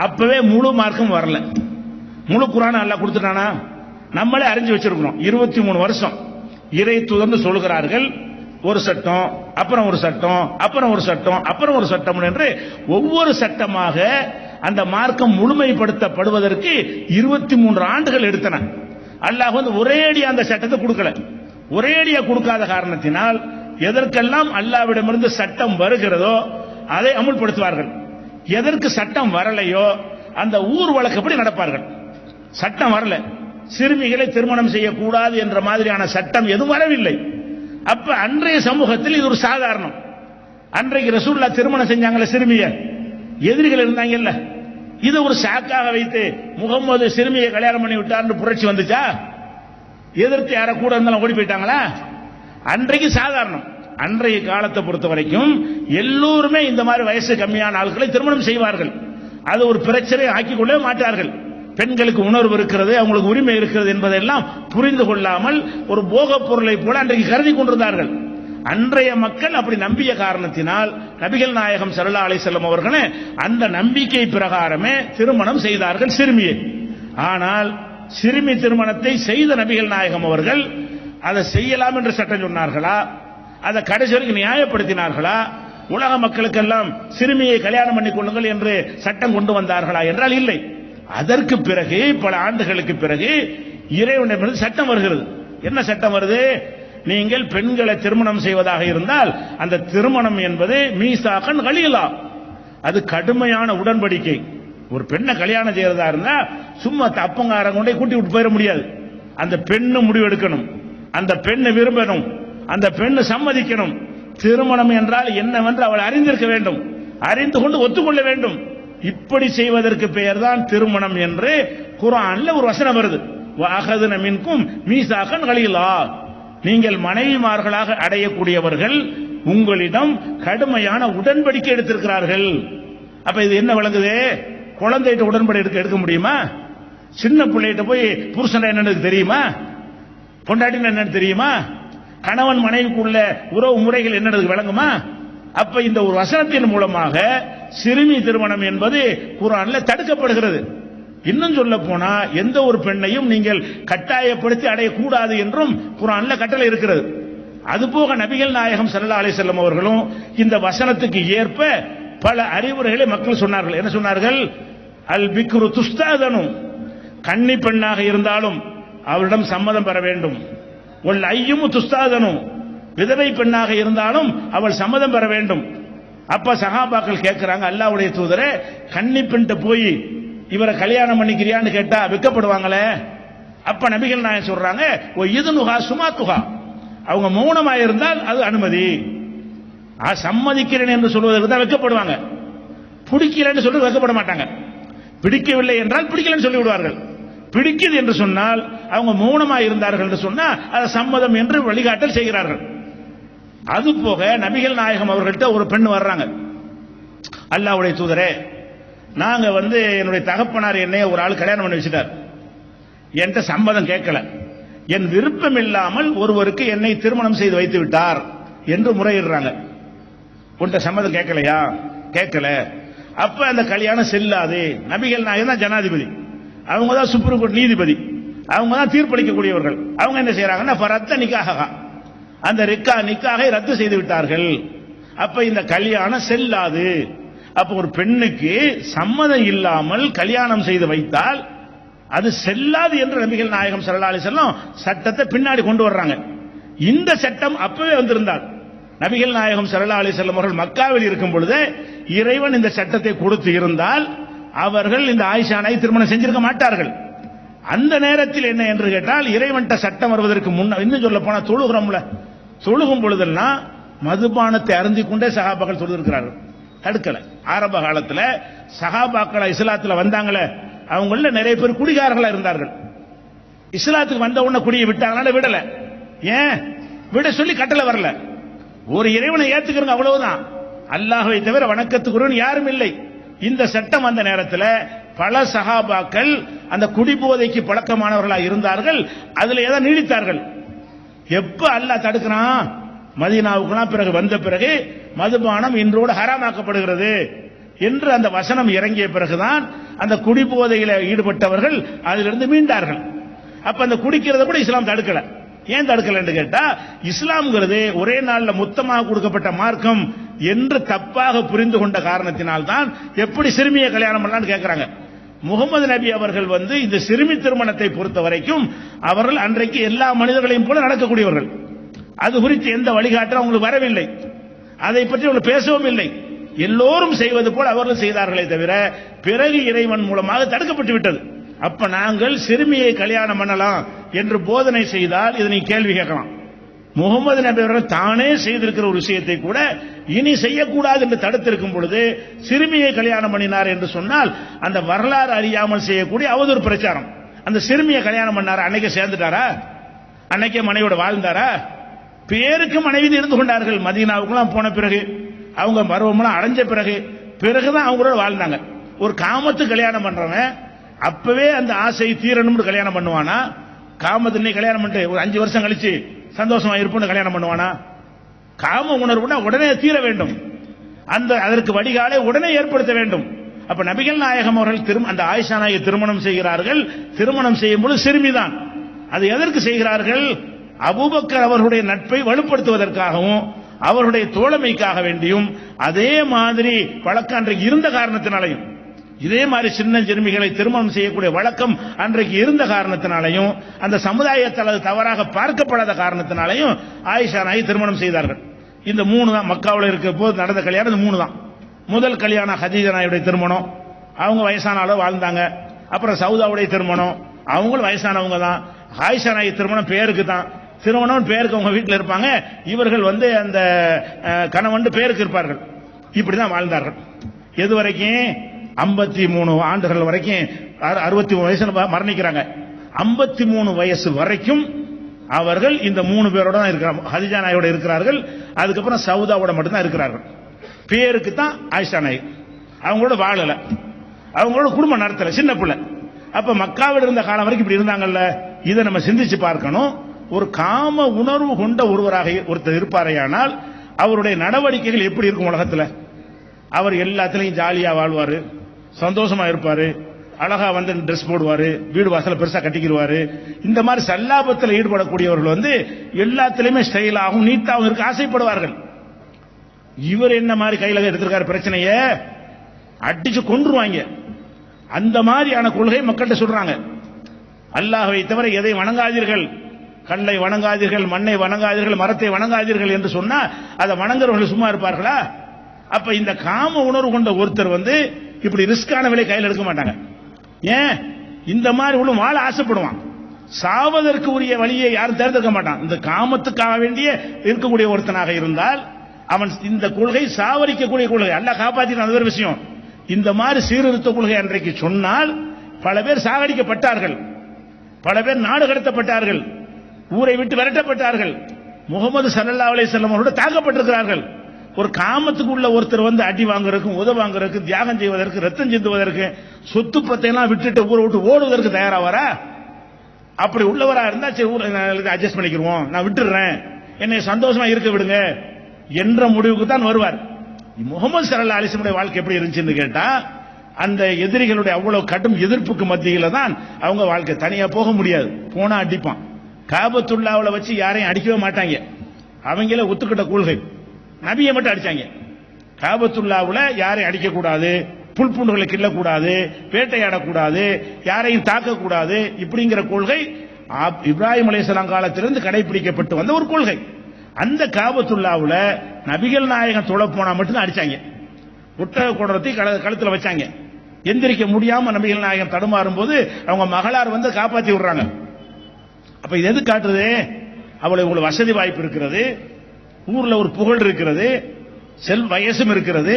அப்பவே முழு மார்க்கும் வரல. முழு குர்ஆன் அல்லாஹ் கொடுத்துட்டானா? நம்மளே அறிஞ்சு வச்சிருக்கிறோம். 23 வருஷம் இறை தூதர்னு சொல்கிறார்கள். ஒரு சட்டம், அப்புறம் ஒரு சட்டம், அப்புறம் ஒரு சட்டம், அப்புறம் ஒரு சட்டம் என்று ஒவ்வொரு சட்டமாக அந்த மார்க்கம் முழுமைப்படுத்தப்படுவதற்கு 23 ஆண்டுகள் எடுத்தன. அல்லாஹ் ஒரேடியா அந்த சட்டத்தை கொடுக்கல. ஒரேடியா கொடுக்காத காரணத்தினால் எதற்கெல்லாம் அல்லாஹ்விடமிருந்து சட்டம் வருகிறதோ அதை அமுல்படுத்துவார்கள். எதற்கு சட்டம் வரலையோ அந்த ஊர் வழக்கப்படி நடப்பார்கள். சட்டம் வரல, சிறுமிகளை திருமணம் செய்யக்கூடாது என்ற மாதிரியான சட்டம் எதுவும் வரவில்லை. அப்ப அன்றைய சமூகத்தில் இது ஒரு சாதாரணம். அன்றைக்கு ரசூலுல்லாஹ் திருமணம் செஞ்சாங்கல்ல சிறுமிய, எதிரிகள் இருந்தாங்கல்ல, இது ஒரு சாக்காக வைத்து முகமது சிறுமியை கல்யாணம் பண்ணி விட்டார்னு புரட்சி வந்துச்சா? எதிர்த்து யார கூட இருந்தாலும் ஓடி போயிட்டாங்களா? அன்றைக்கு சாதாரணம். அன்றைய காலத்தை பொறுத்த வரைக்கும் எல்லோருமே இந்த மாதிரி வயசு கம்மியான ஆட்களை திருமணம் செய்வார்கள். அது ஒரு பிரச்சனை ஆக்கிக் கொள்ளவே மாட்டார்கள். பெண்களுக்கு உணர்வு இருக்கிறது, அவங்களுக்கு உரிமை இருக்கிறது என்பதெல்லாம் புரிந்து கொள்ளாமல் ஒரு போகப் பொருளை போல அன்றைக்கு கருதி கொண்டிருந்தார்கள். அன்றைய மக்கள் அப்படி நம்பிய காரணத்தினால் நபிகள் நாயகம் ஸல்லல்லாஹு அலைஹி வஸல்லம் அவர்களே அந்த நம்பிக்கை பிரகாரமே திருமணம் செய்தார்கள் சிறுமியை. ஆனால் சிறுமி திருமணத்தை செய்த நபிகள் நாயகம் அவர்கள் அதை செய்யலாம் என்று சட்டம் சொன்னார்களா? அதை கடைசி வரைக்கும் நியாயப்படுத்தினார்களா? உலக மக்களுக்கெல்லாம் சிறுமியை கல்யாணம் பண்ணிக் கொள்ளுங்கள் என்று சட்டம் கொண்டு வந்தார்களா என்றால் இல்லை. அதற்கு பிறகு பல ஆண்டுகளுக்கு பிறகு இறைவனிடமிருந்து சட்டம் வருகிறது. என்ன சட்டம் வருது? நீங்கள் பெண்களை திருமணம் செய்வதாக இருந்தால் அந்த திருமணம் என்பது மீசாகன் கலீலா, அது கடுமையான உடன்படிக்கை. ஒரு பெண்ணை கல்யாணம் செய்யறதா இருந்தா சும்மா தப்பங்காரங்க கொண்டே கூட்டி விட்டு போயிட முடியாது. அந்த பெண்ணு முடிவு எடுக்கணும், அந்த பெண்ணு விரும்பணும், அந்த பெண்ணு சம்மதிக்கணும். திருமணம் என்றால் என்னவென்று அவள் அறிந்திருக்க வேண்டும், அறிந்து கொண்டு ஒத்துக்கொள்ள வேண்டும். இப்படி செய்வதற்கு பெயர் தான் திருமணம் என்று குர்ஆன்ல ஒரு வசனம் வருது. வஅகதுன மின்கும் மீசாகன் கலீலா, நீங்கள் மனைவிமார்களாக அடையக்கூடியவர்கள் உங்களிடம் கடுமையான உடன்படிக்கை எடுத்திருக்கிறார்கள். அப்ப இது என்ன விளங்குது? குழந்தைகிட்ட உடன்படிக்கை எடுக்க முடியுமா? சின்ன பிள்ளைகிட்ட போய் புருஷன் என்னன்னு தெரியுமா? பொண்டாட்டின்னு என்னன்னு தெரியுமா? கணவன் மனைவிக்குள்ள உறவு முறைகள் என்னன்னு விளங்குமா? அப்ப இந்த ஒரு வசனத்தின் மூலமாக சிறுமி திருமணம் என்பது குர்ஆன்ல தடுக்கப்படுகிறது. இன்னும் சொல்ல போனா எந்த ஒரு பெண்ணையும் நீங்கள் கட்டாயப்படுத்தி அடையக்கூடாது என்றும் குர்ஆன்ல கட்டளை இருக்கிறது. அதுபோக நபிகள் நாயகம் ஸல்லல்லாஹு அலைஹி வஸல்லம் அவர்களும் இந்த வசனத்துக்கு ஏற்ப பல அறிவுரைகளை மக்கள் சொன்னார்கள். என்ன சொன்னார்கள்? அல் பிக்ரு துஸ்தாதனு, கன்னி பெண்ணாக இருந்தாலும் அவளிடம் சம்மதம் பெற வேண்டும். ஒல் ஐயும் துஸ்தாதனு, விதவை பெண்ணாக இருந்தாலும் அவள் சம்மதம் பெற வேண்டும். அப்ப சஹாபாக்கள் கேட்கிறாங்க, அல்லாஹ்வுடைய தூதரே, கன்னி பெண்கிட்ட போய் இவரை கல்யாணம் பண்ணிக்கிறியான்னு கேட்டா வெட்கப்படுவாங்களே. அப்ப நபிகள் நாயகம் சொல்றாங்க, ஓ இதுனுஹா சுமாத்துஹா, அவங்க மௌனமாக இருந்தால் அது அனுமதி. சம்மதிக்கிறேன் என்று சொல்வதற்கு தான் வெட்கப்படுவாங்க, பிடிக்கிறேன்னு சொல்லி வெட்கப்பட மாட்டாங்க. பிடிக்கவில்லை என்றால் பிடிக்கலன்னு சொல்லி விடுவார்கள். பிடிக்குது என்று சொன்னால் அவங்க மௌனமாக இருந்தார்கள் என்று சொன்னால் அது சம்மதம் என்று வழிகாட்டல் செய்கிறார்கள். அது போக நபிகள் நாயகம் அவர்கள்ட்ட ஒரு பெண் வர்றாங்க, அல்லாஹ்வுடைய தூதரே, நாங்க என்னுடைய தகப்பனார் என்னைய ஒரு ஆள் கல்யாணம் பண்ணி வச்சுட்டார், என்கிட்ட சம்மதம் கேட்கல, என் விருப்பம் இல்லாமல் ஒருவருக்கு என்னை திருமணம் செய்து வைத்து விட்டார் என்று முறையிடுறாங்க. உன்கிட்ட சம்மதம் கேட்கலையா? கேட்கல. அப்ப அந்த கல்யாணம் செல்லாது. நபிகள் நாயகம் தான் ஜனாதிபதி, அவங்க தான் சுப்ரீம் கோர்ட் நீதிபதி, அவங்க தான் தீர்ப்பளிக்கக்கூடியவர்கள். அவங்க என்ன செய்யறாங்கன்னா ஃபரத்த நிக்காஹ, அந்த நிக்காகை ரத்து செய்து விட்டார்கள். அப்ப இந்த கல்யாணம் செல்லாது. அப்ப ஒரு பெண்ணுக்கு சம்மதம் இல்லாமல் கல்யாணம் செய்து வைத்தால் அது செல்லாது என்று நபிகள் நாயகம் ஸல்லல்லாஹு அலைஹி வஸல்லம் சட்டத்தை பின்னாடி கொண்டு வர்றாங்க. இந்த சட்டம் அப்பவே வந்திருந்தால் நபிகள் நாயகம் ஸல்லல்லாஹு அலைஹி வஸல்லம் அவர்கள் மக்காவில் இருக்கும் பொழுது இறைவன் இந்த சட்டத்தை கொடுத்து இருந்தால் அவர்கள் இந்த ஆயிஷா நாயை திருமணம் செஞ்சிருக்க மாட்டார்கள். அந்த நேரத்தில் என்ன என்று கேட்டால் இறைவன்ட்ட சட்டம் வருவதற்கு முன்ன, இன்னும் சொல்ல போனா தொழுகிறோம்ல, தொழுகும் பொழுதெல்லாம் மதுபானத்தை அருந்திக் கொண்டே சஹாபாக்கள் தொழுதிருக்கிறார்கள், தடுக்கல. ஆரம்ப காலத்தில் சஹாபாக்கள் இஸ்லாத்தில் வந்தாங்களே, அவங்கள நிறைய பேர் குடிகாரர்களா இருந்தார்கள். இஸ்லாத்துக்கு வந்த உடனே குடியை விட்டாங்கனால விடல. ஏன் விட சொல்லி கட்டளை வரல. ஒரு இறைவனை ஏத்துக்கிறங்க, அவ்வளவுதான். அல்லாஹ்வை தவிர வணக்கத்துக்குரியவன் யாரும் இல்லை. இந்த சட்டம் வந்த நேரத்தில் பல சஹாபாக்கள் அந்த குடிபோதைக்கு பழக்கமானவர்களாக இருந்தார்கள், அதில் ஏதாவது நீடித்தார்கள். எப்ப அல்லாஹ் தடுக்கிறான், மதீனாவுக்குலாம் பிறகு வந்த பிறகு மதுபானம் இன்றோடு ஹராமாக்கப்படுகிறது என்று அந்த வசனம் இறங்கிய பிறகுதான் அந்த குடிபோதையில ஈடுபட்டவர்கள் அதிலிருந்து மீண்டார்கள். அப்ப அந்த குடிக்கிறத கூட இஸ்லாம் தடுக்கல. ஏன் தடுக்கலன்னு கேட்டா, இஸ்லாம்ங்கிறது ஒரே நாள்ல மொத்தமாக கொடுக்கப்பட்ட மார்க்கம் என்று தப்பாக புரிந்து கொண்ட காரணத்தினால்தான் எப்படி சிறுமியை கல்யாணம் பண்ணலாம்னு கேட்கிறாங்க. முகமது நபி அவர்கள் இந்த சிறுமி திருமணத்தை பொறுத்த வரைக்கும் அவர்கள் அன்றைக்கு எல்லா மனிதர்களையும் போல நடக்கக்கூடியவர்கள். அது குறித்து எந்த வழிகாட்டும் அவங்களுக்கு வரவில்லை. அதை பற்றி அவர்கள் பேசவும் இல்லை. எல்லோரும் செய்வது போல் அவர்கள் செய்தார்களே தவிர பிறகு இறைவன் மூலமாக தடுக்கப்பட்டு விட்டது. அப்ப நாங்கள் சிறுமியை கல்யாணம் பண்ணலாம் என்று போதனை செய்தால் இதை நீ கேள்வி கேட்கலாம். முகமது நபி அவர்கள் தானே செய்திருக்கிற ஒரு விஷயத்தை கூட இனி செய்யக்கூடாது என்று தடுத்திருக்கும் பொழுது சிறுமியை கல்யாணம் பண்ணினார் என்று சொன்னால் அந்த வரலாறு அறியாமல் செய்யக்கூடிய அவதூறு பிரச்சாரம். அந்த சிறுமியை கல்யாணம் பண்ணாரா? அன்னைக்கே சேர்ந்துட்டாரா? அன்னைக்கே மனைவியோட வாழ்ந்தாரா? பேருக்கு மனைவி இருந்து கொண்டார்கள். மதீனாவுக்குலாம் போன பிறகு அவங்க பருவமெல்லாம் அடைஞ்ச பிறகுதான் அவங்களோட வாழ்ந்தாங்க. ஒரு காமத்து கல்யாணம் பண்றவன் அப்பவே அந்த ஆசை தீரணும்னு கல்யாணம் பண்ணுவானா? காமத்தினை கல்யாணம் பண்ணிட்டு ஒரு 5 வருஷம் கழிச்சு சந்தோஷமா இருப்போம்னு கல்யாணம் பண்ணுவானா? காம உணர்வுனா உடனே தீர வேண்டும். அதற்கு வடிகாலை உடனே ஏற்படுத்த வேண்டும். அப்ப நபிகள் நாயகம் அவர்கள் அந்த ஆயிஷா நாயை திருமணம் செய்கிறார்கள். திருமணம் செய்யும் போது சிறுமிதான். அது எதற்கு செய்கிறார்கள்? அபூபக்கர் அவர்களுடைய நட்பை வலுப்படுத்துவதற்காகவும் அவருடைய தோழமைக்காக வேண்டியும் அதே மாதிரி வழக்கம் அன்றைக்கு இருந்த காரணத்தினாலையும், இதே மாதிரி சின்ன சிறுமிகளை திருமணம் செய்யக்கூடிய வழக்கம் அன்றைக்கு இருந்த காரணத்தினாலையும் அந்த சமுதாயத்தால் அது தவறாக பார்க்கப்படாத காரணத்தினாலையும் ஆயிஷா நாயை திருமணம் செய்தார்கள். இந்த 3 தான் மக்காவில் இருக்க போது நடந்த கல்யாணம். இந்த 3 தான். முதல் கல்யாணம் ஹதீஜா நாயுடைய திருமணம், அவங்க வயசான அளவு வாழ்ந்தாங்க. அப்புறம் சவுதாவுடைய திருமணம், அவங்களும் வயசானவங்க தான். ஆயிஷா நாயை திருமணம் பேருக்கு தான். திருமணம் பேருக்கு அவங்க வீட்டில் இருப்பாங்க, இவர்கள் அந்த கணவன் பேருக்கு இருப்பார்கள். இப்படிதான் வாழ்ந்தார்கள். எது வரைக்கும்? 53 ஆண்டுகள் வரைக்கும். 63 வயசு மரணிக்கிறாங்க. 53 வயசு வரைக்கும் அவர்கள் இந்த 3 பேரோட தான் இருக்கிறாங்க. ஹதீஜா நாயோட இருக்கிறார்கள். அதுக்கப்புறம் சவுதாவோட மட்டும்தான் இருக்கிறார்கள். பேருக்கு தான் ஆயிஷா நாய். அவங்களோட வாழல, அவங்களோட குடும்பம் நடத்தல, சின்ன பிள்ளை. அப்ப மக்காவில் இருந்த காலம் வரைக்கும் இப்படி இருந்தாங்கல்ல. இதை நம்ம சிந்திச்சு பார்க்கணும். ஒரு காம உணர்வு கொண்ட ஒருவராக ஒருத்தர் இருப்பாரையானால் அவருடைய நடவடிக்கைகள் எப்படி இருக்கும் உலகத்தில்? அவர் எல்லாத்திலையும் ஜாலியா வாழ்வாரு, சந்தோஷமா இருப்பாரு, அழகா ட்ரெஸ் போடுவாரு, வீடு வாசல பெருசா கட்டிக்கிடுவாரு. இந்த மாதிரி சல்லாபத்தில் ஈடுபடக்கூடியவர்கள் எல்லாத்திலுமே ஸ்டைலாகவும் நீட்டாகவும் இருக்க ஆசைப்படுவார்கள். இவர் என்ன மாதிரி கையில எடுத்திருக்காரு பிரச்சனைய அடிச்சு கொன்றுவாங்க. அந்த மாதிரியான கொள்கை மக்கள்கிட்ட சொல்றாங்க. அல்லாஹ்வை தவிர எதை வணங்காதீர்கள், கல்லை வணங்காதீர்கள், மண்ணை வணங்காதீர்கள், மரத்தை வணங்காதீர்கள் என்று சொன்னா அதை வணங்குறவர்கள் சும்மா இருப்பார்களா? அப்ப இந்த காம உணர்வு கொண்ட ஒருத்தர் இப்படி ரிஸ்கான விலை கையில் எடுக்க மாட்டாங்க. ஏன்? இந்த மாதிரி உள்ள வாழ ஆசைப்படுவான். சாவதற்கு உரிய வழியை யாரும் தேர்ந்தெடுக்க மாட்டான். இந்த காமத்துக்காக வேண்டிய இருக்கக்கூடிய ஒருத்தனாக இருந்தால் அவன் இந்த கொள்கை சாவரிக்கக்கூடிய கொள்கை. அல்லாஹ் காப்பாற்றின அது ஒரு விஷயம். இந்த மாதிரி சீர்திருத்த கொள்கை அன்றைக்கு சொன்னால் பல பேர் சாகடிக்கப்பட்டார்கள், பல பேர் நாடு கடத்தப்பட்டார்கள், ஊரை விட்டு விரட்டப்பட்டார்கள். முகமது ஸல்லல்லாஹு அலைஹி வஸல்லம் அவரோட தாக்கப்பட்டிருக்கிறார்கள். ஒரு காமத்துக்கு உள்ள ஒருத்தர் அடி வாங்குறதுக்கு, உத வாங்குறதுக்கு, தியாகம் செய்வதற்கு, ரத்தம் சிந்துவதற்கு, சொத்து பத்தையெல்லாம் விட்டுட்டு ஊரை விட்டு ஓடுவதற்கு தயாராவாரா? அப்படி உள்ளவரா இருந்தா சரி ஊரை அட்ஜஸ்ட் பண்ணிக்கிறோம், நான் விட்டுறேன், என்னை சந்தோஷமா இருக்க விடுங்க என்ற முடிவுக்கு தான் வருவார். முகமது ஸல்லல்லாஹு அலைஹி வஸல்லம் வாழ்க்கை எப்படி இருந்துச்சுன்னு கேட்டா, அந்த எதிரிகளுடைய அவ்வளவு கடும் எதிர்ப்புக்கு மத்தியில தான் அவங்க வாழ்க்கை. தனியா போக முடியாது, போனா அடிப்பான். காபத்துல்லாவுல வச்சு யாரையும் அடிக்கவே மாட்டாங்க. அவங்கள ஒத்துக்கிட்ட கொள்கை. நபியை மட்டும் அடிச்சாங்க. காபத்துல்லாவுல யாரையும் அடிக்க கூடாது, புல்புண்டுகளை கிள்ளக்கூடாது, வேட்டையாடக்கூடாது, யாரையும் தாக்கக்கூடாது, இப்படிங்கிற கொள்கை இப்ராஹிம் அலைஹிஸ்ஸலாம் காலத்திலிருந்து கடைபிடிக்கப்பட்டு வந்த ஒரு கொள்கை. அந்த காபத்துல்லாவுல நபிகள் நாயகம் தொழ போனா மட்டும்தான் அடிச்சாங்க. ஒட்டக குடத்தை கழுத்துல வச்சாங்க. எந்திரிக்க முடியாம நபிகள் நாயகம் தடுமாறும் போது அவங்க மகளார் காப்பாத்தி விடுறாங்க. அப்ப இது எது காட்டுறது? அவளுக்கு உங்களுக்கு வசதி வாய்ப்பு இருக்கிறது, ஊர்ல ஒரு புகழ் இருக்கிறது, வயசும் இருக்கிறது,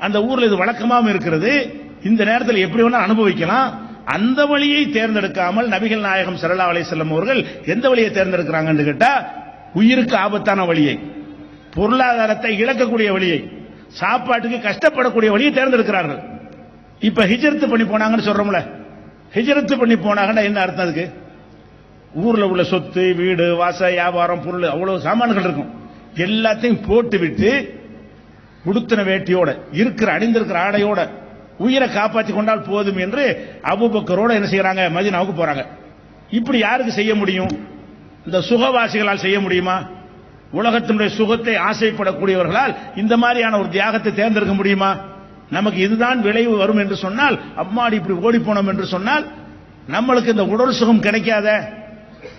அந்த ஊர்ல இது வழக்கமாகவும் இருக்கிறது. இந்த நேரத்தில் எப்படி வேணா அனுபவிக்கலாம். அந்த வழியை தேர்ந்தெடுக்காமல் நபிகள் நாயகம் ஸல்லல்லாஹு அலைஹி வஸல்லம் அவர்கள் எந்த வழியை தேர்ந்தெடுக்கிறாங்கன்னு கேட்டா, உயிருக்கு ஆபத்தான வழியை, பொருளாதாரத்தை இழக்கக்கூடிய வழியை, சாப்பாட்டுக்கு கஷ்டப்படக்கூடிய வழியை தேர்ந்தெடுக்கிறார்கள். இப்ப ஹிஜ்ரத் பண்ணி போனாங்கன்னு சொல்றோம்ல, ஹிஜ்ரத் பண்ணி போனாங்கன்னா என்ன அர்த்தம்? அதுக்கு ஊர்ல உள்ள சொத்து, வீடு, வாச, வியாபாரம், பொருள், அவ்வளவு சாமான்கள் இருக்கும். எல்லாத்தையும் போட்டு விட்டு உடுத்தின வேட்டியோட இருக்கிற அணிந்திருக்கிற ஆடையோட உயிரை காப்பாற்றி கொண்டால் போதும் என்று அபூபக்கரோட என்ன செய்யறாங்க, மதீனாவுக்கு போறாங்க. இப்படி யாருக்கு செய்ய முடியும்? இந்த சுகவாசிகளால் செய்ய முடியுமா? உலகத்தினுடைய சுகத்தை ஆசைப்படக்கூடியவர்களால் இந்த மாதிரியான ஒரு தியாகத்தை தேர்ந்தெடுக்க முடியுமா? நமக்கு இதுதான் விளைவு வரும் என்று சொன்னால், அம்மாடி இப்படி ஓடி போனோம் என்று சொன்னால் நம்மளுக்கு இந்த உடல் சுகம் கிடைக்காத,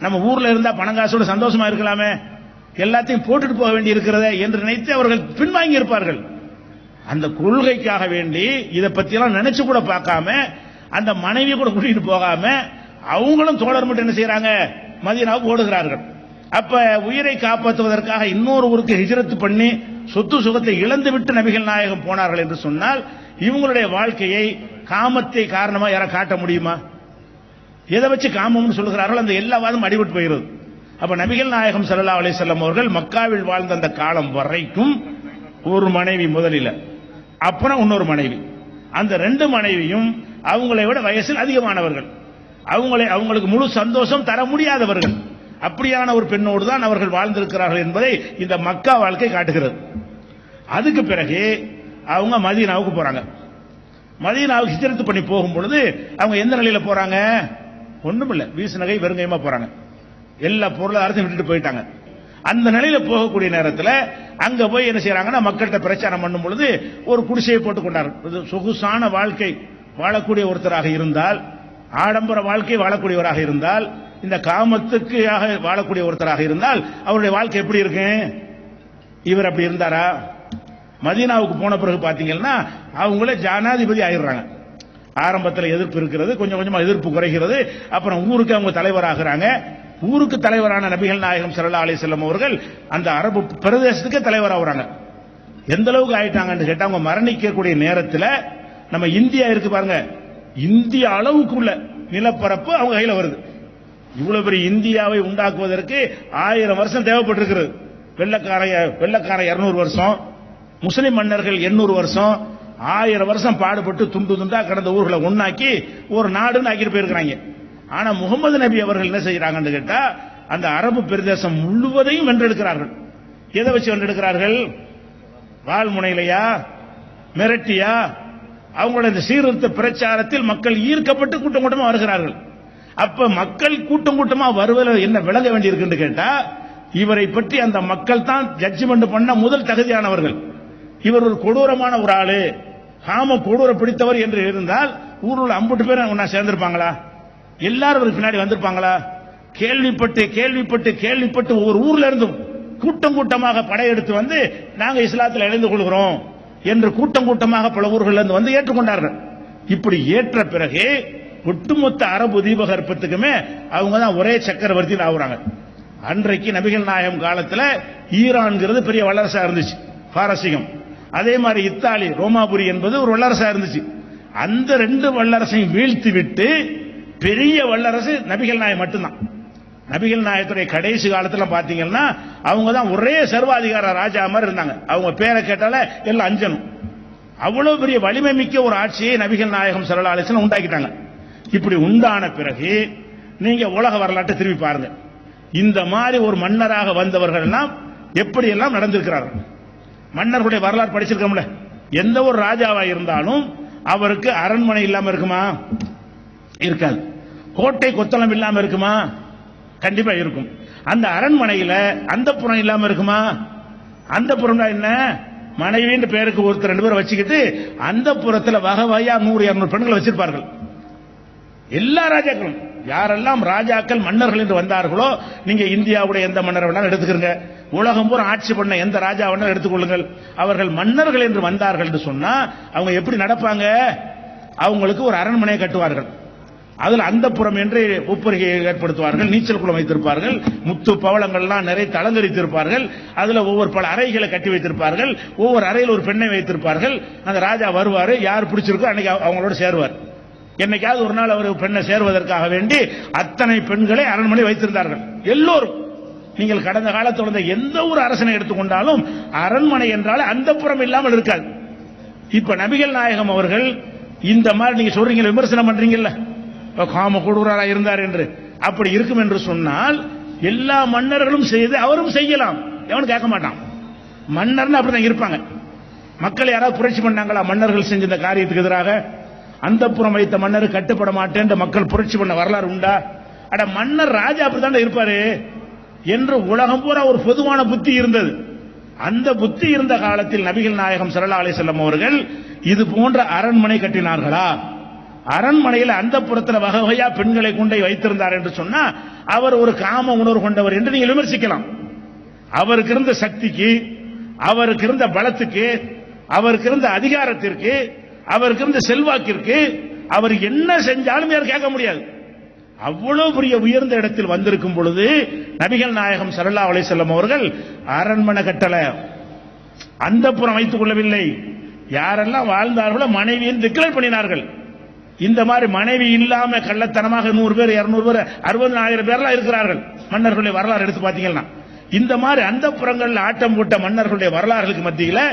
நம்ம ஊர்ல இருந்தா பணங்காசோட சந்தோஷமா இருக்கலாமே, எல்லாத்தையும் போட்டுட்டு போக வேண்டி இருக்கிறதே என்று நினைத்து அவர்கள் பின்வாங்கி இருப்பார்கள். அந்த கொள்கைக்காக வேண்டி இதை பத்தி எல்லாம் நினைச்சு கூட பார்க்காம, அந்த மனைவி கூட கூட்டிட்டு போகாம அவங்களும் தோழர் மட்டும் என்ன செய்யறாங்க, மதீனாவுக்கு ஓடுகிறார்கள். அப்ப உயிரை காப்பாற்றுவதற்காக இன்னொரு ஊருக்கு ஹிஜ்ரத் பண்ணி சொத்து சுகத்தை இழந்து விட்டு நபிகள் நாயகம் போனார்கள் என்று சொன்னால், இவங்களுடைய வாழ்க்கையை காமத்தை காரணமா யார காட்ட முடியுமா? எதை வச்சு காமம்னு சொல்லுகிறார்கள், அந்த எல்லா வாதமும் அடிபட்டு போகிறது. அப்ப நபிகள் நாயகம் ஸல்லல்லாஹு அலைஹி வஸல்லம் அவர்கள் மக்காவில் வாழ்ந்த அந்த காலம் வரைக்கும் ஒரு மனைவி முதலில், அப்புறம் இன்னொரு மனைவி. அந்த ரெண்டு மனைவியும் அவங்களை விட வயசில் அதிகமானவர்கள், அவங்களுக்கு முழு சந்தோஷம் தர முடியாதவர்கள். அப்படியான ஒரு பெண்ணோடு தான் அவர்கள் வாழ்ந்திருக்கிறார்கள் என்பதை இந்த மக்கா வாழ்க்கை காட்டுகிறது. அதுக்கு பிறகு அவங்க மதீனாவுக்கு போறாங்க. மதீனாவுக்கு ஹிஜ்ரத் பண்ணி போகும் பொழுது அவங்க எந்த நிலையில போறாங்க? ஒண்ணும் இல்ல, வீசு நகை வெறுங்கையமா போறாங்க. எல்லா பொருளாதாரத்தையும் விட்டுட்டு போயிட்டாங்க. அந்த நிலையில போகக்கூடிய நேரத்தில் அங்க போய் என்ன செய்யறாங்கன்னா, மக்கள்கிட்ட பிரச்சாரம் பண்ணும் பொழுது ஒரு குடிசையை போட்டுக் கொண்டார்கள். சொகுசான வாழ்க்கை வாழக்கூடிய ஒருத்தராக இருந்தால், ஆடம்பர வாழ்க்கை வாழக்கூடியவராக இருந்தால், இந்த காமத்துக்காக வாழக்கூடிய ஒருத்தராக இருந்தால் அவருடைய வாழ்க்கை எப்படி இருக்கு? இவர் அப்படி இருந்தாரா? மதீனாவுக்கு போன பிறகு பாத்தீங்கன்னா அவங்களே ஜனாதிபதி ஆயிடுறாங்க. ஆரம்பத்தில் எதிர்ப்பு இருக்கிறது, கொஞ்சம் கொஞ்சமா எதிர்ப்பு குறைகிறது. அப்புறம் ஊருக்கு அவங்க தலைவராகிறாங்க. ஊருக்கு தலைவரான நபிகள் நாயகம் ஸல்லல்லாஹு அலைஹி வஸல்லம் அவர்கள் அந்த அரபு பிரதேசத்துக்கு தலைவராகிறாங்க. எந்த அளவுக்கு ஆயிட்டாங்கன்னு கேட்டா, அவங்க மரணிக்கக்கூடிய நேரத்தில் நம்ம இந்தியா இருக்கு பாருங்க, இந்திய அளவுக்குள்ள நிலப்பரப்பு அவங்க கையில வருது. இவ்வளவு பெரிய இந்தியாவை உண்டாக்குவதற்கு 1000 வருஷம் தேவைப்பட்டிருக்கிறது. வெள்ளக்கார 200 வருஷம், முஸ்லிம் மன்னர்கள் 800 வருஷம், 1000 வருஷம் பாடுபட்டு துண்டு துண்டா கடந்த ஊர்களை ஒன்னாக்கி ஒரு நாடுன்னு ஆக்கிட்டு போயிருக்கிறாங்க. ஆனா முகமது நபி அவர்கள் என்ன செய்யறாங்கன்னு கேட்டா, அந்த அரபு பிரதேசம் முழுவதையும் வென்றெடுக்கிறார்கள். எதை வச்சு வென்றெடுக்கிறார்கள்? வால்முனையிலையா, மிரட்டியா? அவங்களோட இந்த சீர்திருத்த பிரச்சாரத்தில் மக்கள் ஈர்க்கப்பட்டு கூட்டம் கூட்டமா வருகிறார்கள். அப்ப மக்கள் கூட்டம் கூட்டமா வருவதில் என்ன விளங்க வேண்டியிருக்குன்னு கேட்டா, இவரை பற்றி அந்த மக்கள் தான் ஜட்ஜ்மெண்ட் பண்ண முதல் தகுதியானவர்கள். இவர் ஒரு கொடூரமான ஒரு ஆளு, காம கொடூர பிடித்தவர் என்று இருந்தால் ஊருள்ள 50 பேர் ஒன்னா சேர்ந்திருப்பாங்களா? எல்லாரும் ஒரு பின்னாடி வந்திருப்பாங்களா? கேள்விப்பட்டு ஒவ்வொரு ஊர்ல இருந்தும் கூட்டம் கூட்டமாக படையெடுத்து வந்து நாங்க இஸ்லாத்தில் இணைந்து கொள்கிறோம் என்று கூட்டம் கூட்டமாக பல ஊர்கள் இருந்து வந்து ஏற்றுக்கொண்டார்கள். இப்படி ஏற்ற பிறகு ஒட்டுமொத்த அரபு தீபகற்பத்துக்குமே அவங்க தான் ஒரே சக்கரவர்த்தி ஆகுறாங்க. அன்றைக்கு நபிகள் நாயகம் காலத்தில் ஈரான்ங்கிறது பெரிய வல்லரசா இருந்துச்சு, பாரசீகம். அதே மாதிரி இத்தாலி ரோமாபுரி என்பது ஒரு வல்லரசா இருந்துச்சு. அந்த 2 வல்லரசையும் வீழ்த்தி விட்டு பெரிய வல்லரசு நபிகள் நாயகம் மட்டும்தான். நபிகள் நாயகத்துடைய கடைசி காலத்துல பாத்தீங்கன்னா அவங்க தான் ஒரே சர்வாதிகார ராஜா மாதிரி இருந்தாங்க. அவங்க பேரை கேட்டாலே எல்லாம் அஞ்சனும். அவ்வளவு பெரிய வலிமை மிக்க ஒரு ஆட்சியை நபிகள் நாயகம் ஸல்லல்லாஹு அலைஹி வஸல்லம் உண்டாக்கிட்டாங்க. இப்படி உண்டான பிறகு நீங்க உலக வரலாற்றை திரும்பி பாருங்க. இந்த மாதிரி ஒரு மன்னராக வந்தவர்கள் எல்லாம் எப்படி எல்லாம் நடந்திருக்கிறார்கள். மன்னர்களுடைய வரலாறு படிச்சிருக்கோம்ல. எந்த ஒரு ராஜாவா இருந்தாலும் அவருக்கு அரண்மனை இல்லாம இருக்குமா? இருக்காது. கோட்டை கொத்தளம் இல்லாம இருக்குமா? கண்டிப்பா இருக்கும். அந்த அரண்மனையில அந்தப்புறம் இல்லாம இருக்குமா? அந்தப்புறம் என்ன? மனைவின்னு பேருக்கு ஒருத்தர் 2 பேர் வச்சுக்கிட்டு அந்த புறத்துல வகையா 100-200 பெண்களை வச்சிருப்பார்கள். எல்லா ராஜாக்களும், யாரெல்லாம் ராஜாக்கள் மன்னர்கள் என்று வந்தார்களோ, நீங்க இந்தியாவுடைய எந்த மன்னர் வேணாலும் எடுத்துக்கிறங்க, உலகம் பூரா ஆட்சி பண்ண எந்த ராஜா வேணாலும் எடுத்துக்கொள்ளுங்கள், அவர்கள் மன்னர்கள் என்று வந்தார்கள் என்று சொன்னா அவங்க எப்படி நடப்பாங்க? அவங்களுக்கு ஒரு அரண்மனையை கட்டுவார்கள். அதில் அந்த புறம் என்று ஒப்புரிகையை ஏற்படுத்துவார்கள், நீச்சல் குளம் வைத்திருப்பார்கள், முத்து பவளங்கள்லாம் நிறைய அலங்கரித்திருப்பார்கள். அதுல ஒவ்வொரு பல அறைகளை கட்டி வைத்திருப்பார்கள். ஒவ்வொரு அறையில் ஒரு பெண்ணை வைத்திருப்பார்கள். அந்த ராஜா வருவாரு, யார் பிடிச்சிருக்கோ அன்னைக்கு அவங்களோட சேருவார். என்னைக்காவது ஒரு நாள் அவர் பெண்ணை சேருவதற்காக வேண்டி அத்தனை பெண்களை அரண்மனை வைத்திருந்தார்கள். எல்லோரும், நீங்கள் கடந்த காலத்தில் எந்த ஒரு அரசனை எடுத்துக்கொண்டாலும் அரண்மனை என்றால் அந்த புறம் இல்லாமல் இருக்காது. இப்ப நபிகள் நாயகம் அவர்கள் இந்த மாதிரி நீங்க சொல்றீங்க, விமர்சனம் பண்றீங்கல்ல, காம கொடூரரா இருந்தார் என்று, அப்படி இருக்கும் என்று சொன்னால் எல்லா மன்னர்களும் செய்து அவரும் செய்யலாம், எவனும் கேட்க மாட்டான். மன்னர்னு அப்படிதான் இருப்பாங்க. மக்கள் யாராவது புரட்சி பண்ணாங்களா? மன்னர்கள் செஞ்ச இந்த காரியத்துக்கு எதிராக அந்தப்புறம் வைத்த மன்னர் கட்டுப்பட மாட்டேன் மக்கள் புரட்சி பண்ண வரலாறு உண்டா? அட மன்னர் ராஜா அப்படித்தான் இருப்பாரு என்று உலகம் பூரா ஒரு பொதுவான புத்தி இருந்தது. அந்த புத்தி இருந்த காலத்தில் நபிகள் நாயகம் ஸல்லல்லாஹு அலைஹி வஸல்லம் அவர்கள் இது போன்ற அரண்மனை கட்டினார்களா? அரண்மனையில் அந்த புறத்தில் வகை வகையா பெண்களை கொண்டே வைத்திருந்தார் என்று சொன்னா அவர் ஒரு காம உணர்வு கொண்டவர் என்று நீங்கள் விமர்சிக்கலாம். அவருக்கு இருந்த சக்திக்கு, அவருக்கு இருந்த பலத்துக்கு, அவருக்கு இருந்த அதிகாரத்திற்கு, அவருக்கு இருந்த செல்வாக்கிற்கு அவர் என்ன செஞ்சாலும் யாரும் கேட்க முடியாது. அவ்வளவு பெரிய உயர்ந்த இடத்தில் வந்திருக்கும் பொழுது நபிகள் நாயகம் ஸல்லல்லாஹு அலைஹி வஸல்லம் அவர்கள் அரண்மனை கட்டல, அந்தப்புறம் வைத்துக் கொள்ளவில்லை. யாரெல்லாம் வாழ்ந்தார்களோ மனைவியின் டிக்ளேர் பண்ணினார்கள். இந்த மாதிரி மனைவி இல்லாம கள்ளத்தனமாக 100 பேர் 200 பேர் 60,000 பேர்லாம் இருக்கிறார்கள். மன்னர்களுடைய வரலாறு எடுத்து பார்த்தீங்கன்னா இந்த மாதிரி அந்தப்புறங்கள் ஆட்டம் போட்ட மன்னர்களுடைய வரலாறுகளுக்கு மத்தியில்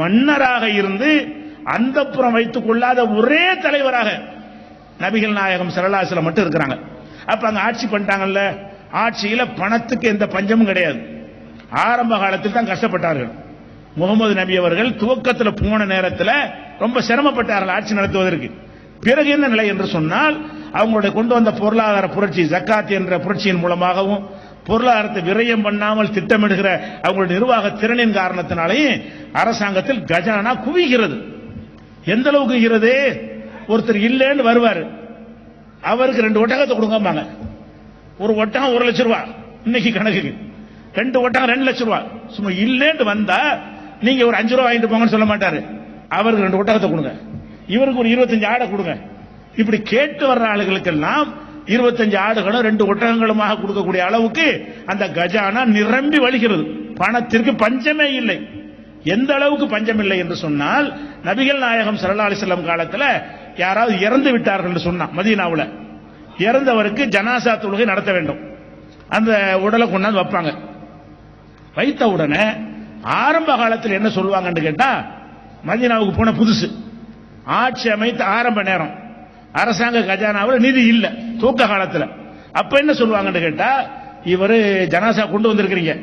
மன்னராக இருந்து அந்தப்புறம் வைத்துக் கொள்ளாத ஒரே தலைவராக நபிகள் நாயகம் ஸல்லல்லாஹு அலைஹி வஸல்லம் மட்டும் இருக்கிறாங்க. அப்ப அங்க ஆட்சி பண்ணிட்டாங்கல்ல, ஆட்சியில பணத்துக்கு எந்த பஞ்சமும் கிடையாது. ஆரம்ப காலத்தில் தான் கஷ்டப்பட்டார்கள். முகமது நபி அவர்கள் துவக்கத்தில் போன நேரத்தில் ரொம்ப சிரமப்பட்டார்கள் ஆட்சி நடத்துவதற்கு. பிறகு என்ன நிலை என்று சொன்னால் அவங்களுடைய கொண்டு வந்த பொருளாதார புரட்சி ஜக்காத் என்ற புரட்சியின் மூலமாகவும் பொருளாதாரத்தை விரயம் பண்ணாமல் திட்டமிடுகிற அவங்களுடைய நிர்வாக திறனின் காரணத்தினாலேயே அரசாங்கத்தில் கஜானா குவிகிறது. எந்த அளவுக்கு குவிகிறது? ஒருத்தர் இல்லைன்னு வருவார், அவருக்கு 2 ஒட்டகத்தை கொடுங்கம்பாங்க. ஒரு ஒட்டகம் 1 லட்சம் ரூபாய் இன்னைக்கு கணக்குக்கு, 2 ஒட்டகம் 2 லட்சம் ரூபாய். சும்மா இல்லைன்னு வந்தா நீங்க ஒரு 5 ரூபாய் வாங்கிட்டு போங்கன்னு சொல்ல மாட்டாரு. அவருக்கு 2 ஒட்டகத்தை கொடுங்க, இவருக்கு ஒரு 25 ஆடை கொடுங்க. இப்படி கேட்டு வர்ற ஆளுகளுக்கெல்லாம் 25 ஆடுகளும் 2 ஒட்டகங்களுமாக கொடுக்கக்கூடிய அளவுக்கு அந்த கஜானா நிரம்பி வழிகிறது. பணத்திற்கு பஞ்சமே இல்லை. எந்த அளவுக்கு பஞ்சம் இல்லை என்று சொன்னால் நபிகள் நாயகம் ஸல்லல்லாஹு அலைஹி வஸல்லம் காலத்தில் யாராவது இறந்து விட்டார்கள் என்று சொன்னா மதீனாவுல இறந்தவருக்கு ஜனாசா தொழுகை நடத்த வேண்டும். அந்த உடலை கொண்டாந்து வைப்பாங்க. வைத்த உடனே ஆரம்ப காலத்தில் என்ன சொல்லுவாங்கன்னு கேட்டா, மதீனாவுக்கு போன புதுசு, ஆட்சி அமைத்த ஆரம்ப நேரம், அரசாங்க கஜானாவில் நிதி இல்லை தூக்க காலத்தில். அப்ப என்ன சொல்லுவாங்கன்னு கேட்டா, இவர் ஜனாசா கொண்டு வந்திருக்கிறீங்க,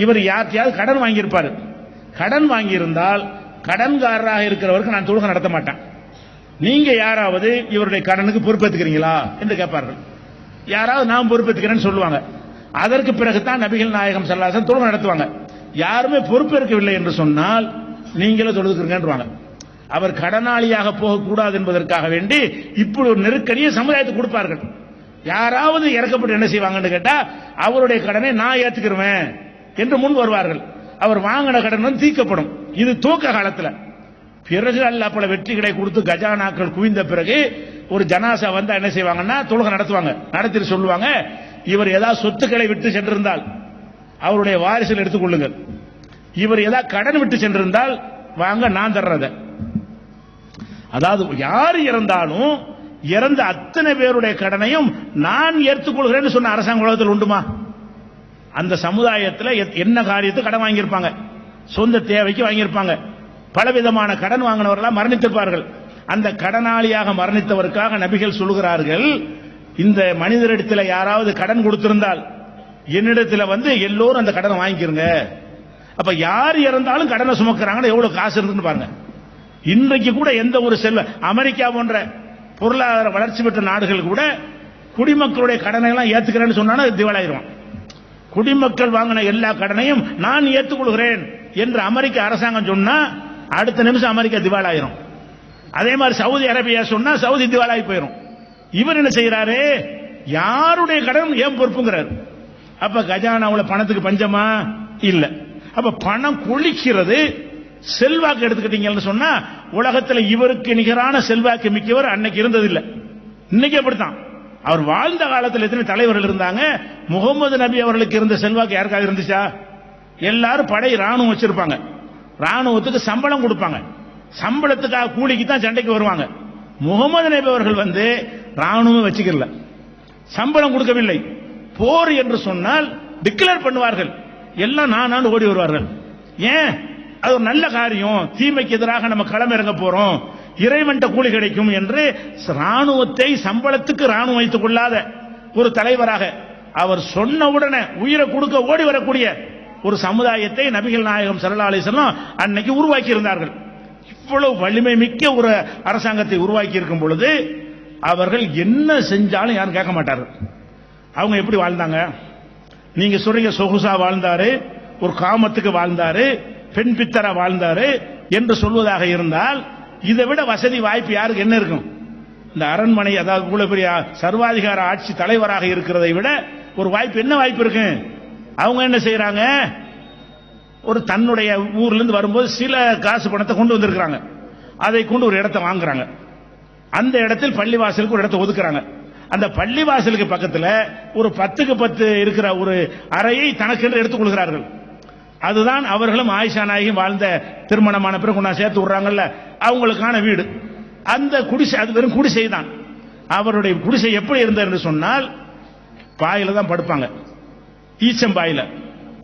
இவர் யார்த்தையாவது கடன் வாங்கியிருப்பாரு, கடன் வாங்கியிருந்தால் கடன்காரராக இருக்கிறவருக்கு நான் தொழுகை நடத்த மாட்டேன், நீங்க யாராவது இவருடைய கடனுக்கு பொறுப்பேற்றுக்கிறீங்களா என்று கேட்பார்கள். யாராவது நான் பொறுப்பேற்றுக்கிறேன்னு சொல்லுவாங்க. அதற்கு பிறகுதான் நபிகள் நாயகம் ஸல்லல்லாஹு அலைஹி வஸல்லம் தொழுகை நடத்துவாங்க. யாருமே பொறுப்பேற்கவில்லை என்று சொன்னால் நீங்களே தொழுதுக்கிறீங்கன்றாங்க. அவர் கடனாளியாக போகக்கூடாது என்பதற்காக வேண்டி இப்படி ஒரு நெருக்கடியை சமுதாயத்துக்கு கொடுப்பார்கள். யாராவது இறக்கப்பட்டு என்ன செய்வாங்கன்னு கேட்டா, அவருடைய கடனை நான் ஏத்துக்கிறேன் என்று முன் வருவார்கள். அவர் வாங்கின கடன் தீர்க்கப்படும். இது துவக்க காலத்தில். பிறகு அல்லாஹ் பல வெற்றிகளை கொடுத்து கஜானாக்கள் குவிந்த பிறகு ஒரு ஜனாசா வந்தா என்ன செய்வாங்கன்னா தொழுகை நடத்துவாங்க. நடத்திட்டு சொல்லுவாங்க, இவர் ஏதாவது சொத்துக்களை விட்டு சென்றிருந்தால் அவருடைய வாரிசுகள் எடுத்துக்கொள்ளுங்கள், இவர் ஏதாவது கடன் விட்டு சென்றிருந்தால் வாங்க நான் தர்றத. அதாவது யார் இறந்தாலும் இறந்த அத்தனை பேருடைய கடனையும் நான் ஏற்றுக்கொள்கிறேன்னு சொன்ன அரசாங்க உலகத்தில் உண்டுமா? அந்த சமுதாயத்தில் என்ன காரியத்துக்கு கடன் வாங்கியிருப்பாங்க, சொந்த தேவைக்கு வாங்கியிருப்பாங்க, பலவிதமான கடன் வாங்கினவர்களாக மரணித்திருப்பார்கள். அந்த கடனாளியாக மரணித்தவருக்காக நபிகள் சொல்லுகிறார்கள், இந்த மனிதரிடத்தில் யாராவது கடன் கொடுத்திருந்தால் என்னிடத்தில் வந்து எல்லோரும் அந்த கடனை வாங்கிக்கிறங்க. அப்ப யார் இறந்தாலும் கடனை சுமக்கிறாங்க, எவ்வளவு காசு இருக்குன்னு பாருங்க. இன்றைக்கு கூட எந்த ஒரு அமெரிக்கா போன்ற பொருளாதார வளர்ச்சி பெற்ற நாடுகள் கூட குடிமக்களுடைய கடனை எல்லாம் ஏத்துக்கிறேன்னு சொன்னா திவாலாயிருவான். குடிமக்கள் வாங்கின எல்லா கடனையும் நான் ஏற்றுக்கொள்கிறேன் என்று அமெரிக்க அரசாங்கம் சொன்னா அடுத்த நிமிஷம் அமெரிக்கா திவாலாயிரும். அதே மாதிரி சவுதி அரேபியா சொன்னா சவுதி திவாலாகி போயிடும். இவர் என்ன செய்யறாரு, யாருடைய கடன் ஏன் பொறுப்புங்கிறார். அப்ப கஜானாவுல பணத்துக்கு பஞ்சமா இல்ல. அப்ப பணம் கொளிக்கிறது. செல்வாக்கு எடுத்துக்கிட்டீங்கன்னு சொன்னா உலகத்தில் இவருக்கு நிகரான செல்வாக்கு மிக்கவர் அன்னைக்கு இருந்ததில்லை, இன்னைக்கு அப்படித்தான். அவர் வாழ்ந்த காலத்தில் எத்தனை தலைவர்கள் இருந்தாங்க. முகமது நபி அவர்களுக்கு இருந்த செல்வாக்கு யாருக்காக இருந்துச்சா? எல்லாரும் படை ராணுவம் வச்சிருப்பாங்க, ராணுவத்துக்கு சம்பளம் கொடுப்பாங்க, சம்பளத்துக்காக கூலிக்கு தான் சண்டைக்கு வருவாங்க. முகமது நபி அவர்கள் வந்து ராணுவம் வச்சுக்கல, சம்பளம் கொடுக்கவில்லை. போர் என்று சொன்னால் டிக்ளேர் பண்ணுவார்கள், எல்லாம் நான் ஓடி வருவார்கள். ஏன்? அது ஒரு நல்ல காரியம், தீமைக்கு எதிராக நம்ம களமிறங்க போறோம், இறைவன்ட்ட கூலி கிடைக்கும் என்று ராணுவத்தை சம்பளத்துக்கு ராணுவம் வைத்துக் கொள்ளாத ஒரு தலைவராக அவர் சொன்ன உடனே உயிரை கொடுக்க ஓடி வரக்கூடிய ஒரு சமுதாயத்தை நபிகள் நாயகம் ஸல்லல்லாஹு அலைஹி வஸல்லம் அன்னைக்கு உருவாக்கி இருந்தார்கள். இவ்வளவு வலிமை மிக்க ஒரு அரசாங்கத்தை உருவாக்கி இருக்கும் பொழுது அவர்கள் என்ன செஞ்சாலும் யாரும் கேட்க மாட்டார்கள். அவங்க எப்படி வாழ்ந்தாங்க? நீங்க சொல்றீங்க சொகுசா வாழ்ந்தாரு, ஒரு காமத்துக்கு வாழ்ந்தாரு, பெண் பித்தரா வாழ்ந்தாரு என்று சொல்வதாக இருந்தால் இதை விட வசதி வாய்ப்பு யாருக்கு என்ன இருக்கும்? இந்த அரண்மனை, அதாவது இவ்வளவு பெரிய சர்வாதிகார ஆட்சி தலைவராக இருக்கிறதை விட ஒரு வாய்ப்பு என்ன வாய்ப்பு இருக்கு? அவங்க என்ன செய்யறாங்க? ஒரு தன்னுடைய ஊர்ல இருந்து வரும்போது சில காசு பணத்தை கொண்டு வந்திருக்கிறாங்க. அதை கொண்டு ஒரு இடத்தை வாங்குறாங்க. அந்த இடத்தில் பள்ளிவாசலுக்கு ஒரு இடத்தை ஒதுக்குறாங்க. அந்த பள்ளிவாசலுக்கு பக்கத்தில் ஒரு 10க்கு 10 இருக்கிற ஒரு அறையை தனக்கென்று எடுத்துக் கொள்கிறார்கள். அதுதான் அவர்களும் ஆயிஷா நாயகி வாழ்ந்த திருமணமான பிறகு கொண்டா சேர்த்து விடுறாங்கல்ல, அவங்களுக்கான வீடு. அந்த குடிசை அது வெறும் குடிசை தான். அவருடைய குடிசை எப்படி இருந்தது என்று சொன்னால் பாயில தான் படுப்பாங்க, ஈச்சம்பாயில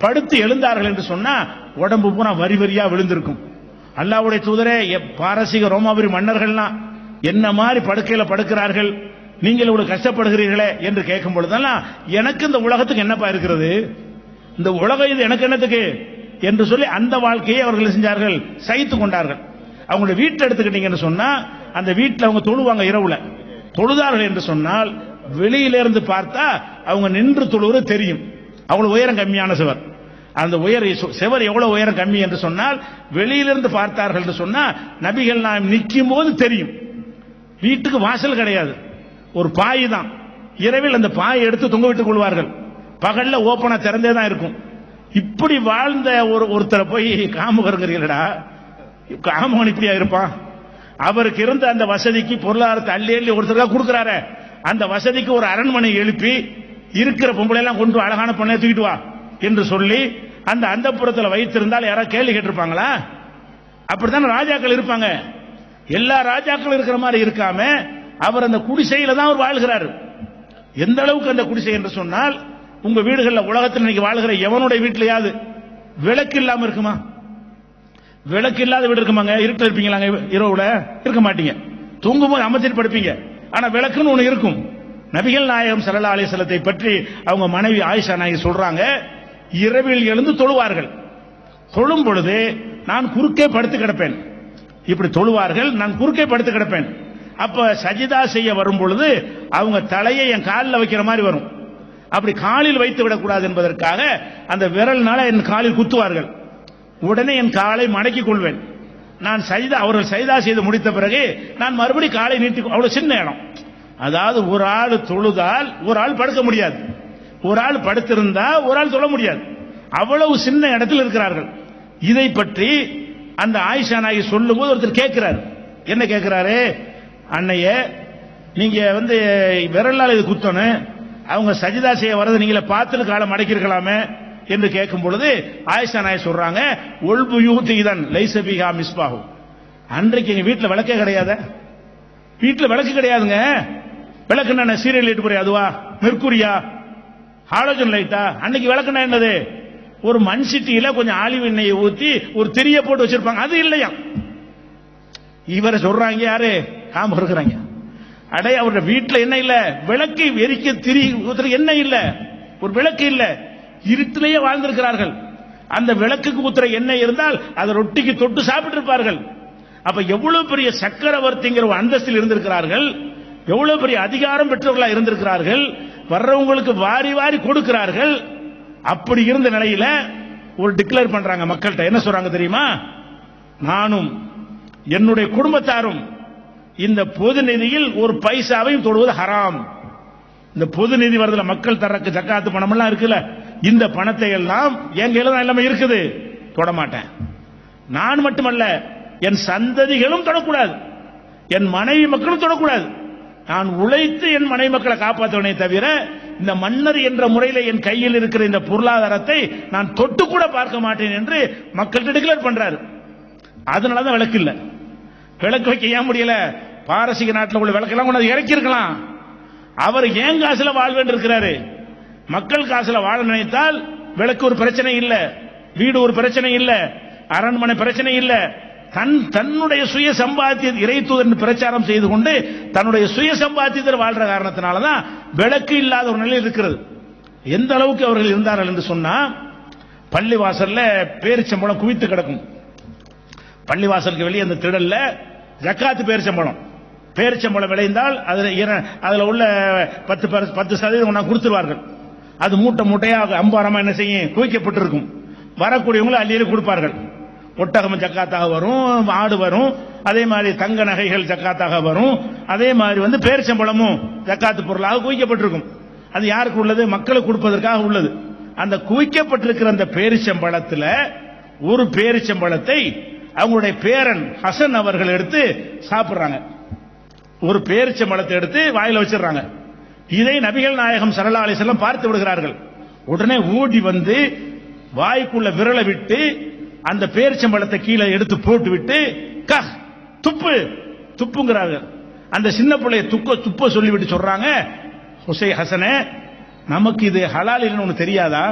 படுத்து எழுந்தார்கள் என்று சொன்னா உடம்பு பூரா வரி வரியா விழுந்திருக்கும். அல்லாஹ்வுடைய தூதரே, பாரசீக ரோமாபுரி மன்னர்கள்லாம் என்ன மாதிரி படுக்கையில படுக்கிறார்கள், நீங்கள் இவ்வளவு கஷ்டப்படுகிறீர்களே என்று கேட்கும் பொழுதெல்லாம் எனக்கு இந்த உலகத்துக்கு என்னப்பா இருக்கிறது, இந்த உலகம் இது எனக்கு என்னத்துக்கு என்று சொல்லி அந்த வாழ்க்கையை அவர்கள் செஞ்சார்கள், சகித்து கொண்டார்கள். அவங்களுடைய வீட்டை எடுத்துக்கிட்டீங்கன்னு சொன்னா அந்த வீட்டில் அவங்க தொழுவாங்க. இரவுல தொழுதார்கள் என்று சொன்னால் வெளியிலிருந்து பார்த்தா அவங்க நின்று தொழுவது தெரியும். அவ்வளவு உயரம் கம்மியான சுவர். அந்த செவர் எவ்வளவு உயரம் கம்மி என்று சொன்னால் வெளியிலிருந்து பார்த்தார்கள் என்று சொன்னா நபிகள் நாயகம் நிற்கும் போது தெரியும். வீட்டுக்கு வாசல் கிடையாது, ஒரு பாய் தான். இரவில் அந்த பாயை எடுத்து தொங்க விட்டுக் கொள்வார்கள். பகல்ல ஓப்பனா திறந்தே தான் இருக்கும். இப்படி வாழ்ந்த ஒருத்தரை போய் காமுகருங்கிறீங்களா? காமகன் இப்படியா இருப்பான்? அவருக்கு இருந்த அந்த வசதிக்கு பொருளாதாரத்தை அள்ளி அள்ளி ஒருத்தருக்கா கொடுக்கிறாரு. அந்த வசதிக்கு ஒரு அரண்மனை எழுப்பி இருக்கிற பொம்பளை எல்லாம் கொண்டு அழகான பொண்ணை தூக்கிட்டு வா என்று சொல்லி அந்த அந்தப்புறத்தில் வைத்திருந்தால் யாராவது கேள்வி கேட்டிருப்பாங்களா? அப்படித்தான் ராஜாக்கள் இருப்பாங்க. எல்லா ராஜாக்கள் இருக்கிற மாதிரி இருக்காம அவர் அந்த குடிசையில தான் அவர் வாழ்கிறார். எந்த அளவுக்கு அந்த குடிசை என்று சொன்னால், உங்க வீடுகளில் உலகத்தில் இன்னைக்கு வாழ்கிற எவனுடைய வீட்டிலையாவது விளக்கு இல்லாம இருக்குமா? விளக்கு இல்லாத வீடு இருக்குமாங்க? இருட்டில் இருப்பீங்களாங்க? இரவுல இருக்க மாட்டீங்க, தூங்கும் போது அமைச்சிட்டு படுப்பீங்க. ஆனா விளக்குன்னு ஒண்ணு இருக்கும். நபிகள் நாயகம் ஸல்லல்லாஹு அலைஹி வஸல்லத்தை பற்றி அவங்க மனைவி ஆயிஷா நாயகி சொல்றாங்க, இரவில் எழுந்து தொழுவார்கள். தொழும் பொழுது நான் குறுக்கே படுத்து கிடப்பேன். இப்படி தொழுவார்கள், நான் குறுக்கே படுத்து கிடப்பேன். அப்ப சஜிதா செய்ய வரும் பொழுது அவங்க தலையை என் காலில் வைக்கிற மாதிரி வரும். அப்படி காலில் வைத்து விடக்கூடாது என்பதற்காக அந்த விரல்னால என் காலில் குத்துவார்கள். உடனே என் காலை மடக்கிக் கொள்வேன். நான் அவர்கள் சஜிதா செய்து முடித்த பிறகு நான் மறுபடி காலை நீட்டி, அவ்வளவு சின்ன இடம். அதாவது ஒரு ஆள் தொழுதால் ஒரு ஆள் படுக்க முடியாது, ஒரு ஆள் படுத்திருந்தா ஒரு ஆள் தொழ முடியாது. அவ்வளவு சின்ன இடத்தில் இருக்கிறார்கள். இதை பற்றி அந்த ஆயிஷா நாயகி சொல்லும் போது ஒருத்தர் கேட்கிறார். என்ன கேட்கிறாரு? அன்னைய நீங்க விரலால் இது குத்தணும், அவங்க சஜிதா செய்ய வரது நீங்கள பார்த்துட்டு காலை மடக்கிருக்கலாமே என்று கேட்கும் பொழுது ஆயிஷா நாயகி சொல்றாங்க, ஒல்புயூதிதன் லைசபிஹா மிஸ்பாஹு. அன்றைக்கு எங்க வீட்டில் விளக்கே கிடையாது. வீட்டில் விளக்கு கிடையாதுங்க. விளக்கு என்ன சீரியல் லைட் போறியா? அதுவா மெர்க்குரியா ஹாலோஜன் லைட்டா? அன்னைக்கு விளக்குனா என்னது? ஒரு மண் சிட்டியில கொஞ்சம் ஆலிவ் எண்ணெயை ஊத்தி ஒரு திரிய போட்டு வச்சிருப்பாங்க, அது இல்லையா? இவரை சொல்றாங்க யாரு? காம இருக்கிறாங்க. அடே, அவருடைய வீட்டில் என்ன இல்ல? விளக்கு எரிக்க திரி என்ன இல்ல? ஒரு விளக்கு இல்ல. இருட்டிலேயே வாழ்ந்திருக்கிறார்கள். அந்த விளக்குக்கு ஊத்துற எண்ணெய் இருந்தால் அதை ரொட்டிக்கு தொட்டு சாப்பிட்டு இருப்பார்கள். அப்ப எவ்வளவு பெரிய சக்கரவர்த்திங்கிற ஒரு அந்தஸ்தில் இருந்திருக்கிறார்கள், எவ்வளவு பெரிய அதிகாரம் பெற்றவர்களா இருந்திருக்கிறார்கள். வர்றவங்களுக்கு வாரி வாரி கொடுக்கிறார்கள். அப்படி இருந்த நிலையில ஒரு டிக்ளேர் பண்றாங்க மக்கள்கிட்ட. என்ன சொல்றாங்க தெரியுமா? நானும் என்னுடைய குடும்பத்தாரும் இந்த பொது நிதியில் ஒரு பைசாவையும் தொடுவது ஹராம். இந்த பொது நிதி வரதுல மக்கள் தரக்கு ஜக்காத்து பணம் எல்லாம் இருக்குல்ல, இந்த பணத்தை எல்லாம் என் கையில தான் எல்லாமே இருக்குது, தொட மாட்டேன். நான் மட்டுமல்ல, என் சந்ததிகளும் தொடக்கூடாது, என் மனைவி மக்களும் தொடக்கூடாது. நான் உழைத்து என் மனைவி மக்களை காப்பாற்றுவனே தவிர இந்த மன்னர் என்ற முறையில் என் கையில் இருக்கிற இந்த பொருளாதாரத்தை நான் தொட்டு கூட பார்க்க மாட்டேன் என்று மக்கள்கிட்ட டிக்ளேர் பண்றாரு. அதனாலதான் விளக்கு இல்ல. விளக்கு வைக்க ஏன் முடியல? பாரசீக நாட்டில் உள்ள விளக்கெல்லாம் கொண்டு இறக்கி இருக்கலாம். அவர் ஏன் காசுல வாழ்வேன் இருக்கிறாரு. மக்கள் காசுல வாழ நினைத்தால் விளக்கு ஒரு பிரச்சனை இல்ல, வீடு ஒரு பிரச்சனை இல்ல, அரண்மனை பிரச்சனை இல்ல. தன்னுடைய சுய சம்பாத்திய இறை தூதர் பிரச்சாரம் செய்து கொண்டு தன்னுடைய சுய சம்பாத்தியத்தில் வாழ்ற காரணத்தினாலதான் விளக்கு இல்லாத ஒரு நிலையில் இருக்கிறது. எந்த அளவுக்கு அவர்கள் இருந்தார்கள் என்று சொன்னா, பள்ளிவாசல்ல பேரிச்சம்பழம் குவித்து கிடக்கும். பள்ளிவாசலுக்கு வெளியே அந்த திடல்ல ஜக்காத்து பேரிச்சம்பழம் விளைந்தால் அதுல உள்ள 10% கொடுத்துருவார்கள். அது மூட்டை மூட்டையாக அம்பாரமா என்ன செய்யும், குவிக்கப்பட்டிருக்கும். வரக்கூடியவங்களை அள்ளியே கொடுப்பார்கள். ஒட்டகம் ஜக்காத்தாக வரும், ஆடு வரும், அதே மாதிரி தங்க நகைகள் ஜக்காத்தாக வரும். அதே மாதிரி பேரிச்சம்பழமும் ஜக்காத்து பொருளாக குவிக்கப்பட்டிருக்கும். அது யாருக்கு உள்ளது? மக்களுக்கு கொடுப்பதற்காக உள்ளது. அந்த குவிக்கப்பட்டிருக்கிற அந்த பேரிச்சம்பழத்துல ஒரு பேரிச்சம்பழத்தை அவங்களுடைய பேரன் ஹசன் அவர்கள் எடுத்து சாப்பிடுறாங்க. ஒரு பேரிச்சம்பழத்தை எடுத்து வாயில வச்சிடறாங்க. இதை நபிகள் நாயகம் ஸல்லல்லாஹு அலைஹி வஸல்லம் பார்த்து விடுகிறார்கள். உடனே ஓடி வந்து வாய்க்குள்ள விரலை விட்டு அந்த பேரிச்சம்பழத்தை கீழே எடுத்து போட்டு விட்டு துப்புங்கிறார்கள். அந்த சின்ன பிள்ளைய துப்ப சொல்லிவிட்டு சொல்றாங்க, ஹசனே, நமக்கு இது ஹலால் இல்லைன்னு உனக்கு தெரியாதா?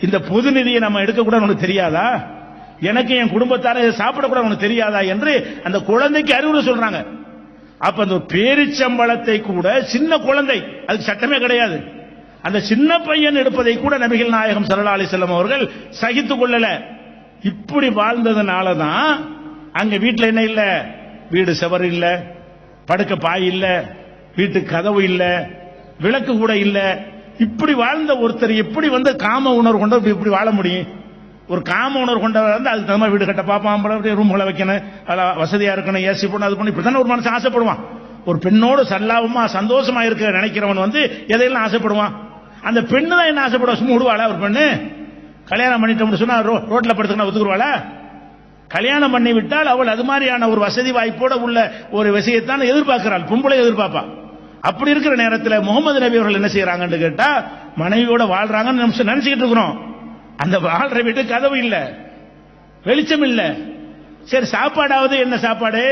இந்த பொது நிதியை நம்ம எடுக்க கூட உனக்கு தெரியாதா? எனக்கு என் குடும்பத்தார சாப்பிடக்கூட உனக்கு தெரியாதா என்று அந்த குழந்தைக்கு அறிவுரை சொல்றாங்க. அப்ப அந்த பேரிச்சம்பழத்தை கூட சின்ன குழந்தை, அதுக்கு சட்டமே கிடையாது, அந்த சின்ன பையன் எடுப்பதை கூட நபிகள் நாயகம் ஸல்லல்லாஹு அலைஹி வஸல்லம் அவர்கள் சகித்துக் கொள்ளல. இப்படி வாழ்ந்ததுனால தான் அங்க வீட்டுல என்ன இல்ல, வீடு செவர் இல்ல, படுக்க பாய் இல்ல, வீட்டுக்கு கதவு இல்ல, விளக்கு கூட இல்ல. இப்படி வாழ்ந்த ஒருத்தர் எப்படி காம உணர்வு கொண்ட இப்படி வாழ முடியும்? ஒரு காம உணர்வு கொண்டவர் அதுக்கு தகுந்த வீடு கட்ட பாப்பான், ரூம்களை வைக்கணும், வசதியா இருக்கணும், ஏசி போடணும், அது பண்ணி இப்படித்தானே ஒரு மனுஷன் ஆசைப்படுவான். ஒரு பெண்ணோடு சல்லாபமா சந்தோஷமா இருக்க நினைக்கிறவன் எதையெல்லாம் ஆசைப்படுவான். அந்த பெண்ணு தான் என்ன ஆசைப்படுவா? சும்மா விடுவாளா? ஒரு பெண்ணு கல்யாணம் பண்ணிட்டு சொன்னா ரோட்ல படுத்துக்கணும் ஒத்துக்குருவாளா? கல்யாணம் பண்ணி விட்டால் அவள் அது மாதிரியான ஒரு வசதி வாய்ப்போட உள்ள ஒரு விஷயத்தான் எதிர்பார்க்கிறாள், பொம்பளை எதிர்பார்ப்பா. அப்படி இருக்கிற நேரத்தில் முகமது நபி அவர்கள் என்ன செய்யறாங்கன்னு கேட்டா, மனைவியோட வாழ்றாங்கன்னு நினைச்சுக்கிட்டு இருக்கிறோம். அந்த வாழ்ற வீட்டு கதவு இல்ல, வெளிச்சம் இல்ல. சரி, சாப்பாடாவது என்ன சாப்பாடு?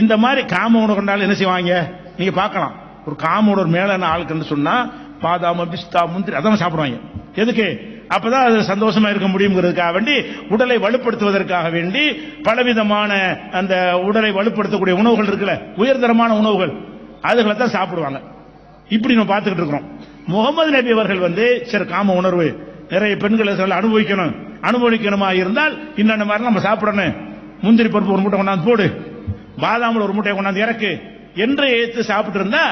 இந்த மாதிரி காம உணவு கொண்டாலும் என்ன செய்வாங்க நீங்க பார்க்கலாம். ஒரு காம உணவு மேலான ஆளுக்குன்னு சொன்னா பாதாம, பிஸ்தா, முந்திரி அதான் சாப்பிடுவாங்க. எதுக்கு? அப்பதான் அது சந்தோஷமா இருக்க முடியுங்கிறதுக்காக வேண்டி, உடலை வலுப்படுத்துவதற்காக வேண்டி பலவிதமான அந்த உடலை வலுப்படுத்தக்கூடிய உணவுகள் இருக்குல்ல, உயர்தரமான உணவுகள், அதுகளை தான் சாப்பிடுவாங்க. இப்படி நம்ம பார்த்துக்கிட்டு இருக்கிறோம். முகமது நபி அவர்கள் சரி காம உணர்வு நிறைய பெண்கள் அனுபவிக்கணுமா இருந்தால் இன்னொன்னு மாதிரி நம்ம சாப்பிடணும், முந்திரி பருப்பு ஒரு மூட்டை கொண்டாந்து போடு, பாதாமில் ஒரு மூட்டையை கொண்டாந்து இறக்கு என்று ஏற்று சாப்பிட்டு இருந்தா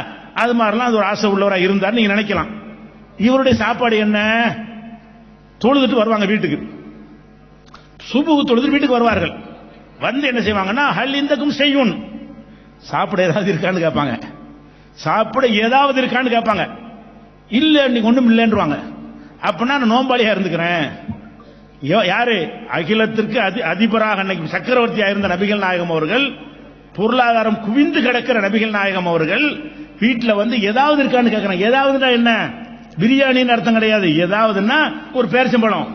அது மாதிரிலாம் அது ஒரு ஆசை உள்ளவராக இருந்தார் நீங்க நினைக்கலாம். இவருடைய சாப்பாடு என்ன? தொழுதுட்டு வருவாங்க வீட்டுக்கு, சுபுகு தொழுது வீட்டுக்கு வருவார்கள். என்ன செய்வாங்கன்னா, ஹல் இந்தக்கும் செய்யும், சாப்பிட ஏதாவது இருக்கான்னு கேட்பாங்க. சாப்பிட ஏதாவது இருக்கான்னு கேட்பாங்க. இல்ல நீங்க ஒண்ணும் இல்லைன்றுவாங்க. அப்படின்னா நான் நோம்பாளியா இருந்துக்கிறேன். யாரு? அகிலத்திற்கு அதிபராக அன்னைக்கு சக்கரவர்த்தியா இருந்த நபிகள் நாயகம் அவர்கள், பொருளாதாரம் குவிந்து கிடக்கிற நபிகள் நாயகம் அவர்கள் வீட்டுல ஏதாவது இருக்கான்னு கேட்கிறாங்க. ஏதாவதுன்னா என்ன? பிரியாணின்னு அர்த்தம் கிடையாது. ஏதாவதுன்னா ஒரு பேரிச்சம்பழம்,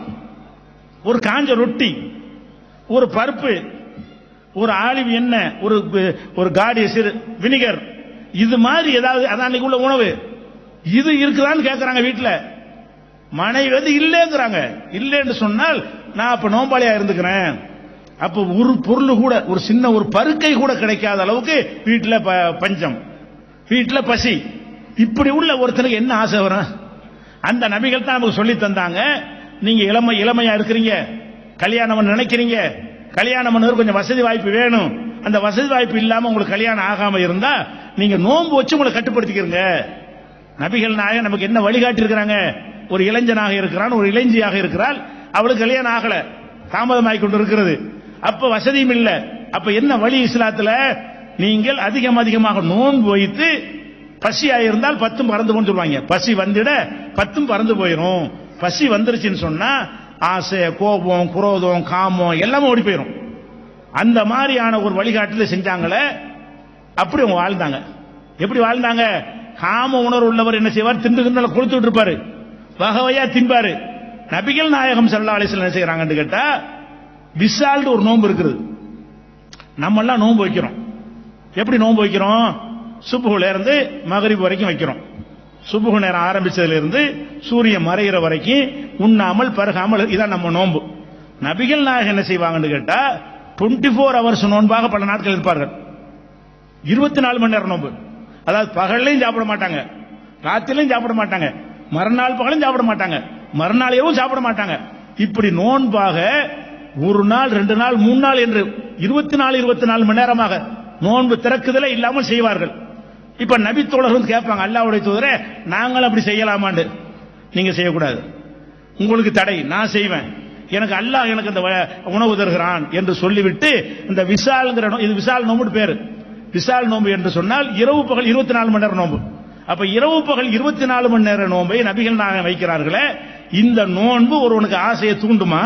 ஒரு காஞ்ச ரொட்டி, ஒரு பருப்பு, ஒரு ஆலிவ் எண்ணெய், ஒரு காடி வினிகர், இது மாதிரி ஏதாவது அதான் அன்னைக்கு உள்ள உணவு. இது இருக்குதான்னு கேட்கறாங்க வீட்டுல. மனைவி இல்லைங்கிறாங்க. இல்லைன்னு சொன்னால் நான் அப்ப நோம்பாளியா இருந்துக்கிறேன். அப்ப ஒரு பொருள் கூட, ஒரு சின்ன ஒரு பருக்கை கூட கிடைக்காத அளவுக்கு வீட்டுல பஞ்சம், வீட்டுல பசி. இப்படி உள்ள ஒருத்தனுக்கு என்ன ஆசை வரும்? அந்த நபிகள் தான் நமக்கு சொல்லி தந்தாங்க. நீங்க இளமையா இருக்கிறீங்க, கல்யாணம் நினைக்கிறீங்க, கல்யாணம் பண்ணது கொஞ்சம் வசதி வாய்ப்பு வேணும். அந்த வசதி வாய்ப்பு இல்லாம உங்களுக்கு கல்யாணம் ஆகாம இருந்தா நீங்க நோன்பு வச்சு உங்களை கட்டுப்படுத்திக்கிறீங்க. நபிகள் நாயகம் நமக்கு என்ன வழிகாட்டி இருக்கிறாங்க? ஒரு இளைஞனாக இருக்கிறான், ஒரு இளைஞியாக இருக்கிறாள், அவளுக்கு கல்யாணம் ஆகல, தாமதமாகி கொண்டு இருக்கிறது. அப்ப வசதியும் இல்ல. அப்ப என்ன வழி இஸ்லாத்துல? நீங்கள் அதிகமாக நோன்பு வைத்து பசியா இருந்தால் 10 பறந்து கொண்டு சொல்லுவாங்க. பசி வந்துட 10 பறந்து போயிடும். பசி வந்துருச்சுன்னு சொன்னா ஆசை, கோபம், குரோதம், காமம் எல்லாமே ஓடி போயிடும். அந்த மாதிரியான ஒரு வழிகாட்டில் செஞ்சாங்களே, அப்படி அவங்க வாழ்ந்தாங்க. எப்படி வாழ்ந்தாங்க? காம உணர்வு உள்ளவர் என்ன செய்வார்? திண்டுகின்ற கொளுத்துட்டு இருப்பாரு, வகையா தின்பாரு. நபிகள் நாயகம் ஸல்லல்லாஹு அலைஹி வஸல்லம் என்ன செய்யறாங்கன்னு கேட்டா, விசால்னு ஒரு நோன்பு இருக்குது. நம்ம எல்லாம் நோன்பு வைக்கிறோம். எப்படி நோன்பு வைக்கிறோம்? சுபுகுல இருந்து மகரிப் வரைக்கும் வைக்கிறோம். சுபுகு நேரம் ஆரம்பிச்சதுல இருந்து சூரியன் மறைகிற வரைக்கும் உண்ணாமல் பருகாமல், இதான் நம்ம நோன்பு. நபிகள் நாயகம் என்ன செய்வாங்கன்னு கேட்டா 24 hours நோன்பாக பல நாட்கள் இருப்பார்கள். 24 மணி நேரம் நோன்பு. அதாவது பகல்லையும் சாப்பிட மாட்டாங்க, ராத்திரிலையும் சாப்பிட மாட்டாங்க, மறுநாள் பகலும் சாப்பிட மாட்டாங்க, மறுநாள் இரவும் சாப்பிட மாட்டாங்க. இப்படி நோன்பாக ஒரு நாள் 2 நாள் 3 நாள் என்று 24 மணி நேரமாக நோன்பு திறக்குதலே இல்லாமல் செய்வார்கள். இப்ப நபி தோழர்கள் கேட்பாங்க, அல்லாஹ்வுடைய தூதரே நாங்கள் அப்படி செய்யலாமான்னு. நீங்க செய்யக்கூடாது, உங்களுக்கு தடை, நான் செய்வேன், எனக்கு அல்லாஹ் எனக்கு அந்த உணவு தருகிறான் என்று சொல்லிவிட்டு இந்த விசால்ங்கிற இது விசால் நோம்பு பேரு. விசால் நோம்பு என்று சொன்னால் இரவு பகல் 24 மணி நேரம் நோம்பு. அப்ப இரவு பகல் 24 மணி நேர நோன்பை நபிகள் நாயகம் வைக்கிறார்களே, இந்த நோன்பு ஒருவனுக்கு ஆசையை தூண்டுமா?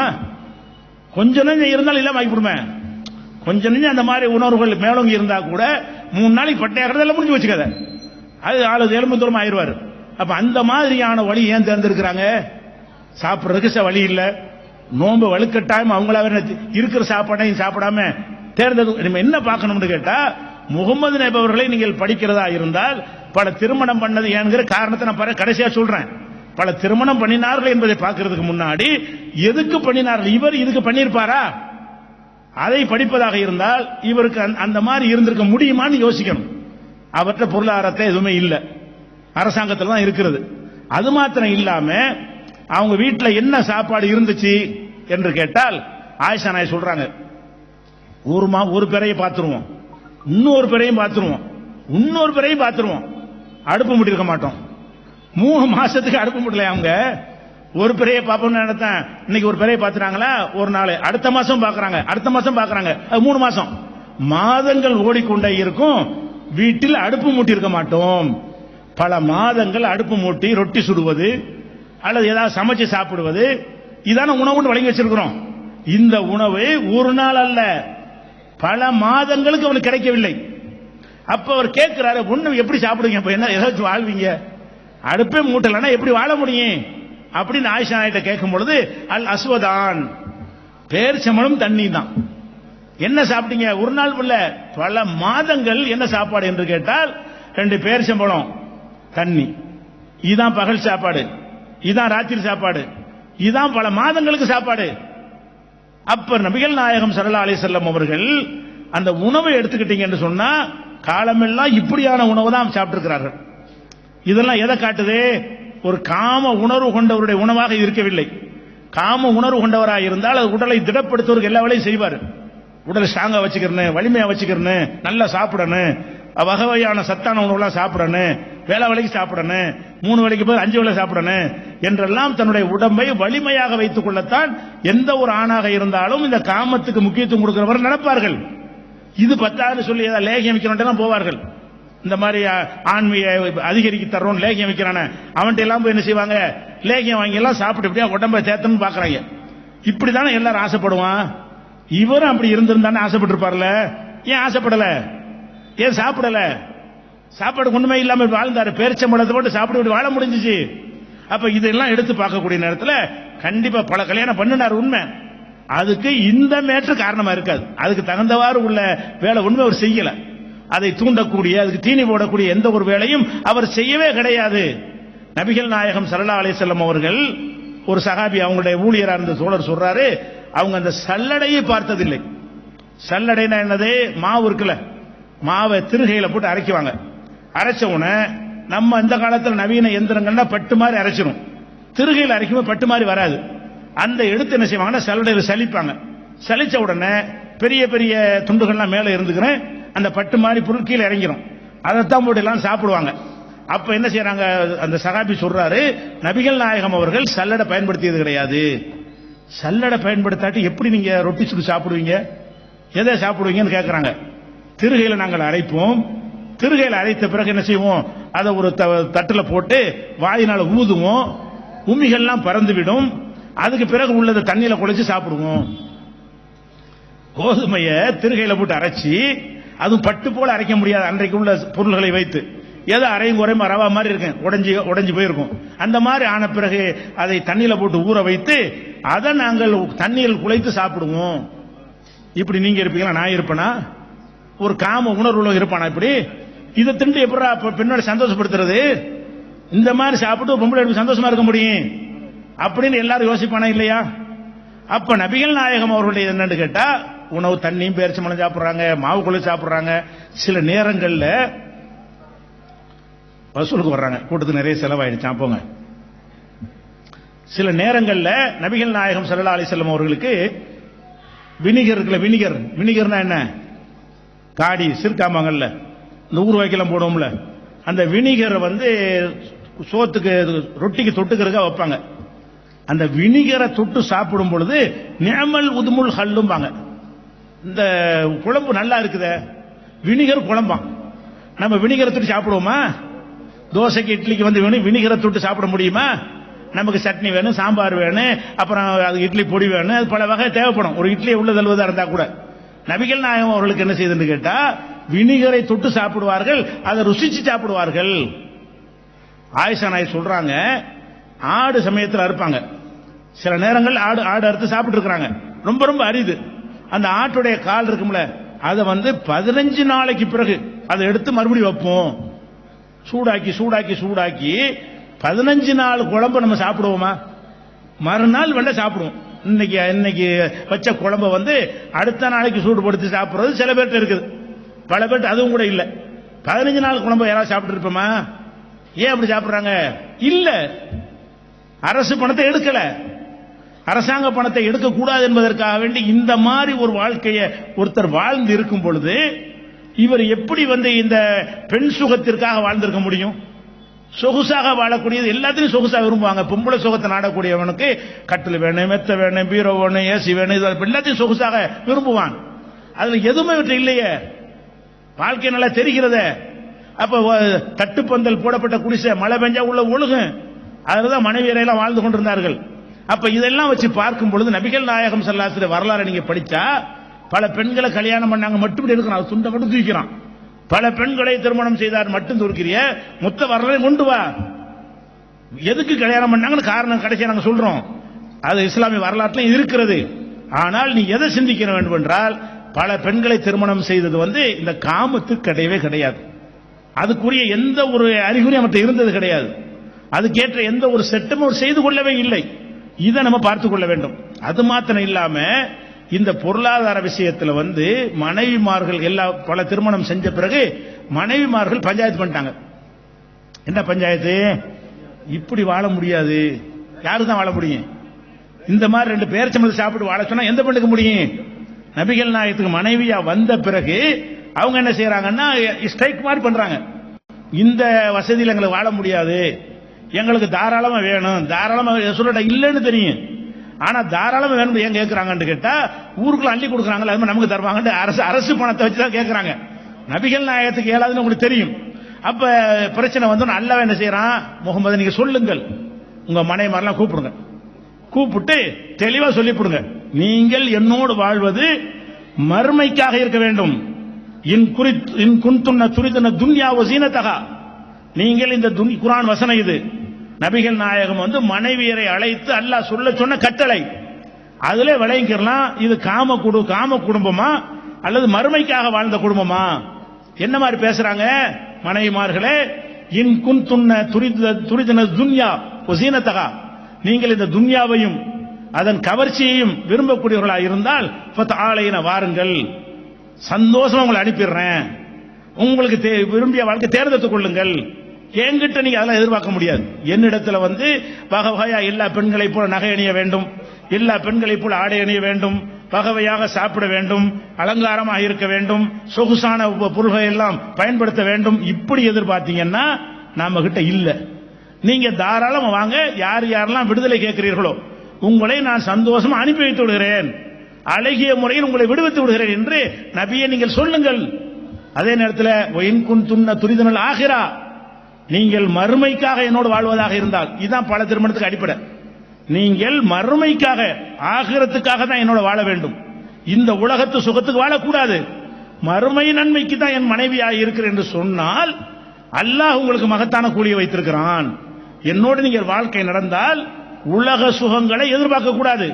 கொஞ்ச நெஞ்சம் இருந்தாலும் இல்லாம ஆகிவிடுமே. கொஞ்ச நெஞ்சம் அந்த மாதிரி உணர்வுகள் மேலோங்கி இருந்தா கூட 3 நாளைக்கு பட்டையாகிறதெல்லாம் முடிஞ்சு வச்சுக்காத, அது ஆளு எலும்பு தூரம் ஆயிடுவாரு. அப்ப அந்த மாதிரியான வழி ஏன் தேர்ந்தெடுக்கிறாங்க? சாப்பிடுறதுக்கு வழி இல்ல, நோன்பு வலுக்கட்டாயம் அவங்களாவே இருக்கிற சாப்பாடையும் சாப்பிடாம தேர்ந்தெடுக்க. நம்ம என்ன பார்க்கணும்னு கேட்டா, முகமது நபி அவர்களை நீங்கள் படிக்கிறதா இருந்தால் பல திருமணம் பண்ணது ஏன்கிற காரணத்தை நான் கடைசியா சொல்றேன். பல திருமணம் பண்ணினார்கள் என்பதை பார்க்கிறதுக்கு முன்னாடி எதுக்கு பண்ணினார்கள், இவர் இதுக்கு பண்ணியிருப்பாரா, அதை படிப்பதாக இருந்தால் இவருக்கு அந்த மாதிரி இருந்திருக்க முடியுமான்னு யோசிக்கணும். அவற்றை பொருளாதாரத்தை எதுவுமே இல்லை, அரசாங்கத்தில் தான் இருக்கிறது. அது மாத்திரம் இல்லாம அவங்க வீட்டில் என்ன சாப்பாடு இருந்துச்சு என்று கேட்டால் ஆயிஷா நாய் சொல்றாங்க, ஒரு பேரையை பார்த்துருவோம், இன்னொரு பேரையும் பார்த்துருவோம், இன்னொரு பேரையும் பார்த்துருவோம், அடுப்பு மூட்டி இருக்க மாட்டோம். 3 மாசத்துக்கு அடுப்பு மூட்டல. அவங்க ஒரு பெரிய பாப்போம்னு நினைத்தேன். இன்னைக்கு ஒரு பெரிய பார்த்துறாங்களா, ஒரு நாள் அடுத்த மாசம் பாக்குறாங்க, அடுத்த மாசம் பாக்குறாங்க, 3 மாசம் மாதங்கள் ஓடிக்கொண்டே இருக்கும். வீட்டில் அடுப்பு மூட்டி இருக்க மாட்டோம். பல மாதங்கள் அடுப்பு மூட்டி ரொட்டி சுடுவது அல்லது ஏதாவது சமைச்சு சாப்பிடுவது, இதான உணவு வழங்கி வச்சிருக்கிறோம். இந்த உணவு ஒரு நாள் அல்ல, பல மாதங்களுக்கு அவனுக்கு கிடைக்கவில்லை. அப்ப அவர் கேட்கிறாரு, ஒண்ணு எப்படி சாப்பிடுவீங்க, இப்ப என்ன ஏதாச்சும் வாழ்வீங்க, அடுப்பே மூட்டலன்னா எப்படி வாழ முடியும் அப்படின்னு ஆயிஷா நாயிட்ட கேட்கும் பொழுது, அல் அஸ்வதான், பேரிச்சம்பழம் தண்ணி தான். என்ன சாப்பிட்டீங்க? ஒரு நாள் இல்ல, பல மாதங்கள். என்ன சாப்பாடு என்று கேட்டால் 2 பேரிச்சம்பழம் தண்ணி, இதுதான் பகல் சாப்பாடு, இதுதான் ராத்திரி சாப்பாடு, இதுதான் பல மாதங்களுக்கு சாப்பாடு. அப்ப நபிகள் நாயகம் ஸல்லல்லாஹு அலைஹி வஸல்லம் அவர்கள் அந்த உணவை எடுத்துக்கிட்டீங்க என்று சொன்னா காலமெல்லாம் இப்படியான உணவு தான் சாப்பிட்டிருக்கிறார்கள். இதெல்லாம் எதை காட்டுது? ஒரு காம உணர்வு கொண்டவருடைய உணவாக இருக்கவில்லை. காம உணர்வு கொண்டவராக இருந்தால் அது உடலை திடப்படுத்துவதற்கு எல்லா வேலையும் செய்வார். உடலை ஸ்ட்ராங்கா வச்சுக்கிறேன், வலிமையா வச்சுக்கிறேன், நல்லா சாப்பிடணும், வகை வகையான சத்தான உணவுலாம் சாப்பிடணும், வேலை வேலைக்கு சாப்பிடணும், 3 வேளைக்கு போய் 5 வேளை சாப்பிடணும் என்றெல்லாம் தன்னுடைய உடம்பை வலிமையாக வைத்துக் கொள்ளத்தான் எந்த ஒரு ஆணாக இருந்தாலும் இந்த காமத்துக்கு முக்கியத்துவம் கொடுக்கிறவர் நடப்பார்கள். இது 10 சொல்லி ஏதாவது லேகியம் வைக்கணும் போவார்கள். இந்த மாதிரி ஆண்மையை அதிகரிக்க தர்றோம் லேகியம் வைக்கிறான அவன்கிட்ட எல்லாம் போய் என்ன செய்வாங்க, லேகியம் வாங்கி எல்லாம் சாப்பிட்டு இப்படியா உடம்பை தேத்தன்னு பாக்குறாங்க. இப்படித்தானே எல்லாரும் ஆசைப்படுவான். இவரும் அப்படி இருந்திருந்தானே ஆசைப்பட்டிருப்பார்ல. ஏன் ஆசைப்படல? ஏன் சாப்பிடல? சாப்பாடு ஒண்ணுமே இல்லாம வாழ்ந்தாரு, பேரிச்சம்பழத்தை போட்டு சாப்பிட்டு வாழ முடிஞ்சிச்சு. அப்ப இதெல்லாம் எடுத்து பார்க்கக்கூடிய நேரத்தில் கண்டிப்பா பல கல்யாணம் பண்ணினார், உண்மை. அதுக்கு இந்த மேற்று காரணமா இருக்காது, அதுக்கு தகுந்தவாறு உள்ள வேலை உண்மை அவர் செய்யல. அதை தூண்டக்கூடிய, அதுக்கு தீனி போடக்கூடிய எந்த ஒரு வேலையும் அவர் செய்யவே கிடையாது. நபிகள் நாயகம் ஸல்லல்லாஹு அலைஹி வஸல்லம் அவர்கள் ஒரு சஹாபி அவங்களுடைய ஊழியராக இருந்த தோழர் சொல்றாரு, அவங்க அந்த சல்லடையை பார்த்ததில்லை. சல்லடைனா என்னது? மாவு இருக்குல்ல, மாவை திருகையில போட்டு அரைக்குவாங்க. அரைச்ச உடனே நம்ம இந்த காலத்தில் நவீன எந்திரங்கள்னா பட்டு மாதிரி அரைச்சிடும், திருகையில் அரைக்கும்போது பட்டு மாதிரி வராது. அந்த எடுத்து என்ன செய்வாங்கன்னா சல்லடையில் சலிப்பாங்க. சலிச்ச உடனே பெரிய பெரிய துண்டுகள்லாம் மேலே இருந்துக்கிறேன், அந்த பட்டு மாதிரி பொருள் கீழே இறங்கிடும். அதைத்தான் போட்டு எல்லாம் சாப்பிடுவாங்க. அப்ப என்ன செய்யறாங்க, அந்த சஹாபி சொல்றாரு, நபிகள் நாயகம் அவர்கள் சல்லடை பயன்படுத்தியது கிடையாது. சல்லடை பயன்படுத்தாட்டி எப்படி நீங்க ரொட்டி சுட்டு சாப்பிடுவீங்க, எதை சாப்பிடுவீங்கன்னு கேட்கறாங்க. திருகையில நாங்கள் அரைப்போம், திருகையில அரைத்த பிறகு என்ன செய்வோம், அதை ஒரு தட்டுல போட்டு வாயினால ஊதுவோம், உமிகள்லாம் பறந்து விடும், அதுக்கு பிறகு உள்ளதை தண்ணியில குழைச்சு சாப்பிடுவோம். கோதுமைய திருகையில போட்டு அரைச்சி, அதுவும் பட்டு போல அரைக்க முடியாது அன்றைக்கு உள்ள பொருள்களை வைத்து, ஏதோ அரையும் குறையும் ரவா மாதிரி இருக்கும், உடைஞ்சு போயிருக்கும். அந்த மாதிரி ஆன பிறகு அதை தண்ணியில போட்டு ஊற வைத்து அதை நாங்கள் தண்ணீரில் குழைத்து சாப்பிடுவோம். இப்படி நீங்க இருப்பீங்களா, நான் இருப்பேனா? ஒரு காம உணர்வுல இருப்பானா? இப்படி இதை திண்டு எப்படி பெண்ணோட சந்தோஷப்படுத்துறது? இந்த மாதிரி சாப்பிட்டு பொம்பளை சந்தோஷமா இருக்க முடியும் அப்படின்னு எல்லாரும் யோசிப்பானா இல்லையா? அப்ப நபிகள் நாயகம் அவர்களுடைய என்னன்னு கேட்டா, உணவு தண்ணியும் பேரிச்சம்பழம் சாப்பிடுறாங்க, மாவு குழி சாப்பிடுறாங்க. சில நேரங்கள்ல வசூலுக்கு வர்றாங்க, கூட்டத்துக்கு நிறைய செலவாயிடுச்சான் போங்க. சில நேரங்களில் நபிகள் நாயகம் ஸல்லல்லாஹு அலைஹி வஸல்லம் அவர்களுக்கு வினிகர் இருக்குல்ல, வினிகர்னா என்ன, காடி சிறுக்காமாங்கல்ல, இந்த ஊறுகாய்க்கெல்லாம் போடுவோம்ல, அந்த வினிகரை வந்து சோத்துக்கு ரொட்டிக்கு தொட்டுக்கிறதுக்காக வைப்பாங்க. அந்த வினிகரை தொட்டு சாப்பிடும் பொழுது நிஅமல் உதுமுல் ஹல்லும்பாங்க. இந்த குழம்பு நல்லா இருக்குதே, வினிகர் குழம்பாம். நம்ம வினிகரை தொட்டு சாப்பிடுவோமா? தோசைக்கு இட்லிக்கு வந்து வினிகரை தொட்டு சாப்பிட முடியுமா? நமக்கு சட்னி வேணும், சாம்பார் வேணும், அப்புறம் அது இட்லி பொடி வேணும், அது பல வகை தேவைப்படும். ஒரு இட்லியை உள்ள தள்ளுவதா இருந்தா கூட நபிகள் நாயகம் அவர்களுக்கு என்ன செய்யுதுன்னு கேட்டா வினிகரை தொட்டு சாப்பிடுவார்கள், அதை ருசிச்சு சாப்பிடுவார்கள். ஆயிஷா நாய் சொல்றாங்க, ஆடு சமயத்தில் அறுப்பாங்க. சில நேரங்கள் ஆடு அறுத்து சாப்பிட்டு இருக்கிறாங்க, ரொம்ப ரொம்ப அரிது. அந்த ஆட்டுடைய கால் இருக்கும்ல, அதை வந்து 15 நாளைக்கு பிறகு அதை எடுத்து மறுபடியும் வைப்போம். சூடாக்கி சூடாக்கி சூடாக்கி 15 நாள் குழம்பு நம்ம சாப்பிடுவோமா? மறுநாள் வெள்ள சாப்பிடுவோம். இன்னைக்கு வச்ச குழம்பு வந்து அடுத்த நாளைக்கு சூடுபடுத்தி சாப்பிடுறது சில பேர்ட்ட இருக்குது, பல பேர்ட்ட அதுவும் கூட இல்ல. 15 நாள் குழம்பு யாராவது சாப்பிட்டு இருப்போமா? ஏன் அப்படி சாப்பிடுறாங்க? இல்ல, அரசு பணத்தை எடுக்கல, அரசாங்க பணத்தை எடுக்கக்கூடாது என்பதற்காக வேண்டி இந்த மாதிரி ஒரு வாழ்க்கையை ஒருத்தர் வாழ்ந்து இருக்கும் பொழுது இவர் எப்படி வந்து இந்த பெண் சுகத்திற்காக வாழ்ந்திருக்க முடியும்? சொகுசாக வாழக்கூடியது எல்லாத்தையும் சொகுசாக விரும்புவாங்க. பொம்பளை சுகத்தை நாடக்கூடியவனுக்கு கட்டில் வேணும், மெத்த வேணும், பீரோ வேணும், ஏசி வேணும், இது எல்லாத்தையும் சொகுசாக விரும்புவான். அதுல எதுவுமே இவற்றை இல்லையே, வாழ்க்கை நல்லா தெரிகிறதே. அப்ப தட்டுப்பந்தல் போடப்பட்ட குடிசை, மழை பெஞ்சா உள்ள ஒழுகும், அதுலதான் மனைவியரெல்லாம் வாழ்ந்து கொண்டிருந்தார்கள். அப்ப இதெல்லாம் வச்சு பார்க்கும் பொழுது நபிகள் நாயகம் ஸல்லல்லாஹு அலைஹி வஸல்லம் வரலாறு நீங்க படிச்சா பல பெண்களை கல்யாணம் பண்ணாங்க மட்டும் எடுக்கிறான், துண்டை மட்டும் தூக்கிறான். பல பெண்களை திருமணம் செய்தார் மட்டும் தூக்கிறிய, மொத்த வரலாறு கொண்டு வா. எதுக்கு கல்யாணம் பண்ணாங்கன்னு காரணம் கடைசியா நாங்க சொல்றோம், அது இஸ்லாமிய வரலாற்றுல இருக்கிறது. ஆனால் நீ எதை சிந்திக்க வேண்டும் என்றால், பல பெண்களை திருமணம் செய்தது வந்து இந்த காமத்துக்கு கிடையவே கிடையாது. அதுக்குரிய எந்த ஒரு அறிகுறி அவற்றை இருந்தது கிடையாது. அதுக்கேற்ற எந்த ஒரு செட்டமும் செய்து கொள்ளவே இல்லை. இதை நம்ம பார்த்துக் கொள்ள வேண்டும். அது மாத்திரம் இல்லாம இந்த பொருளாதார விஷயத்தில் வந்து மனைவிமார்கள் பல திருமணம் செஞ்ச பிறகு மனைவிமார்கள் பஞ்சாயத்து பண்ணிட்டாங்க. என்ன பஞ்சாயத்து? இப்படி வாழ முடியாது, யாரு தான் வாழ முடியும்? இந்த மாதிரி 2 பேரிச்சம்பழம் சாப்பிட்டு வாழ சொன்னா எந்த பெண்ணுக்கு முடியும்? நபிகள் நாயகத்துக்கு மனைவியா வந்த பிறகு அவங்க என்ன செய்யறாங்கன்னா ஸ்ட்ரைக் மாதிரி பண்றாங்க. இந்த வசதியில் எங்களுக்கு வாழ முடியாது, எங்களுக்கு தாராளமா வேணும். தாராளமா சொல்ல இல்லைன்னு தெரியும், ஆனா தாராளமா வேணும் ஏன் கேட்கிறாங்கன்னு கேட்டா ஊருக்குள்ள அள்ளி கொடுக்குறாங்கல்ல, அது நமக்கு தருவாங்க. அரசு பணத்தை வச்சுதான் கேட்கறாங்க. நபிகள் நாயகத்துக்கு ஏழாதுன்னு உங்களுக்கு தெரியும். அப்ப பிரச்சனை வந்து அல்லாஹ் என்ன செய்யறான், முகமது நீங்க சொல்லுங்கள், உங்க மனைவிமாரெல்லாம் கூப்பிடுங்க, கூப்பிட்டு தெளிவா சொல்லிவிடுங்க, நீங்கள் என்னோடு வாழ்வது மறுமைக்காக இருக்க வேண்டும். இன் குன்துன்ன துரிதன துன்யா வ ஸீனதஹா, நீங்கள் இந்த குர்ஆன் வசனம் இது நபிகள் நாயகம் வந்து மனைவியரை அழைத்து அல்லாஹ் சொல்ல சொன்ன கட்டளை, அதுல விளங்கிக்கலாம் இது காம குடும்பமா அல்லது மறுமைக்காக வாழ்ந்த குடும்பமா? என்ன மாதிரி பேசுறாங்க மனைவிமார்களே? இன் குன்துன்ன துரிதன துன்யா வ ஸீனதஹா, நீங்கள் இந்த துன்யாவையும் அதன் கவர்ச்சியையும் விரும்பக்கூடியவர்களாக இருந்தால் ஃபதஆலைன வாருங்கள், சந்தோஷமா உங்களை அனுப்பிடுறேன், உங்களுக்கு விரும்பிய வாழ்க்கை தேர்ந்தெடுத்துக் கொள்ளுங்கள். என்கிட்ட நீங்க அதெல்லாம் எதிர்பார்க்க முடியாது. என்னிடத்துல வந்து வகையா எல்லா பெண்களை போல நகை அணிய வேண்டும், எல்லா பெண்களை போல ஆடை அணிய வேண்டும், வகையாக சாப்பிட வேண்டும், அலங்காரமாக இருக்க வேண்டும், சொகுசான பொருள்களை எல்லாம் பயன்படுத்த வேண்டும். இப்படி எதிர்பார்த்தீங்கன்னா நாம கிட்ட இல்ல. நீங்க தாராளமா வாங்க, யார் யாரெல்லாம் விடுதலை கேட்கிறீர்களோ உங்களை நான் சந்தோஷமா அனுப்பி வைத்து விடுகிறேன், அழகிய முறையில் உங்களை விடுவித்து விடுகிறேன் என்று நபியை நீங்கள் சொல்லுங்கள். அதே நேரத்தில் துரிதனல் ஆகிரா, நீங்கள் மறுமைக்காக என்னோடு வாழ்வதாக இருந்தால், இதுதான் பல திருமணத்துக்கு அடிப்படை. நீங்கள் மறுமைக்காக ஆகிரத்துக்காக தான் என்னோட வாழ வேண்டும், இந்த உலகத்து சுகத்துக்கு வாழக்கூடாது, மறுமை நன்மைக்கு தான் என் மனைவியாக இருக்கிறேன் என்று சொன்னால் அல்லாஹ் உங்களுக்கு மகத்தான கூலியை வைத்திருக்கிறான். என்னோடு நீங்கள் வாழ்க்கை நடந்தால் உலக சுகங்களை எதிர்பார்க்க கூடாது,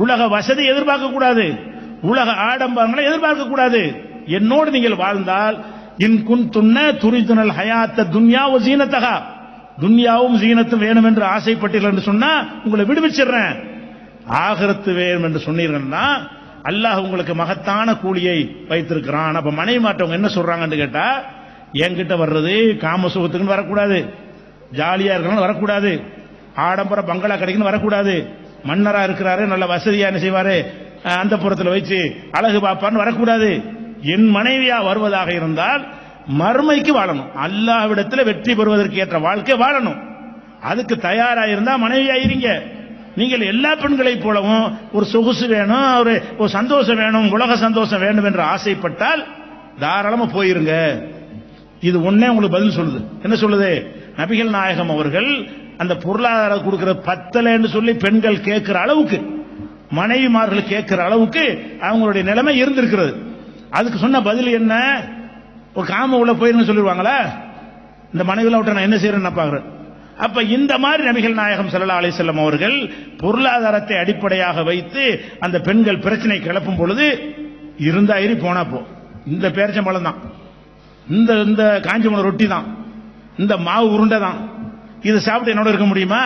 உலக வசதி எதிர்பார்க்க கூடாது, உலக ஆடம்பரங்களை எதிர்பார்க்க கூடாது. என்னோடு நீங்கள் வாழ்ந்தால் இன் குன்துன்ன துரிதுனல் ஹயாத்த துன்யா வ ஸீனதஹா, துன்யாவும் ஜீனத்தும் வேணும் என்று ஆசைப்பட்டீர்கள் என்று சொன்னா உங்களை விடுவிச்சிடுறேன். ஆகிரத்து வேணும் என்று சொன்னீர்கள்னா அல்லாஹ் உங்களுக்கு மகத்தான கூலியை வைத்திருக்கிறான். அப்ப மனைவி மாட்டவங்க என்ன சொல்றாங்கன்னு கேட்டா, என்கிட்ட வர்றது காம சுகத்துக்குன்னு வரக்கூடாது, ஜாலியா இருக்கணும்னு வரக்கூடாது, ஆடம்பர பங்களா கிடைக்குன்னு வரக்கூடாது. மன்னரா இருக்கிறாரு, நல்ல வசதியா என்ன செய்வாரு, அந்த புறத்தில் வச்சு அழகு பாப்பான்னு வரக்கூடாது. என் மனைவியா வருவதாக இருந்தால் மறுமைக்கு வாழணும், அல்லாஹ்விடத்தில் வெற்றி பெறுவதற்கு ஏற்ற வாழ்க்கை வாழணும். அதுக்கு தயாரா இருந்தா மனைவியாயிருங்க. நீங்கள் எல்லா பெண்களை போலவும் ஒரு சொகுசு வேணும், ஒரு சந்தோஷம் வேணும், உலக சந்தோஷம் வேண்டும் என்று ஆசைப்பட்டால் தாராளமா போயிருங்க. இது ஒன்னே உங்களுக்கு பதில் சொல்லுது. என்ன சொல்லுது? நபிகள் நாயகம் அவர்கள் அந்த பொருளாதாரம் கொடுக்கிற பத்தலைன்னு சொல்லி பெண்கள் கேட்கிற அளவுக்கு, மனைவிமார்கள் கேட்கிற அளவுக்கு அவங்களுடைய நிலைமை இருந்திருக்கிறது. அதுக்கு சொன்ன பதில் என்ன? ஒரு காம உள்ள போயிருன்னு சொல்லிடுவாங்களா? இந்த மனைவில விட்டு நான் என்ன செய்யறேன்னு பாக்குறேன். அப்ப இந்த மாதிரி நபிகள் நாயகம் ஸல்லல்லாஹு அலைஹி வஸல்லம் அவர்கள் பொருளாதாரத்தை அடிப்படையாக வைத்து அந்த பெண்கள் பிரச்சனை கிளப்பும் பொழுது, இருந்தா ஏறி போனா போ, இந்த பேரிச்சம்பழம் தான், இந்த காஞ்சிபுரம் ரொட்டி தான், இந்த மாவு உருண்டை தான், இதை சாப்பிட்டு என்னோட இருக்க முடியுமா?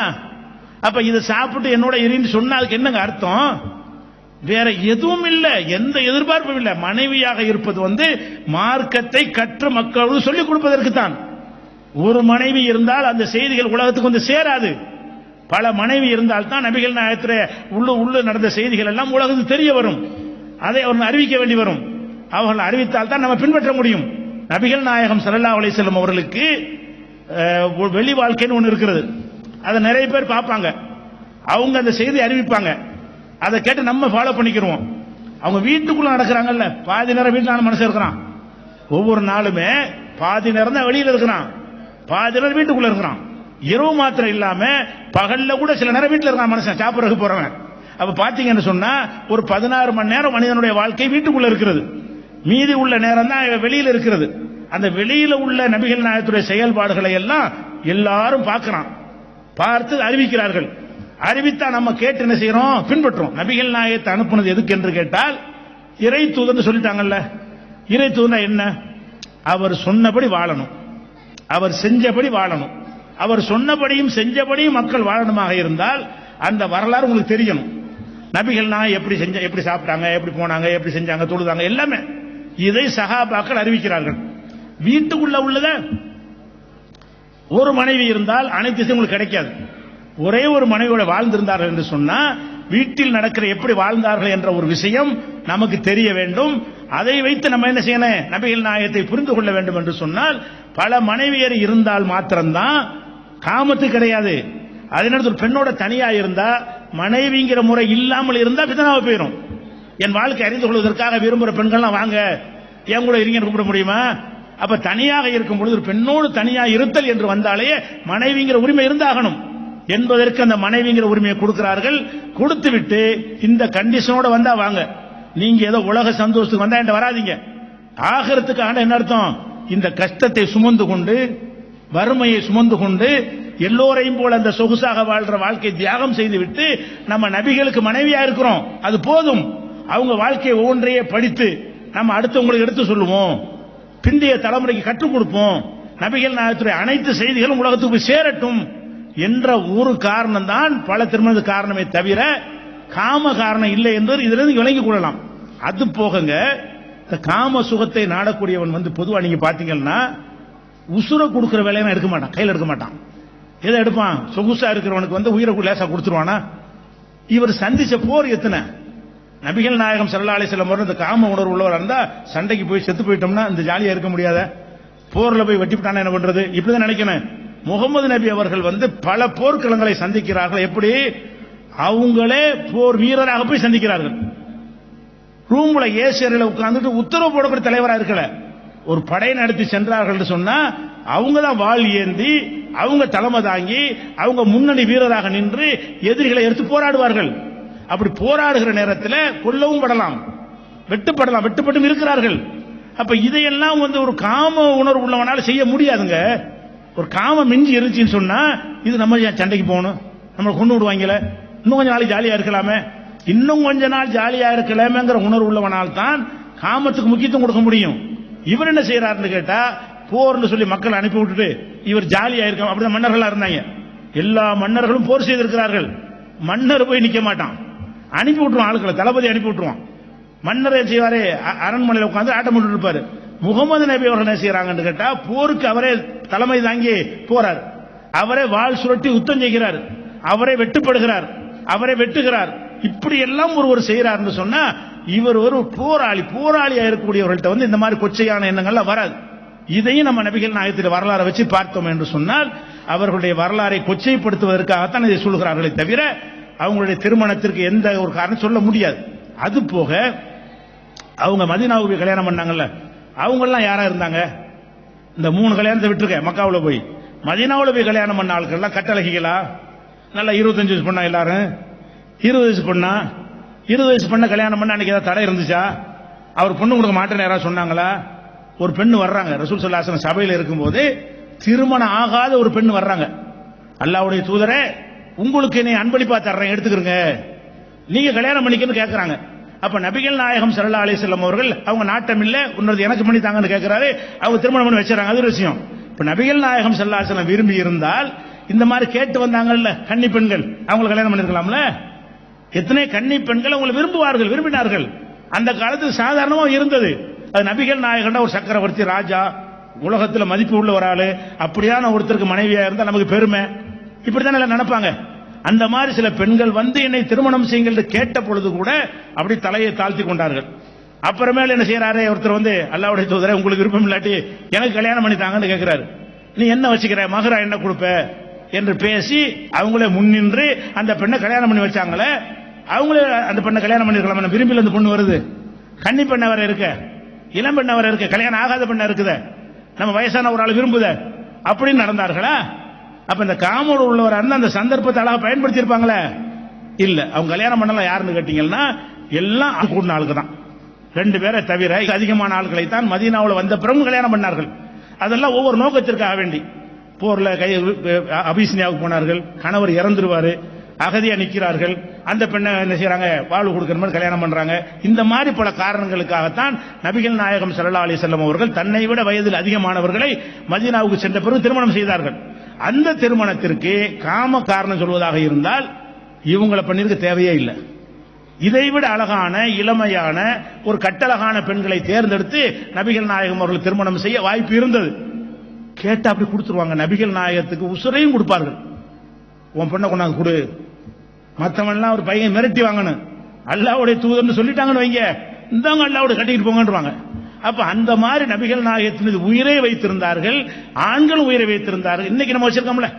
அப்ப இதை சாப்பிட்டு என்னோட எரின்னு சொன்னா அதுக்கு என்னங்க அர்த்தம்? வேற எதுவும் இல்ல, எந்த எதிர்பார்ப்பும் இல்ல. மனைவியாக இருப்பது மார்க்கத்தை கற்ற மக்களுக்கு சொல்லிக் கொடுப்பதற்கு தான். ஒரு மனைவி இருந்தால் அந்த செய்திகள் உலகத்துக்கு சேராது. பல மனைவி இருந்தால் தான் நபிகள் நாயகத்திலே உள்ள நடந்த செய்திகள் எல்லாம் உலகத்துக்கு தெரிய வரும். அதை அவர்கள் அறிவிக்க வேண்டி வரும். அவர்கள் அறிவித்தால் தான் நம்ம பின்பற்ற முடியும். நபிகள் நாயகம் ஸல்லல்லாஹு அலைஹி வஸல்லம் அவர்களுக்கு வெளி வாழ்க்கைன்னு ஒன்று இருக்கிறது. அதை நிறைய பேர் பார்ப்பாங்க, அவங்க அந்த செய்தி அறிவிப்பாங்க, அதை கேட்டு நம்ம ஃபாலோ பண்ணிக்கிறோம். அவங்க வீட்டுக்குள்ள நடக்கிறாங்கல்ல, பாதி நேரம் வீட்டில் மனுஷன் இருக்கிறான், ஒவ்வொரு நாளுமே பாதி நேரம் தான் வெளியில இருக்கிறான், பாதி நேரம் வீட்டுக்குள்ள இருக்கிறான். இரவு மாத்திரம் இல்லாம பகல்ல கூட சில நேரம் வீட்டில் இருக்கான் மனுஷன், சாப்பிடறதுக்கு போறவன். அப்ப பாத்தீங்கன்னு சொன்னா ஒரு 16 மணி நேரம் மனிதனுடைய வாழ்க்கை வீட்டுக்குள்ள இருக்கிறது, மீதி உள்ள நேரம் தான் வெளியில இருக்கிறது. அந்த வெளியில உள்ள நபிகள் நாயகத்துடைய செயல்பாடுகளை எல்லாம் எல்லாரும் பார்க்கிறான், பார்த்து அறிவிக்கிறார்கள். அறிவித்தா நம்ம கேட்டு என்ன செய்யறோம்? பின்பற்றோம். நபிகள் நாயகத்தை அனுப்புனது எதுக்கு என்று கேட்டால், இறை தூதர்னு சொல்லிட்டாங்கல்ல. இறை தூதர் என்ன? அவர் சொன்னபடி வாழணும், அவர் செஞ்சபடி வாழணும். அவர் சொன்னபடியும் செஞ்சபடியும் மக்கள் வாழணுமாக இருந்தால் அந்த வரலாறு உங்களுக்கு தெரியணும். நபிகள் நாயகம் எப்படி சாப்பிட்டாங்க, எப்படி போனாங்க, எப்படி செஞ்சாங்க, தொழுதாங்க, எல்லாமே இதை சஹாபாக்கள் அறிவிக்கிறார்கள். வீட்டுக்குள்ள உள்ளத ஒரு மனைவி இருந்தால் அனைத்து விஷயம் உங்களுக்கு கிடைக்காது. ஒரே ஒரு மனைவியோட வாழ்ந்திருந்தார்கள் என்று சொன்னா வீட்டில் நடக்கிற எப்படி வாழ்ந்தார்கள் என்ற ஒரு விஷயம் நமக்கு தெரிய வேண்டும். அதை வைத்து நம்ம என்ன செய்யணும்? நபிகள் நாயகத்தை புரிந்து கொள்ள வேண்டும் என்று சொன்னால் பல மனைவியர் இருந்தால் மாத்திரம்தான் காமத்து கிடையாது. அதனால ஒரு பெண்ணோட தனியா இருந்தா, மனைவிங்கிற முறை இல்லாமல் இருந்தா பிதனாவை போயிடும். என் வாழ்க்கை அறிந்து கொள்வதற்காக விரும்புகிற பெண்கள்லாம் வாங்க என் கூட இருங்க கூப்பிட முடியுமா? அப்ப தனியாக இருக்கும் பொழுது ஒரு பெண்ணோடு தனியாக இருத்தல் என்று வந்தாலே மனைவிங்கிற உரிமை இருந்தாகணும் என்பதற்கு அந்த மனைவிங்கிற உரிமையை கொடுக்கிறார்கள். கொடுத்து விட்டு இந்த கண்டிஷனோட வந்தா வாங்க, நீங்க ஏதோ உலக சந்தோஷத்துக்கு வந்தா என்கிட்ட வராதீங்க. ஆகிறதுக்கான என்ன அர்த்தம்? இந்த கஷ்டத்தை சுமந்து கொண்டு, வறுமையை சுமந்து கொண்டு, எல்லோரையும் போல அந்த சொகுசாக வாழ்ற வாழ்க்கை தியாகம் செய்து விட்டு நம்ம நபிகளுக்கு மனைவியா இருக்கிறோம், அது போதும். அவங்க வாழ்க்கையை ஒவ்வொன்றையே படித்து நம்ம அடுத்தவங்களுக்கு எடுத்து சொல்லுவோம், பிந்தைய தலைமுறைக்கு கற்றுக் கொடுப்போம், நபிகள் நாயகத்துடைய அனைத்து செய்திகளும் உலகத்துக்கு சேரட்டும் என்ற ஒரு காரணம் தான் பல திருமண காரணமே தவிர காம காரணம் இல்லை என்பது இதிலிருந்து விளங்கிக் கொள்ளலாம். அது போகங்க, இந்த காம சுகத்தை நாடக்கூடியவன் பொதுவா நீங்க பாத்தீங்கன்னா உசுர கொடுக்கிற வேலையை எடுக்க மாட்டான், கையில் எடுக்க மாட்டான். எதை எடுப்பான்? சொகுசா இருக்கிறவனுக்கு உயிரை லேசா கொடுத்துருவானா? இவர் சந்திச்ச போர் எத்தனை? நபிகள் நாயகம் ஸல்லல்லாஹு அலைஹி வஸல்லம் இந்த காம உணர்வு உள்ளவர் இருந்தா சண்டைக்கு போய் செத்து போயிட்டோம்னா இந்த ஜாலியா இருக்க முடியாத, போர்ல போய் வெட்டிவிட்டானா என்ன பண்றது? இப்படிதான் நினைக்கணும். முகமது நபி அவர்கள் பல போர்க்களங்களை சந்திக்கிறார்கள். எப்படி? அவங்களே போர் வீரராக போய் சந்திக்கிறார்கள். ரூம்ல ஏசியரில் உட்கார்ந்துட்டு உத்தரவு போடக்கூடிய தலைவராக இருக்கல, ஒரு படை நடத்தி சென்றார்கள் சொன்னா அவங்க தான் வாள் ஏந்தி, அவங்க தலைமை தாங்கி, அவங்க முன்னணி வீரராக நின்று எதிரிகளை எடுத்து போராடுவார்கள். அப்படி போராடுகிற நேரத்தில் கொல்லவும் படலாம், வெட்டுப்படலாம், வெட்டுப்பட்டும் இருக்கிறார்கள். அப்ப இதையெல்லாம் ஒரு காம உணர்வு உள்ளவனால செய்ய முடியாதுங்க. ஒரு காம மிஞ்சி இருந்துச்சுன்னு சொன்னா இது நம்ம சண்டைக்கு போகணும், நம்ம கொண்டு விடுவாங்கல, இன்னும் கொஞ்ச நாள் ஜாலியா இருக்கலாமே, இன்னும் கொஞ்ச நாள் ஜாலியா இருக்கலாமேங்கிற உணர்வு உள்ளவனால் தான் காமத்துக்கு முக்கியத்துவம் கொடுக்க முடியும். இவர் என்ன செய்யறாருன்னு கேட்டா, போர்னு சொல்லி மக்கள் அனுப்பி விட்டுட்டு இவர் ஜாலியா இருக்க. அப்படிதான் மன்னர்களா இருந்தாங்க, எல்லா மன்னர்களும் போர் செய்திருக்கிறார்கள். மன்னர் போய் நிக்க மாட்டான், அனுப்பி விட்டுருவான் ஆட்களை, தளபதி அனுப்பி விட்டுருவான். மன்னர் என்ன செய்வாரு? அரண்மனையில் உட்கார்ந்து ஆட்டம் போட்டு இருப்பாரு. முகமது நபி அவர்கள் என்ன செய்யறாங்கன்னு கேட்டா, போருக்கு அவரே தலைமை தாங்கி போறார், அவரே வாள் சுரட்டி யுத்தம் செய்கிறார். அவரை வெட்டுப்படுகிறார், அவரை வெட்டுகிறார், இப்படி எல்லாம் ஒருவர் செய்யறாருன்னு சொன்னா இவர் ஒரு போராளியா இருக்கக்கூடியவர்கள்ட்ட வந்து இந்த மாதிரி கொச்சையான எண்ணங்கள்லாம் வராது. இதையும் நம்ம நபிகள் நாயகத்தின் வரலாறை வச்சு பார்த்தோம் என்று சொன்னால் அவர்களுடைய வரலாறை கொச்சைப்படுத்துவதற்காகத்தான் இதை சொல்கிறார்களே தவிர அவங்களுடைய திருமணத்திற்கு எந்த ஒரு காரணம் சொல்ல முடியாது. அது போக அவங்க மதீனாவுக்கு போய் கல்யாணம் பண்ணாங்கல்ல, அவங்க எல்லாம் யாரா இருந்தாங்க? இந்த 3 கல்யாணத்தை விட்டுருக்க, மக்காவுல போய் மதீனாவுல போய் கல்யாணம் பண்ண ஆட்கள்லாம் கட்டழகிகளா? நல்லா 25 வயசு பொண்ணா? எல்லாரும் 20 வயசு பொண்ணா? 20 வயசு பொண்ண கல்யாணம் பண்ண அன்னைக்கு ஏதாவது தடை இருந்துச்சா? அவர் பொண்ணு கொடுக்க மாட்டேன்னு யாராவது சொன்னாங்களா? ஒரு பெண்ணு வர்றாங்க, ரசூல் ஸல்லல்லாஹு அலைஹி வஸல்லம் சபையில் இருக்கும்போது திருமணம் ஆகாத ஒரு பெண்ணு வர்றாங்க. அல்லாஹ்வுடைய தூதரே, உங்களுக்கு என்னை அன்பளிப்பா தர்றேன், எடுத்துக்கிறங்க, நீங்க கல்யாணம் பண்ணிக்கன்னு கேட்கறாங்க. அப்ப நபிகள் நாயகம் ஸல்லல்லாஹு அலைஹி வஸல்லம் அவர்கள் அவங்க நாட்டம் இல்ல, இன்னொரு எனக்கு பண்ணி தாங்கன்னு கேட்கிறாரு, அவங்க திருமணம் பண்ணி வச்சாங்க. அது ஒரு விஷயம். இப்ப நபிகள் நாயகம் ஸல்லல்லாஹு அலைஹி வஸல்லம் விரும்பி இருந்தால் இந்த மாதிரி கேட்டு வந்தாங்கல்ல கன்னி பெண்கள், அவங்க கல்யாணம் பண்ணிருக்கலாம்ல. எத்தனை கன்னி பெண்கள் அவங்களை விரும்பினார்கள். அந்த காலத்தில் சாதாரணமா இருந்தது. அது நபிகள் நாயகன் ஒரு சக்கரவர்த்தி, ராஜா, உலகத்தில் மதிப்பு உள்ள ஒரு ஆளு, அப்படியான ஒருத்தருக்கு மனைவியா இருந்தா நமக்கு பெருமை, இப்படித்தானே எல்லாம் நினைப்பாங்க. அந்த மாதிரி சில பெண்கள் வந்து என்னை திருமணம் செய்யுங்கள் கேட்ட பொழுது கூட அப்படி தலையை தாழ்த்தி கொண்டார்கள். அப்புறமேல என்ன செய்யறாரு, ஒருத்தர் வந்து அல்லாஹ்வுடைய தூதரே, உங்களுக்கு விருப்பம் இல்லாட்டி எனக்கு கல்யாணம் பண்ணி தாங்கன்னு கேட்கிறாரு. நீ என்ன வச்சுக்கிற, மகரா என்ன கொடுப்ப என்று பேசி அவங்களே முன்னின்று அந்த பெண்ணை கல்யாணம் பண்ணி வச்சாங்களே, அவங்களே அந்த பெண்ணை கல்யாணம் பண்ணிருக்கலாம். விரும்பில அந்த பொண்ணு வருது, கன்னி பெண்ணை வர இருக்க, இளம் பெண்ணை வர இருக்க, கல்யாணம் ஆகாத பெண்ணை இருக்குத, நம்ம வயசான ஒரு ஆள் விரும்புத, அப்படின்னு நடந்தார்களா? அப்ப இந்த காமோடு உள்ளவர் அந்த சந்தர்ப்பத்தை அழகா பயன்படுத்தி இருப்பாங்களே? இல்ல. அவங்க கல்யாணம் பண்ணலாம் யாருன்னு கேட்டீங்கன்னா எல்லாம் கூடின ஆளுக்கு தான். 2 பேரை தவிர அதிகமான ஆட்களை தான் மதீனாவுல வந்த பிறகு கல்யாணம் பண்ணார்கள். அதெல்லாம் ஒவ்வொரு நோக்கத்திற்காக வேண்டி. போர்ல அபிசினியாவுக்கு போனார்கள், கணவர் இறந்துருவாரு, அகதியா நிக்கிறார்கள், அந்த பெண்ணை என்ன செய்யறாங்க, வாழ்வு கொடுக்கிற மாதிரி கல்யாணம் பண்றாங்க. இந்த மாதிரி பல காரணங்களுக்காகத்தான் நபிகள் நாயகம் ஸல்லல்லாஹு அலைஹி வஸல்லம் அவர்கள் தன்னை விட வயதில் அதிகமானவர்களை மதீனாவுக்கு சென்ற பிறகு திருமணம் செய்தார்கள். அந்த திருமணத்திற்கு காம காரணம் சொல்வதாக இருந்தால் இவங்களை பண்ணிருக்க தேவையே இல்லை. இதைவிட அழகான இளமையான ஒரு கட்டழகான பெண்களை தேர்ந்தெடுத்து நபிகள் நாயகம் அவர்கள் திருமணம் செய்ய வாய்ப்பு இருந்தது. கேட்டா அப்படி கொடுத்துருவாங்க. நபிகள் நாயகத்துக்கு உசுரையும் கொடுப்பார்கள். உன் பெண்ணை கொண்டாந்து கொடு, மற்றவன்லாம் ஒரு பையன் மிரட்டி வாங்கணும், அல்லாஹ்வுடைய தூதர்னு சொல்லிட்டாங்கன்னு வைங்க, இந்தாங்க அல்லாஹ்வுடைய கட்டிட்டு போங்கன்றுவாங்க. அப்ப அந்த மாதிரி நபிகள் நாயகத்தின் மீது உயிரை வைத்திருந்தார்கள், ஆண்கள் உயிரை வைத்திருந்தார்கள். இன்னைக்கு நம்ம வச்சிருக்கோம்ல,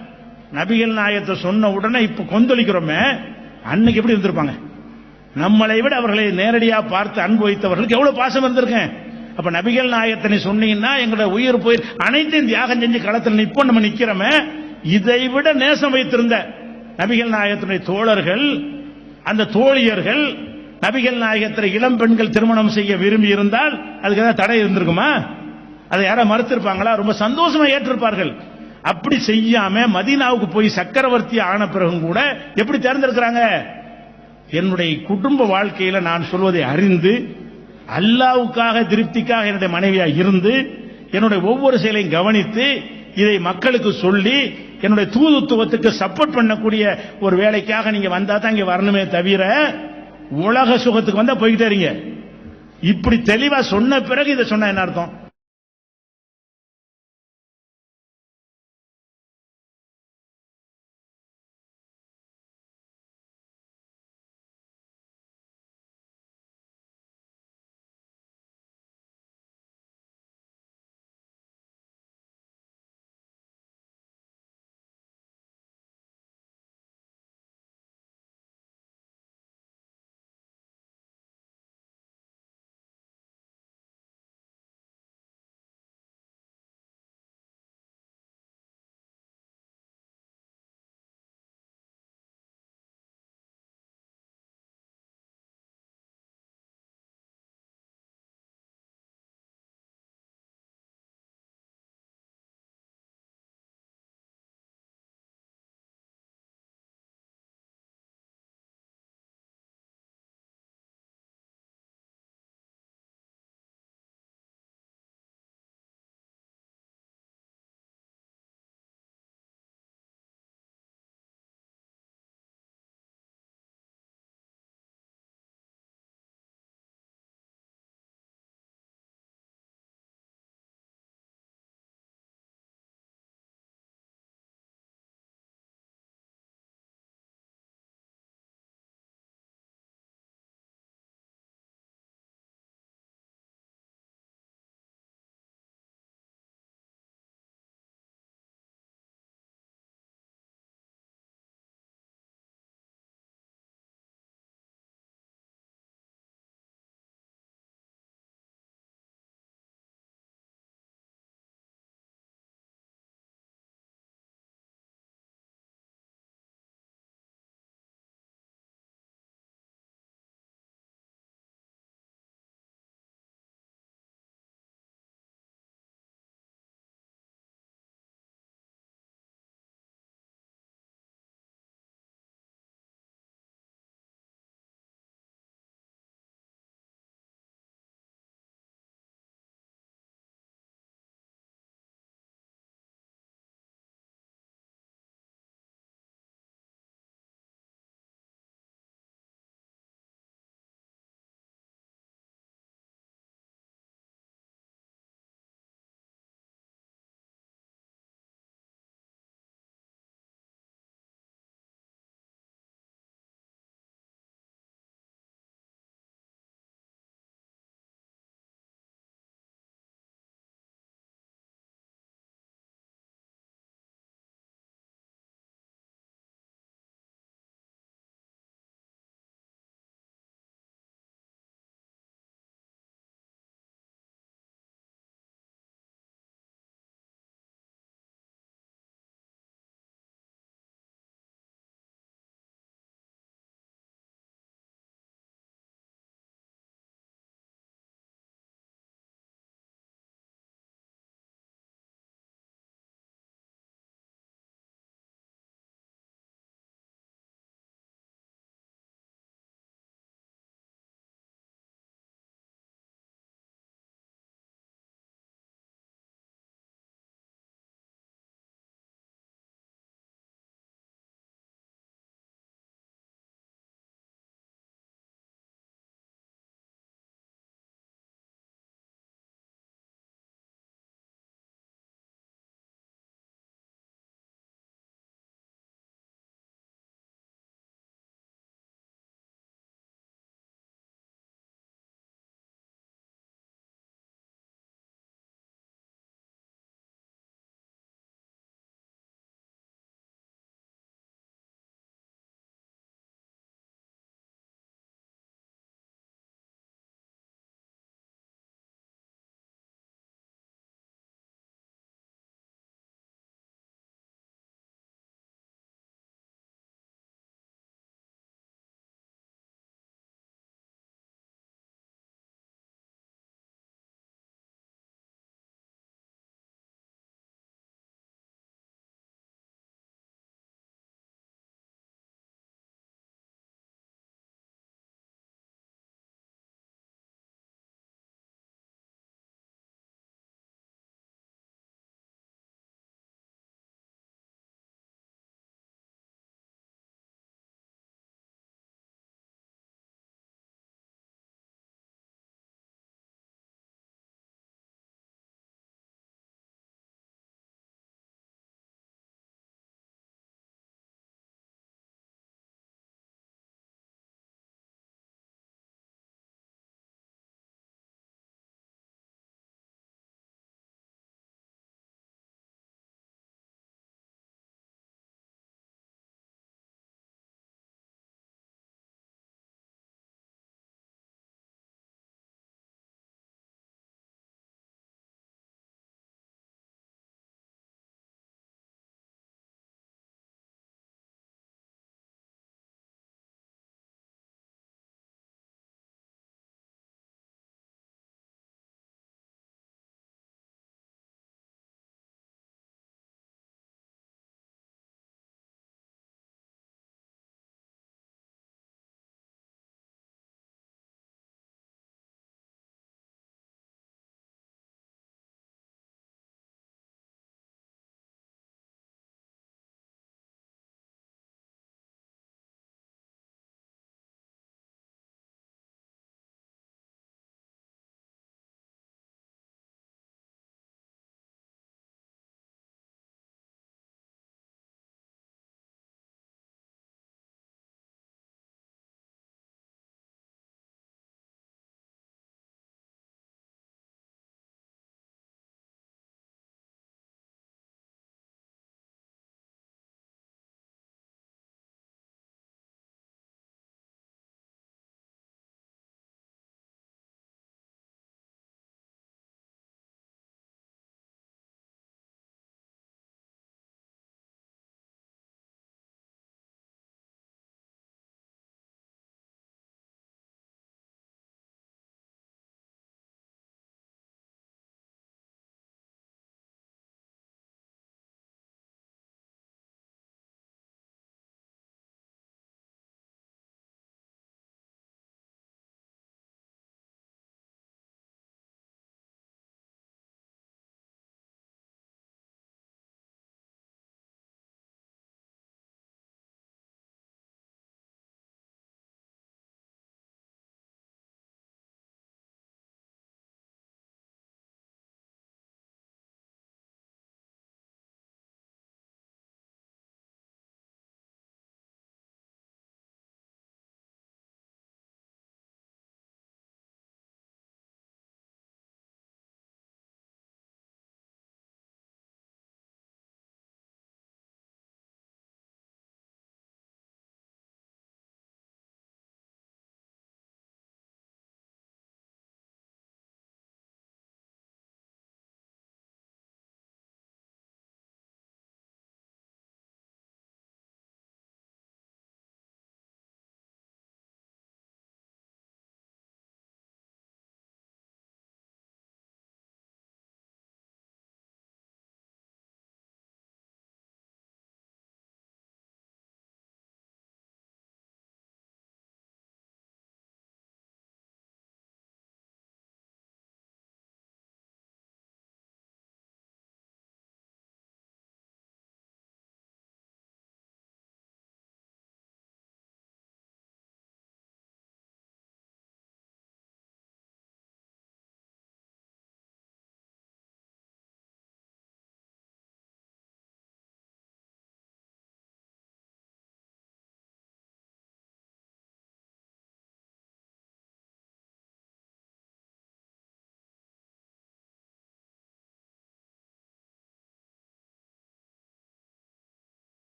நபிகள் நாயகத்தை சொன்ன உடனே இப்ப கொந்தளிக்கிறோமே, அன்னைக்கு எப்படி இருந்திருப்பாங்க? நம்மளை விட அவர்களை நேரடியா பார்த்து அன்பு வைத்தவர்களுக்கு எவ்வளவு பாசம் இருந்திருக்கேன். அப்ப நபிகள் நாயகத்தினை சொன்னீங்கன்னா எங்களுடைய உயிர் போய் அனைத்தையும் தியாகம் செஞ்சு களத்தில் நிப்போம். நம்ம நிக்கிறோமே, இதை விட நேசம் வைத்திருந்த நபிகள் நாயகத்தினுடைய தோழர்கள், அந்த தோழியர்கள் நபிகள் நாயகத்தை இளம் பெண்கள் திருமணம் செய்ய விரும்பி இருந்தால் அதுக்கு ஏதாவது தடை இருந்திருக்குமா? அதை யாரும் மறுத்திருப்பாங்களா? ரொம்ப சந்தோஷமா ஏற்றிருப்பார்கள். அப்படி செய்யாம மதீனாவுக்கு போய் சக்கரவர்த்தி ஆன பிறகும் கூட எப்படி தேர்ந்தெடுக்கிறாங்க? என்னுடைய குடும்ப வாழ்க்கையில நான் சொல்வதை அறிந்து, அல்லாஹ்வுக்காக திருப்திக்காக என்னுடைய மனைவியா இருந்து, என்னுடைய ஒவ்வொரு செயலையும் கவனித்து, இதை மக்களுக்கு சொல்லி என்னுடைய தூதுத்துவத்துக்கு சப்போர்ட் பண்ணக்கூடிய ஒரு வேலைக்காக நீங்க வந்தா தான் இங்க வரணுமே தவிர உலக சுகத்துக்கு வந்தா போய்கிட்டே இருங்க. இப்படி தெளிவா சொன்ன பிறகு இதை சொன்னா என்ன அர்த்தம்?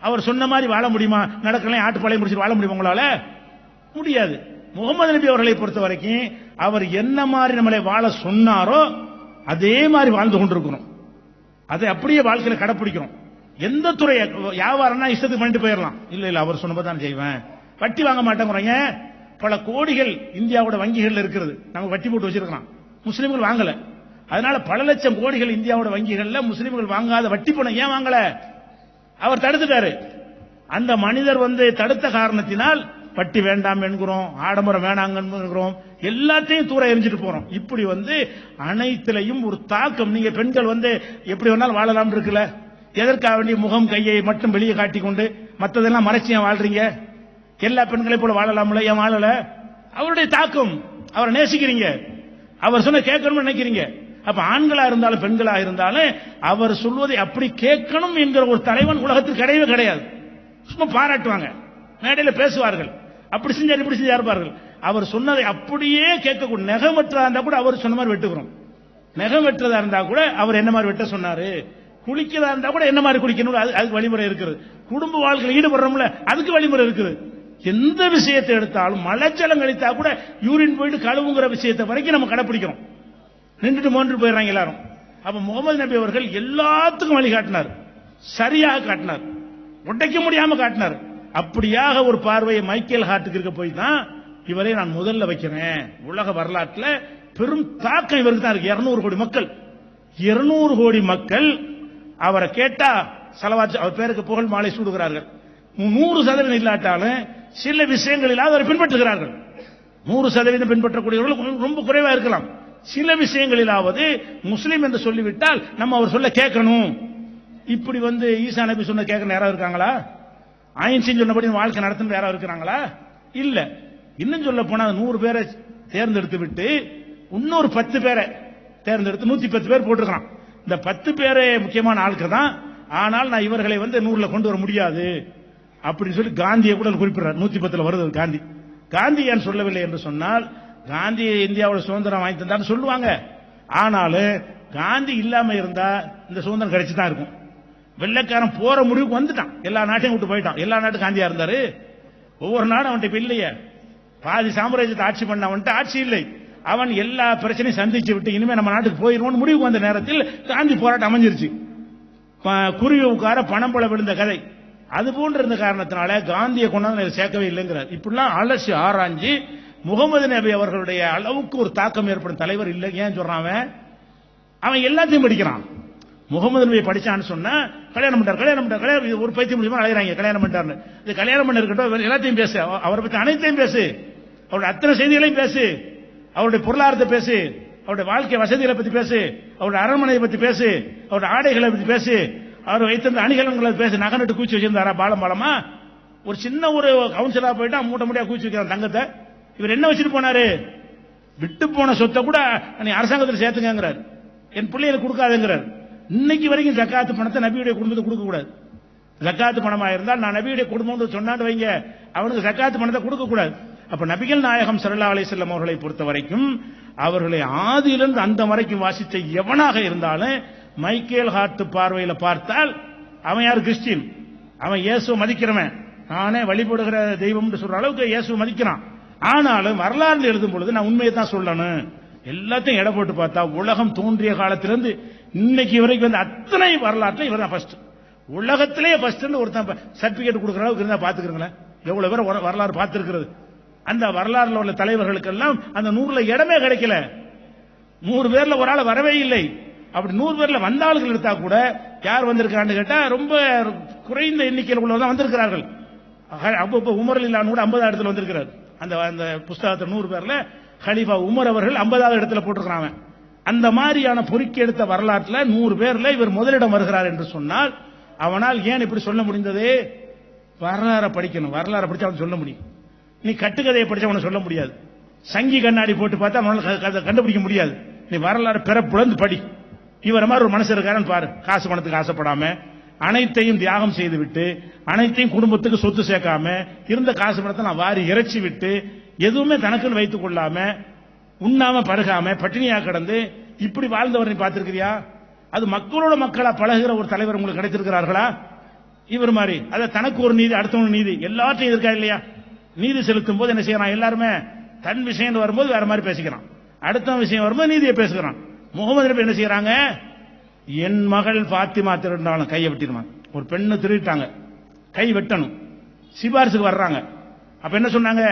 அவர் சொன்ன மாதிரி வாழ முடியுமா? நடக்கலாம் ஆட்டு பாளையம் முடிச்சு வாழ முடியுமா உங்களால? முடியாது. முகமது நபி அவர்களை பொறுத்த வரைக்கும் அவர் என்ன மாதிரி நம்மளை வாழ சொன்னாரோ அதே மாதிரி வாழ்ந்து கொண்டிருக்கிறோம். அதை அப்படியே வாழ்க்கையில கடைப்பிடிக்கிறோம். எந்த துறை வியாபாரம்னா இஷ்டத்துக்கு பண்ணிட்டு போயிடலாம். இல்ல அவர் சொன்னபோது தான் செய்வேன். வட்டி வாங்க மாட்டேங்கிறீங்க. பல கோடிகள் இந்தியாவோட வங்கிகள் இருக்கிறது. நம்ம வட்டி போட்டு வச்சிருக்கிறோம். முஸ்லீம்கள் வாங்கல. அதனால பல லட்சம் கோடிகள் இந்தியாவோட வங்கிகள்ல முஸ்லீம்கள் வாங்காத வட்டி பணம் ஏன் வாங்கல? அவர் தடுத்துட்டாரு. அந்த மனிதர் தடுத்த காரணத்தினால் வட்டி வேண்டாம் என்கிறோம், ஆடம்பரம் வேணாங்க என்கிறோம், எல்லாத்தையும் தூர எரிஞ்சிட்டு போறோம். இப்படி அனைத்திலையும் ஒரு தாக்கம். நீங்க பெண்கள் எப்படி வேணாலும் வாழலாம் இருக்குல்ல, எதற்காக வேண்டிய முகம் கையை மட்டும் வெளியே காட்டிக்கொண்டு மற்றதெல்லாம் மறைச்சு ஏன் வாழ்றீங்க? எல்லா பெண்களை போல வாழலாம்ல, ஏன் வாழல? அவருடைய தாக்கம். அவரை நேசிக்கிறீங்க, அவர் சொன்ன கேட்கணும்னு நினைக்கிறீங்க. அப்ப ஆண்களா இருந்தாலும் பெண்களா இருந்தாலும் அவர் சொல்வதை அப்படி கேட்கணும் என்கிற ஒரு தலைவன் உலகத்தில் கிடையவே கிடையாது. சும்மா பாராட்டுவாங்க, மேடையில பேசுவார்கள், அப்படி செஞ்சார் இப்படி செஞ்சா இருப்பார்கள். அவர் சொன்னதை அப்படியே கேட்கக்கூடிய நெகம் வெற்றதா இருந்தா கூட அவர் சொன்ன மாதிரி வெட்டுக்கிறோம். நெகம் வெற்றதா இருந்தா கூட அவர் என்ன மாதிரி வெட்ட சொன்னாரு, குளிக்கிறதா இருந்தா கூட என்ன மாதிரி குளிக்கணும் அதுக்கு வழிமுறை இருக்குது. குடும்ப வாழ்க்கையில் ஈடுபடுறோம்ல அதுக்கு வழிமுறை இருக்குது. எந்த விஷயத்தை எடுத்தாலும் மலைச்சலம் கழித்தா கூட யூரின் போயிட்டு கழுவுங்கிற விஷயத்தை வரைக்கும் நம்ம கடைப்பிடிக்கிறோம். நின்றுட்டு மோன்று போயிடறாங்க எல்லாரும். அப்ப முகமது நபி அவர்கள் எல்லாத்துக்கும் வழி காட்டினார், சரியாக காட்டினார், உடைக்க முடியாம காட்டினார். அப்படியாக ஒரு பார்வையை மைக்கேல் ஹார்ட்டுக்கு இருக்க போய் தான் இவரை நான் முதல்ல வைக்கிறேன். உலக வரலாற்றில் பெரும் தாக்கம் இவருக்கு தான் இருக்கு. 200 கோடி மக்கள், 200 கோடி மக்கள் அவரை கேட்டா சலவாத் அவர் பேருக்கு புகழ் மாலை சூடுகிறார்கள். 100% இல்லாட்டாலும் சில விஷயங்களில் அவரை பின்பற்றுகிறார்கள். 100% பின்பற்றக்கூடியவர்கள் ரொம்ப குறைவா இருக்கலாம். சில விஷயங்களிலாவது முஸ்லீம் என்று சொல்லிவிட்டால் நம்ம அவர் சொல்ல கேட்கணும். இப்படி ஈசா நபி சொன்ன கேட்கணும் யாராவது இருக்காங்களா? ஐன்ஸ்டீன் சொன்னபடி வாழ்க்கை நடத்துன்னு யாராவது இருக்கிறாங்களா? இல்ல. இன்னும் சொல்ல போனா 100 பேரை தேர்ந்தெடுத்து விட்டு இன்னொரு 10 பேரை தேர்ந்தெடுத்து 110 பேர் போட்டுருக்கான். இந்த 10 பேரே முக்கியமான ஆட்கள் தான். ஆனால் நான் இவர்களை 100ல கொண்டு வர முடியாது அப்படின்னு சொல்லி காந்தியை கூட குறிப்பிடுறார். 110 வருது காந்தி. காந்தி ஏன் சொல்லவில்லை என்று சொன்னால், காந்தி இந்தியாவோட சுதந்திரம் வாங்கி தந்தான்னு சொல்லுவாங்க. ஆனாலும் காந்தி இல்லாம இருந்தா இந்த சுதந்திரம் கிடைச்சுதான் இருக்கும். வெள்ளைக்காரன் போற முடிவுக்கு வந்துட்டான், எல்லா நாட்டையும் விட்டு போயிட்டான். எல்லா நாட்டும் காந்தியா இருந்தாரு. ஒவ்வொரு நாடும் அவன்கிட்ட இல்லையே. பாதி சாம்ராஜ்யத்தை ஆட்சி பண்ண அவன்கிட்ட ஆட்சி இல்லை. அவன் எல்லா பிரச்சனையும் சந்திச்சு விட்டு இனிமே நம்ம நாட்டுக்கு போயிருவோம் முடிவுக்கு வந்த நேரத்தில் காந்தி போராட்டம் அமைஞ்சிருச்சு. குருவி உட்கார பணம் போல விழுந்த கதை அது போன்ற இருந்த காரணத்தினால காந்தியை கொண்டாந்து சேர்க்கவே இல்லைங்கிறார். இப்படிலாம் அலசி ஆராய்ஞ்சு முகமது நபி அவர்களுடைய அளவுக்கு ஒரு தாக்கம் ஏற்படும் தலைவர் இல்லை. ஏன் சொல்றான்? அவன் எல்லாத்தையும் படிக்கிறான். முகமது நபி படிச்சான்னு சொன்னா கல்யாணம் பண்ணார், கல்யாணம் பண்ணார், கல்யாணம் ஒரு பைத்தியம் முடியுமா அழைகிறாங்க கல்யாணம் பண்ணார்னு. இது கல்யாணம் பண்ண இருக்கட்டும், எல்லாத்தையும் பேசு, அவரை பத்தி அனைத்தையும் பேசு, அவருடைய அத்தனை செய்திகளையும் பேசு, அவருடைய பொருளாதாரத்தை பேசு, அவருடைய வாழ்க்கை வசதிகளை பத்தி பேசு, அவருடைய அரண்மனையை பத்தி பேசு, அவருடைய ஆடைகளை பத்தி பேசு, அவர் வைத்திருந்த அணிகலன்களை பேசு. நகநட்டு கூச்சி வச்சிருந்தாரா பாலம் பாலமா? ஒரு சின்ன ஒரு கவுன்சிலரா போயிட்டா மூட்டை மூட்டையா கூச்சி வைக்கிறான் தங்கத்தை. இவர் என்ன வச்சுட்டு போனாரு? விட்டு போன சொத்தை கூட நீ அரசாங்கத்தில் சேர்த்துங்கிறார், என் பிள்ளைகளுக்கு கொடுக்காதுங்கிறார். இன்னைக்கு வரைக்கும் ஜக்காத்து பணத்தை நபியுடைய குடும்பத்துக்கு கொடுக்க கூடாது. ஜக்காத்து பணமா இருந்தால் நான் நபியுடைய குடும்பம் சொன்னான்னு வைங்க, அவனுக்கு ஜக்காத்து பணத்தை கொடுக்க கூடாது. அப்ப நபிகள் நாயகம் ஸல்லல்லாஹு அலைஹி வஸல்லம் அவர்களை பொறுத்த வரைக்கும் அவர்களை ஆதியிலிருந்து அந்த வரைக்கும் வாசித்த எவனாக இருந்தாலும் மைக்கேல் ஹார்ட் பார்வையில பார்த்தால் அவன் யார்? கிறிஸ்டின். அவன் இயேசுவை மதிக்கிறவன், நானே வழிபடுகிற தெய்வம் சொல்ற அளவுக்கு இயேசுவை மதிக்கிறான். ஆனாலும் வரலாறு எழுதும் பொழுது நான் உண்மையை தான் சொல்லணும். எல்லாத்தையும் எடை போட்டு பார்த்தா உலகம் தோன்றிய காலத்திலிருந்து இன்னைக்கு வரைக்கும் அத்தனை வரலாற்றுல இவர் தான் ஃபர்ஸ்ட். உலகத்திலேயே ஃபர்ஸ்ட் ஒருத்தன் சர்டிபிகேட் கொடுக்குற அளவுக்கு இருந்தா பாத்துக்கிறீங்களேன் எவ்வளவு பேர் வரலாறு பார்த்திருக்கிறது. அந்த வரலாறுல உள்ள தலைவர்களுக்கெல்லாம் அந்த 100ல இடமே கிடைக்கல. 100 பேர்ல ஒரு ஆள் வரவே இல்லை. அப்படி 100 பேர்ல வந்த ஆளுகள் எடுத்தா கூட யார் வந்திருக்கான்னு கேட்டா ரொம்ப குறைந்த எண்ணிக்கையில் உள்ளவங்க வந்திருக்கிறார்கள். அப்ப உமர் இல்லான்னு கூட 50வது இடத்துல வந்திருக்கிறார். அந்த புஸ்தகத்தை 100 பேர்ல கலீஃபா உமர் அவர்கள் 50வது இடத்துல போட்டிருக்கிறாங்க. அந்த மாதிரியான பொறுக்கி எடுத்த வரலாற்றுல 100 பேர்ல இவர் முதலிடம் வருகிறார் என்று சொன்னால் அவனால் ஏன் இப்படி சொல்ல முடிந்தது? வரலாறு படிக்கணும், வரலாறு படிச்சா அவன் சொல்ல முடியும். நீ கட்டுக்கதையை படிச்சா அவனை சொல்ல முடியாது. சங்கி கண்ணாடி போட்டு பார்த்தா அவனால கண்டுபிடிக்க முடியாது. நீ வரலாறு பிறப்புலந்து படி. இவர மாதிரி ஒரு மனுஷன் இருக்காருன்னு பாரு. காசு பணத்துக்கு ஆசைப்படாம அனைத்தையும் தியாகம் செய்து விட்டு அனைத்தையும் குடும்பத்துக்கு சொத்து சேர்க்காம இருந்த காசு பணத்தை நான் வாரி இறைச்சி விட்டு எதுவுமே தனக்குன்னு வைத்துக் கொள்ளாம உண்ணாம பருகாம பட்டினியா கடந்து இப்படி வாழ்ந்தவர் நீ பார்த்திருக்கிறியா? அது மக்களோட மக்களா பழகுகிற ஒரு தலைவர் உங்களுக்கு கிடைத்திருக்கிறார்களா? இவர் மாதிரி அத தனக்கு ஒரு நீதி அடுத்தவங்க நீதி எல்லாத்தையும் இருக்கா இல்லையா? நீதி செலுத்தும் போது என்ன செய்யறான்? எல்லாருமே தன் விஷயம் வரும்போது வேற மாதிரி பேசிக்கிறான், அடுத்த விஷயம் வரும்போது நீதியை பேசுகிறான். முகமது நபி என்ன செய்யறாங்க? என் மகள் பாத்திமா திருடினாலும் கையை வெட்டிடுவாங்க. ஒரு பெண்ணு திருடிட்டாங்க, கை வெட்டணும், சிபாரிசுக்கு வர்றாங்க. அப்ப என்ன சொன்னாங்க?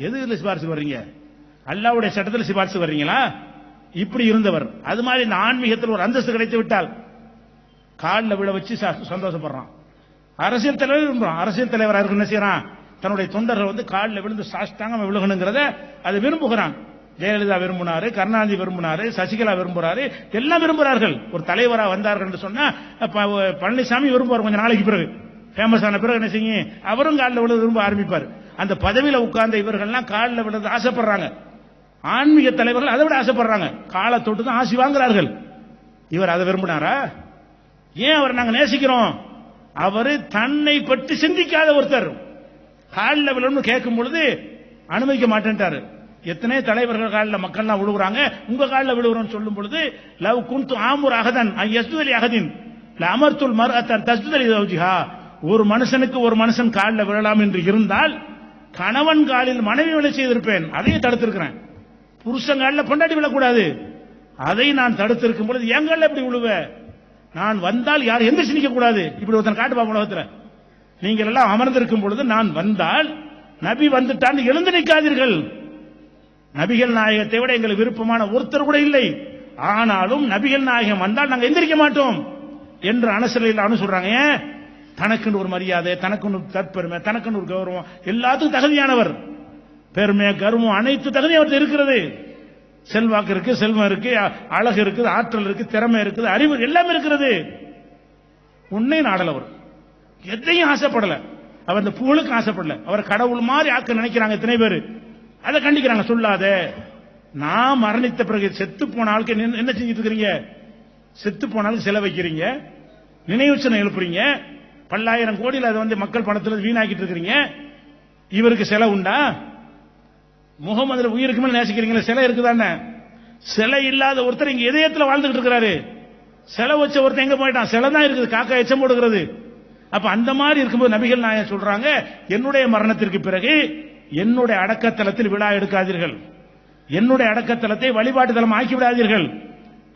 எது இல்ல சிபாரிசுக்கு வர்றீங்க? அல்லாஹ்வுடைய சட்டத்தில் சிபாரிசு வர்றீங்களா? இப்படி இருந்தவர். அது மாதிரி இந்த ஆன்மீகத்தில் ஒரு அந்தஸ்து கிடைத்து விட்டால் காலில் விழ வச்சு சந்தோஷப்படுறான். அரசியல் தலைவர் விரும்புறான். அரசியல் தலைவராக இருக்கு என்ன செய்யறான்? தன்னுடைய தொண்டர்கள் வந்து காலில் விழுந்து சாஷ்டாங்க விழுகணுங்கிறத அதை விரும்புகிறான். ஜெயலலிதா விரும்பினாரு, கருணாநிதி விரும்பினாரு, சசிகலா விரும்புறாரு, எல்லாம் விரும்புகிறார்கள். ஒரு தலைவராக வந்தார்கள் என்று சொன்னா பழனிசாமி விரும்புவார். கொஞ்சம் நாளைக்கு பிறகு ஃபேமஸ் ஆன பிறகு என்ன செய்யும்? அவரும் காலில் விழுந்து விரும்ப ஆரம்பிப்பார். அந்த பதவியில உட்கார்ந்த இவர்கள்லாம் காலில் விழுந்து ஆசைப்படுறாங்க. ஆன்மீக தலைவர்கள் அதை விட ஆசைப்படுறாங்க. காலை தொட்டு தான் ஆசி வாங்குறார்கள். இவர் அதை விரும்பினாரா? ஏன் அவர் நாங்க நேசிக்கிறோம்? அவரு தன்னை பற்றி சிந்திக்காத ஒருத்தர். காலில் விழுந்து கேட்கும் பொழுது அனுமதிக்க மாட்டேன்ட்டாரு. எத்தனை தலைவர்கள் காலில் மக்கள்லாம் விழுகுறாங்க, உங்க காலில் விழுகுறோம் சொல்லும் பொழுது லவ் குந்து ஆமுர் அகதன் யஸ்துதலி அகதின் அமர்த்துல் மர்அத்தன் தஸ்துதலி ஜௌஜிஹா. ஒரு மனுஷனுக்கு ஒரு மனுஷன் காலில் விழலாம் என்று இருந்தால் கணவன் காலில் மனைவி விழ செய்திருப்பேன். அதையும் தடுத்திருக்கிறேன். புருஷன் காலில் பொண்டாட்டி விழக்கூடாது, அதை நான் தடுத்திருக்கும் பொழுது என் காலில் எப்படி விழுவ? நான் வந்தால் யார் எந்திரிச்சு நிற்க கூடாது. இப்படி ஒருத்தன் காட்டுப்பா உலகத்தில். நீங்கள் எல்லாம் அமர்ந்திருக்கும் பொழுது நான் வந்தால் நபி வந்துட்டான்னு எழுந்து நிற்காதீர்கள். நபிகள் நாயகத்தை விட எங்களுக்கு விருப்பமான ஒருத்தர் கூட இல்லை. ஆனாலும் நபிகள் நாயகம் வந்தால் நாங்கள் எந்திரிக்க மாட்டோம் என்று அனசலையில் அனுசல்றாங்க. ஏன்? தனக்குன்னு ஒரு மரியாதை, தனக்குன்னு தற்பெருமை, தனக்குன்னு ஒரு கௌரவம், எல்லாத்துக்கும் தகுதியானவர். பெருமை கர்வம் அனைத்து தகுதியும் அவர்கிட்ட இருக்கிறது. செல்வாக்கு இருக்கு, செல்வம் இருக்கு, அழகு இருக்குது, ஆற்றல் இருக்கு, திறமை இருக்குது, அறிவு எல்லாமே இருக்கிறது. உன்னை நாடலவர் எதையும் ஆசைப்படல. அவர் அந்த புகழுக்கு ஆசைப்படல. அவர் கடவுள் மாதிரி ஆக்க நினைக்கிறாங்க எத்தனை பேர். அதை கண்டிக்கிறாங்க. சொல்லாத. நான் மரணித்த பிறகு செத்து போன ஆளுக்கு என்ன செஞ்சிட்டு இருக்கிறீங்க? செத்து போனாலும் சிலை வைக்கிறீங்க, நினைவு சின்னம் எழுப்புறீங்க, பல்லாயிரம் கோடியில் அதை வந்து மக்கள் பணத்தில் வீணாக்கிட்டு இருக்கிறீங்க. இவருக்கு சிலை உண்டா? முகமது உயிருக்கு மேல நேசிக்கிறீங்களா? சிலை இருக்குதானே? சிலை இல்லாத ஒருத்தர் இங்க இதயத்தில் வாழ்ந்துகிட்டு இருக்கிறாரு. சிலை வச்ச ஒருத்தர் எங்க போயிட்டான்? சிலை தான் இருக்குது, காக்கா எச்சம் போடுகிறது. அப்ப அந்த மாதிரி இருக்கும்போது நபிகள் நாயகம் சொல்றாங்க, என்னுடைய மரணத்திற்கு பிறகு என்னுடைய அடக்கத்தலத்தில் விழா எடுக்காதீர்கள், என்னுடைய அடக்கத்தலத்தை வழிபாட்டு தலம் ஆக்கி விடாதீர்கள்.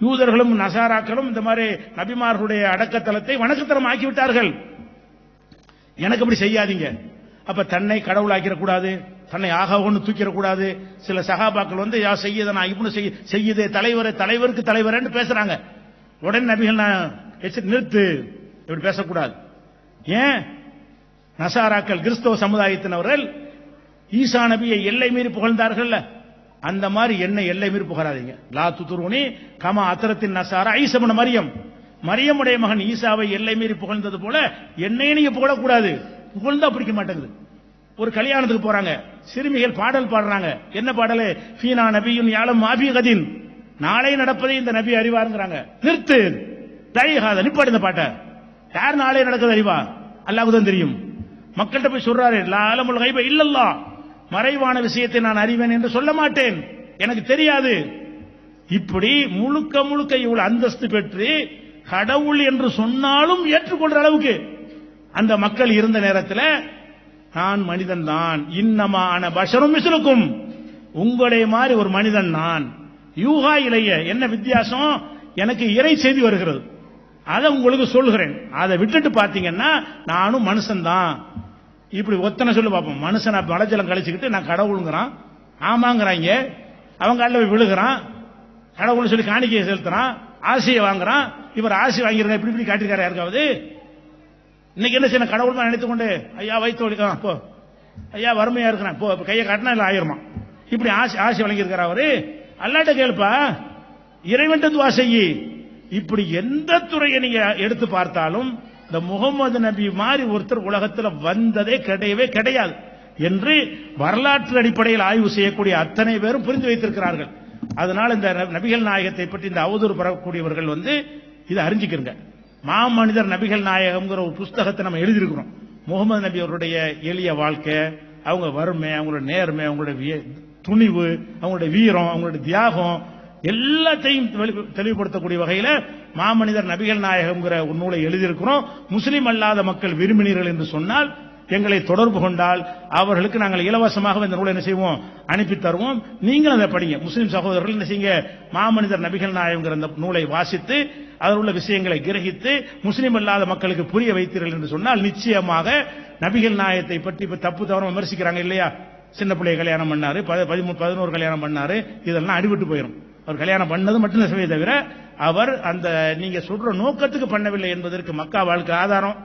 யூதர்களும் நசாராக்களும் இந்த மாதிரி நபிமார்களுடைய அடக்கத்தலத்தை வணக்கத்தலம் ஆக்கிவிட்டார்கள். எனக்கு அப்படி செய்யாதீங்க. அப்ப தன்னை கடவுள் ஆக்கிடக்கூடாது, தன்னை ஆக ஒன்று தூக்கிடக்கூடாது. சில சகாபாக்கள் வந்து யா செய்யதனா இப்னு செய்யதே தலைவரே, தலைவருக்கு தலைவரேன்னு பேசுறாங்க. உடனே நபிகள் நிறுத்து, இப்படி பேசக்கூடாது. ஏன்? நசாராக்கள் கிறிஸ்தவ சமுதாயத்தினவர்கள் ஈசா நபியை எல்லை மீறி புகழ்ந்தார்கள். அந்த மாதிரி என்ன எல்லை மீறி புகழாதீங்க. லா துதுருனி கமா அத்தரத்தின் நசாரா ஈசா மரியம், மரியமுடைய மகன் ஈசாவை எல்லை மீறி புகழ்ந்தது போல என்னையே நீங்க புகழக்கூடாது. புகழ்ந்தா பிடிக்க மாட்டேங்குது. ஒரு கல்யாணத்துக்கு போறாங்க, சிறுமிகள் பாடல் பாடுறாங்க. என்ன பாடல்? ஃபீனா நபியும் யாலம் மாபி கதின், நாளை நடப்பதை இந்த நபி அறிவாருங்கிறாங்க. நிறுத்து, தயகாத, நிப்பாடு இந்த பாட்டை. யார் நாளை நடக்குது அறிவா? அல்லாஹ்வுக்கு தான் தெரியும். மக்கள்கிட்ட போய் சொல்றாரு, லா அலமுல் கைப இல்லல்லாஹ், மறைவான விஷயத்தை நான் அறிவேன் என்று சொல்ல மாட்டேன், எனக்கு தெரியாது. இப்படி முழுக்க முழுக்க இவ்வளவு அந்தஸ்து பெற்று கடவுள் என்று சொன்னாலும் ஏற்றுக்கொள்ற அளவுக்கு அந்த மக்கள் இருந்த நேரத்தில் நான் மனிதன் தான், இன்னமான பஷரும் மிஸ்லுக்கும், உங்களுடைய மாதிரி ஒரு மனிதன் நான், யூஹா இலைய, என்ன வித்தியாசம்? எனக்கு இறை செய்தி வருகிறது, அதை உங்களுக்கு சொல்கிறேன். அதை விட்டுட்டு பாத்தீங்கன்னா நானும் மனுஷன் தான். இப்படி ஒத்தனை சொல்லி பார்ப்போம். மனுஷனை வளஜலம் கழிச்சுக்கிட்டு நான் கடவுளுங்கிறான், ஆமாங்கிறாங்க. அவங்க அல்ல போய் விழுகிறான், கடவுள்னு சொல்லி காணிக்கையை செலுத்துறான், ஆசையை வாங்குறான். இவர் ஆசை வாங்கிறத இப்படி இப்படி காட்டிருக்காரு யாருக்காவது? இன்னைக்கு என்ன செய்யணும்? கடவுள் தான் நினைத்துக்கொண்டு ஐயா வைத்து ஒழிக்கலாம், போ ஐயா வறுமையா இருக்கிறான், போ கையை காட்டினா இல்லை ஆயிரமா, இப்படி ஆசை ஆசை வழங்கியிருக்கிறார் அவரு. அல்லாட்ட கேளுப்பா, இறைவன் துவா செய்யி. இப்படி எந்த துறையை நீங்க எடுத்து பார்த்தாலும் இந்த முகமது நபி மாதிரி ஒருத்தர் உலகத்தில் வந்ததே கிடையவே கிடையாது என்று வரலாற்று அடிப்படையில் ஆய்வு செய்யக்கூடிய அத்தனை பேரும் புரிந்து வைத்திருக்கிறார்கள். அதனால இந்த நபிகள் நாயகத்தை பற்றி இந்த அவதூறு பெறக்கூடியவர்கள் வந்து இதை அறிஞ்சிக்கிறங்க. மாமனிதர் நபிகள் நாயகம்ங்கிற ஒரு புஸ்தகத்தை நம்ம எழுதியிருக்கிறோம். முகமது நபி அவருடைய எளிய வாழ்க்கை, அவங்க வறுமை, அவங்களோட நேர்மை, அவங்களுடைய துணிவு, அவங்களுடைய வீரம், அவங்களுடைய தியாகம், எல்லாத்தையும் தெளிவுபடுத்தக்கூடிய வகையில் மாமனிதர் நபிகள் நாயகம்ங்கிற ஒரு நூலை எழுதியிருக்கிறோம். முஸ்லிம் அல்லாத மக்கள் விரும்பினீர்கள் என்று சொன்னால் எங்களை தொடர்பு கொண்டால் அவர்களுக்கு நாங்கள் இலவசமாக இந்த நூலை என்ன செய்வோம், அனுப்பி தருவோம். நீங்களும் அதை படிங்க. முஸ்லிம் சகோதரர்கள் என்ன செய்யுங்க, மாமனிதர் நபிகள் நாயகம்ங்கிற அந்த நூலை வாசித்து அதில் உள்ள விஷயங்களை கிரகித்து முஸ்லிம் அல்லாத மக்களுக்கு புரிய வைத்தீர்கள் என்று சொன்னால் நிச்சயமாக நபிகள் நாயகத்தை பற்றி இப்ப தப்பு தவறு விமர்சிக்கிறாங்க இல்லையா. சின்ன பிள்ளைய கல்யாணம் பண்ணாரு, 11 கல்யாணம் பண்ணாரு, இதெல்லாம் அடிபட்டு போயிடும். அவர் கல்யாணம் பண்ணது மட்டும் செய்ய தவிர அவர் அந்த நீங்க சொல்ற நோக்கத்துக்கு பண்ணவில்லை என்பதற்கு மக்கா வாழ்க்கை ஆதாரம்.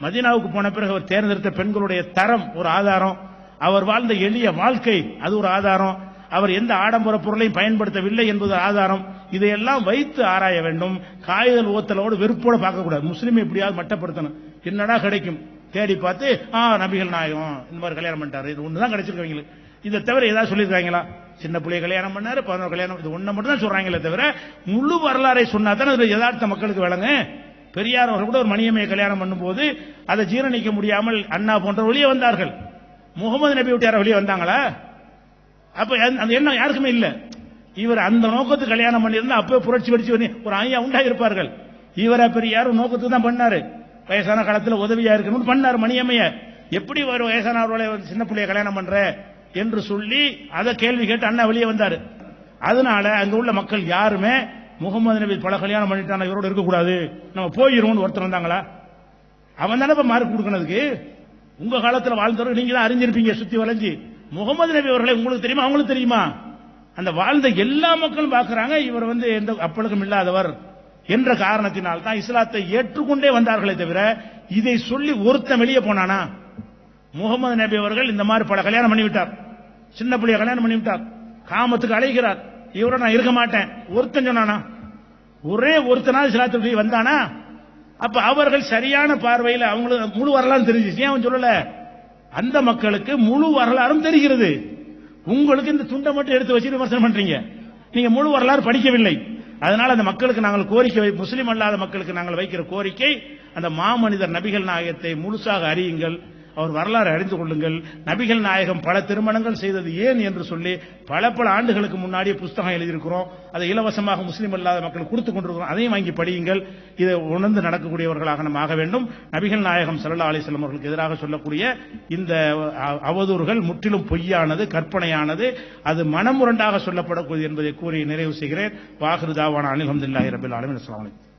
மதீனாவுக்கு போன பிறகு அவர் தேர்ந்தெடுத்த பெண்களுடைய தரம் ஒரு ஆதாரம். அவர் வாழ்ந்த எளிய வாழ்க்கை அது ஒரு ஆதாரம். அவர் எந்த ஆடம்பர பொருளையும் பயன்படுத்தவில்லை என்பது ஆதாரம். இதையெல்லாம் வைத்து ஆராய வேண்டும். காய்தல் ஓத்தலோடு வெறுப்போட பார்க்கக்கூடாது. முஸ்லீம் எப்படியாவது மட்டப்படுத்தணும். என்னடா கிடைக்கும் தேடி பார்த்து நபிகள் நாயகம் இந்த மாதிரி கல்யாணம் பண்ணிட்டாரு, இது ஒண்ணுதான் கிடைச்சிருக்கவங்களுக்கு. இதை தவிர ஏதாவது சொல்லியிருக்காங்களா? சின்ன பிள்ளைய கல்யாணம் பண்ணாரு, 11 கல்யாணம், இது ஒண்ணு மட்டும் தான் சொல்றாங்களே தவிர முழு வரலாறை சொன்னா தானே யதார்த்த மக்களுக்கு விளங்க. பெரியார் அவர்கள் கூட ஒரு மணியம்மையை கல்யாணம் பண்ணும்போது அதை ஜீரணிக்க முடியாமல் அண்ணா போன்ற வெளியே வந்தார்கள். முகமது நபி விட்டு யாரும் வெளியே வந்தாங்களா? அப்ப அந்த எண்ணம் யாருக்குமே இல்ல. இவர் அந்த நோக்கத்துக்கு கல்யாணம் பண்ணியிருந்தா அப்பவே புரட்சி படிச்சு ஒரு ஐயா உண்டாயிருப்பார்கள். இவரை பெரியார் நோக்கத்துக்கு தான் பண்ணாரு. வயசான காலத்தில் உதவியா இருக்கணும்னு பண்ணாரு மணியம்மைய. எப்படி ஒரு வயசானவர்களை சின்ன பிள்ளைய கல்யாணம் பண்ற என்று சொல்லி அதை கேள்வி கேட்டு அண்ணா வெளியே வந்தாரு. அதனால அங்க உள்ள மக்கள் யாருமே முகமது நபி பல கல்யாணம் பண்ணிட்டான இவரோட இருக்கக்கூடாது, நம்ம போயிருவோம் ஒருத்தர் வந்தாங்களா? அவன் தானே இப்ப மார்க் கொடுக்கறதுக்கு. உங்க காலத்தில் வாழ்ந்தவர்கள் நீங்க தான் அறிஞ்சிருப்பீங்க சுத்தி வளைஞ்சி. முகமது நபி அவர்களை உங்களுக்கு தெரியுமா, அவங்களுக்கு தெரியுமா? அந்த வாழ்ந்த எல்லா மக்களும் பார்க்கிறாங்க இவர் எந்த அப்பழுக்கும் இல்லாதவர் என்ற காரணத்தினால் தான் இஸ்லாத்தை ஏற்றுக்கொண்டே வந்தார்களே தவிர இதை சொல்லி ஒருத்தன் வெளியே போனானா? முகமது நபி அவர்கள் இந்த மாதிரி பல கல்யாணம் பண்ணிவிட்டார், சின்ன பிள்ளைய கல்யாணம் பண்ணிவிட்டார், காமத்துக்கு அழைக்கிறார், இவரை நான் இருக்க மாட்டேன் ஒருத்தன் சொன்னானா? ஒரே ஒருத்தனாவது இஸ்லாத்துக்கு வந்தானா? அப்ப அவர்கள் சரியான பார்வையில் அவங்களுக்கு முழு வரலாறு தெரிஞ்சிச்சு. அவன் சொல்லல, அந்த மக்களுக்கு முழு வரலாறும் தெரிகிறது. உங்களுக்கு இந்த துண்டை மட்டும் எடுத்து வச்சு விமர்சனம் பண்றீங்க, நீங்க முழு வரலாறு படிக்கவில்லை. அதனால அந்த மக்களுக்கு நாங்கள் கோரிக்கை, முஸ்லிம் அல்லாத மக்களுக்கு நாங்கள் வைக்கிற கோரிக்கை, அந்த மாமனிதர் நபிகள் நாயகத்தை முழுசாக அறியுங்கள், அவர் வரலாறு அறிந்து கொள்ளுங்கள். நபிகள் நாயகம் பல திருமணங்கள் செய்தது ஏன் என்று சொல்லி பல ஆண்டுகளுக்கு முன்னாடியே புஸ்தகம் எழுதியிருக்கிறோம். அதை இலவசமாக முஸ்லிம் அல்லாத மக்கள் கொடுத்துக் கொண்டிருக்கிறோம். அதையும் வாங்கி படியுங்கள். இதை உணர்ந்து நடக்கக்கூடியவர்களாக நாம் ஆக வேண்டும். நபிகள் நாயகம் ஸல்லல்லாஹு அலைஹி வஸல்லம் அவர்களுக்கு எதிராக சொல்லக்கூடிய இந்த அவதூறுகள் முற்றிலும் பொய்யானது, கற்பனையானது, அது மனமுரண்டாக சொல்லப்படக்கூடியது என்பதை கூறி நிறைவு செய்கிறேன். வாஹிரு தாவானா அனில் ஹம்துலில்லாஹி ரப்பில் ஆலமீன். அஸ்ஸலாமு அலைக்கும்.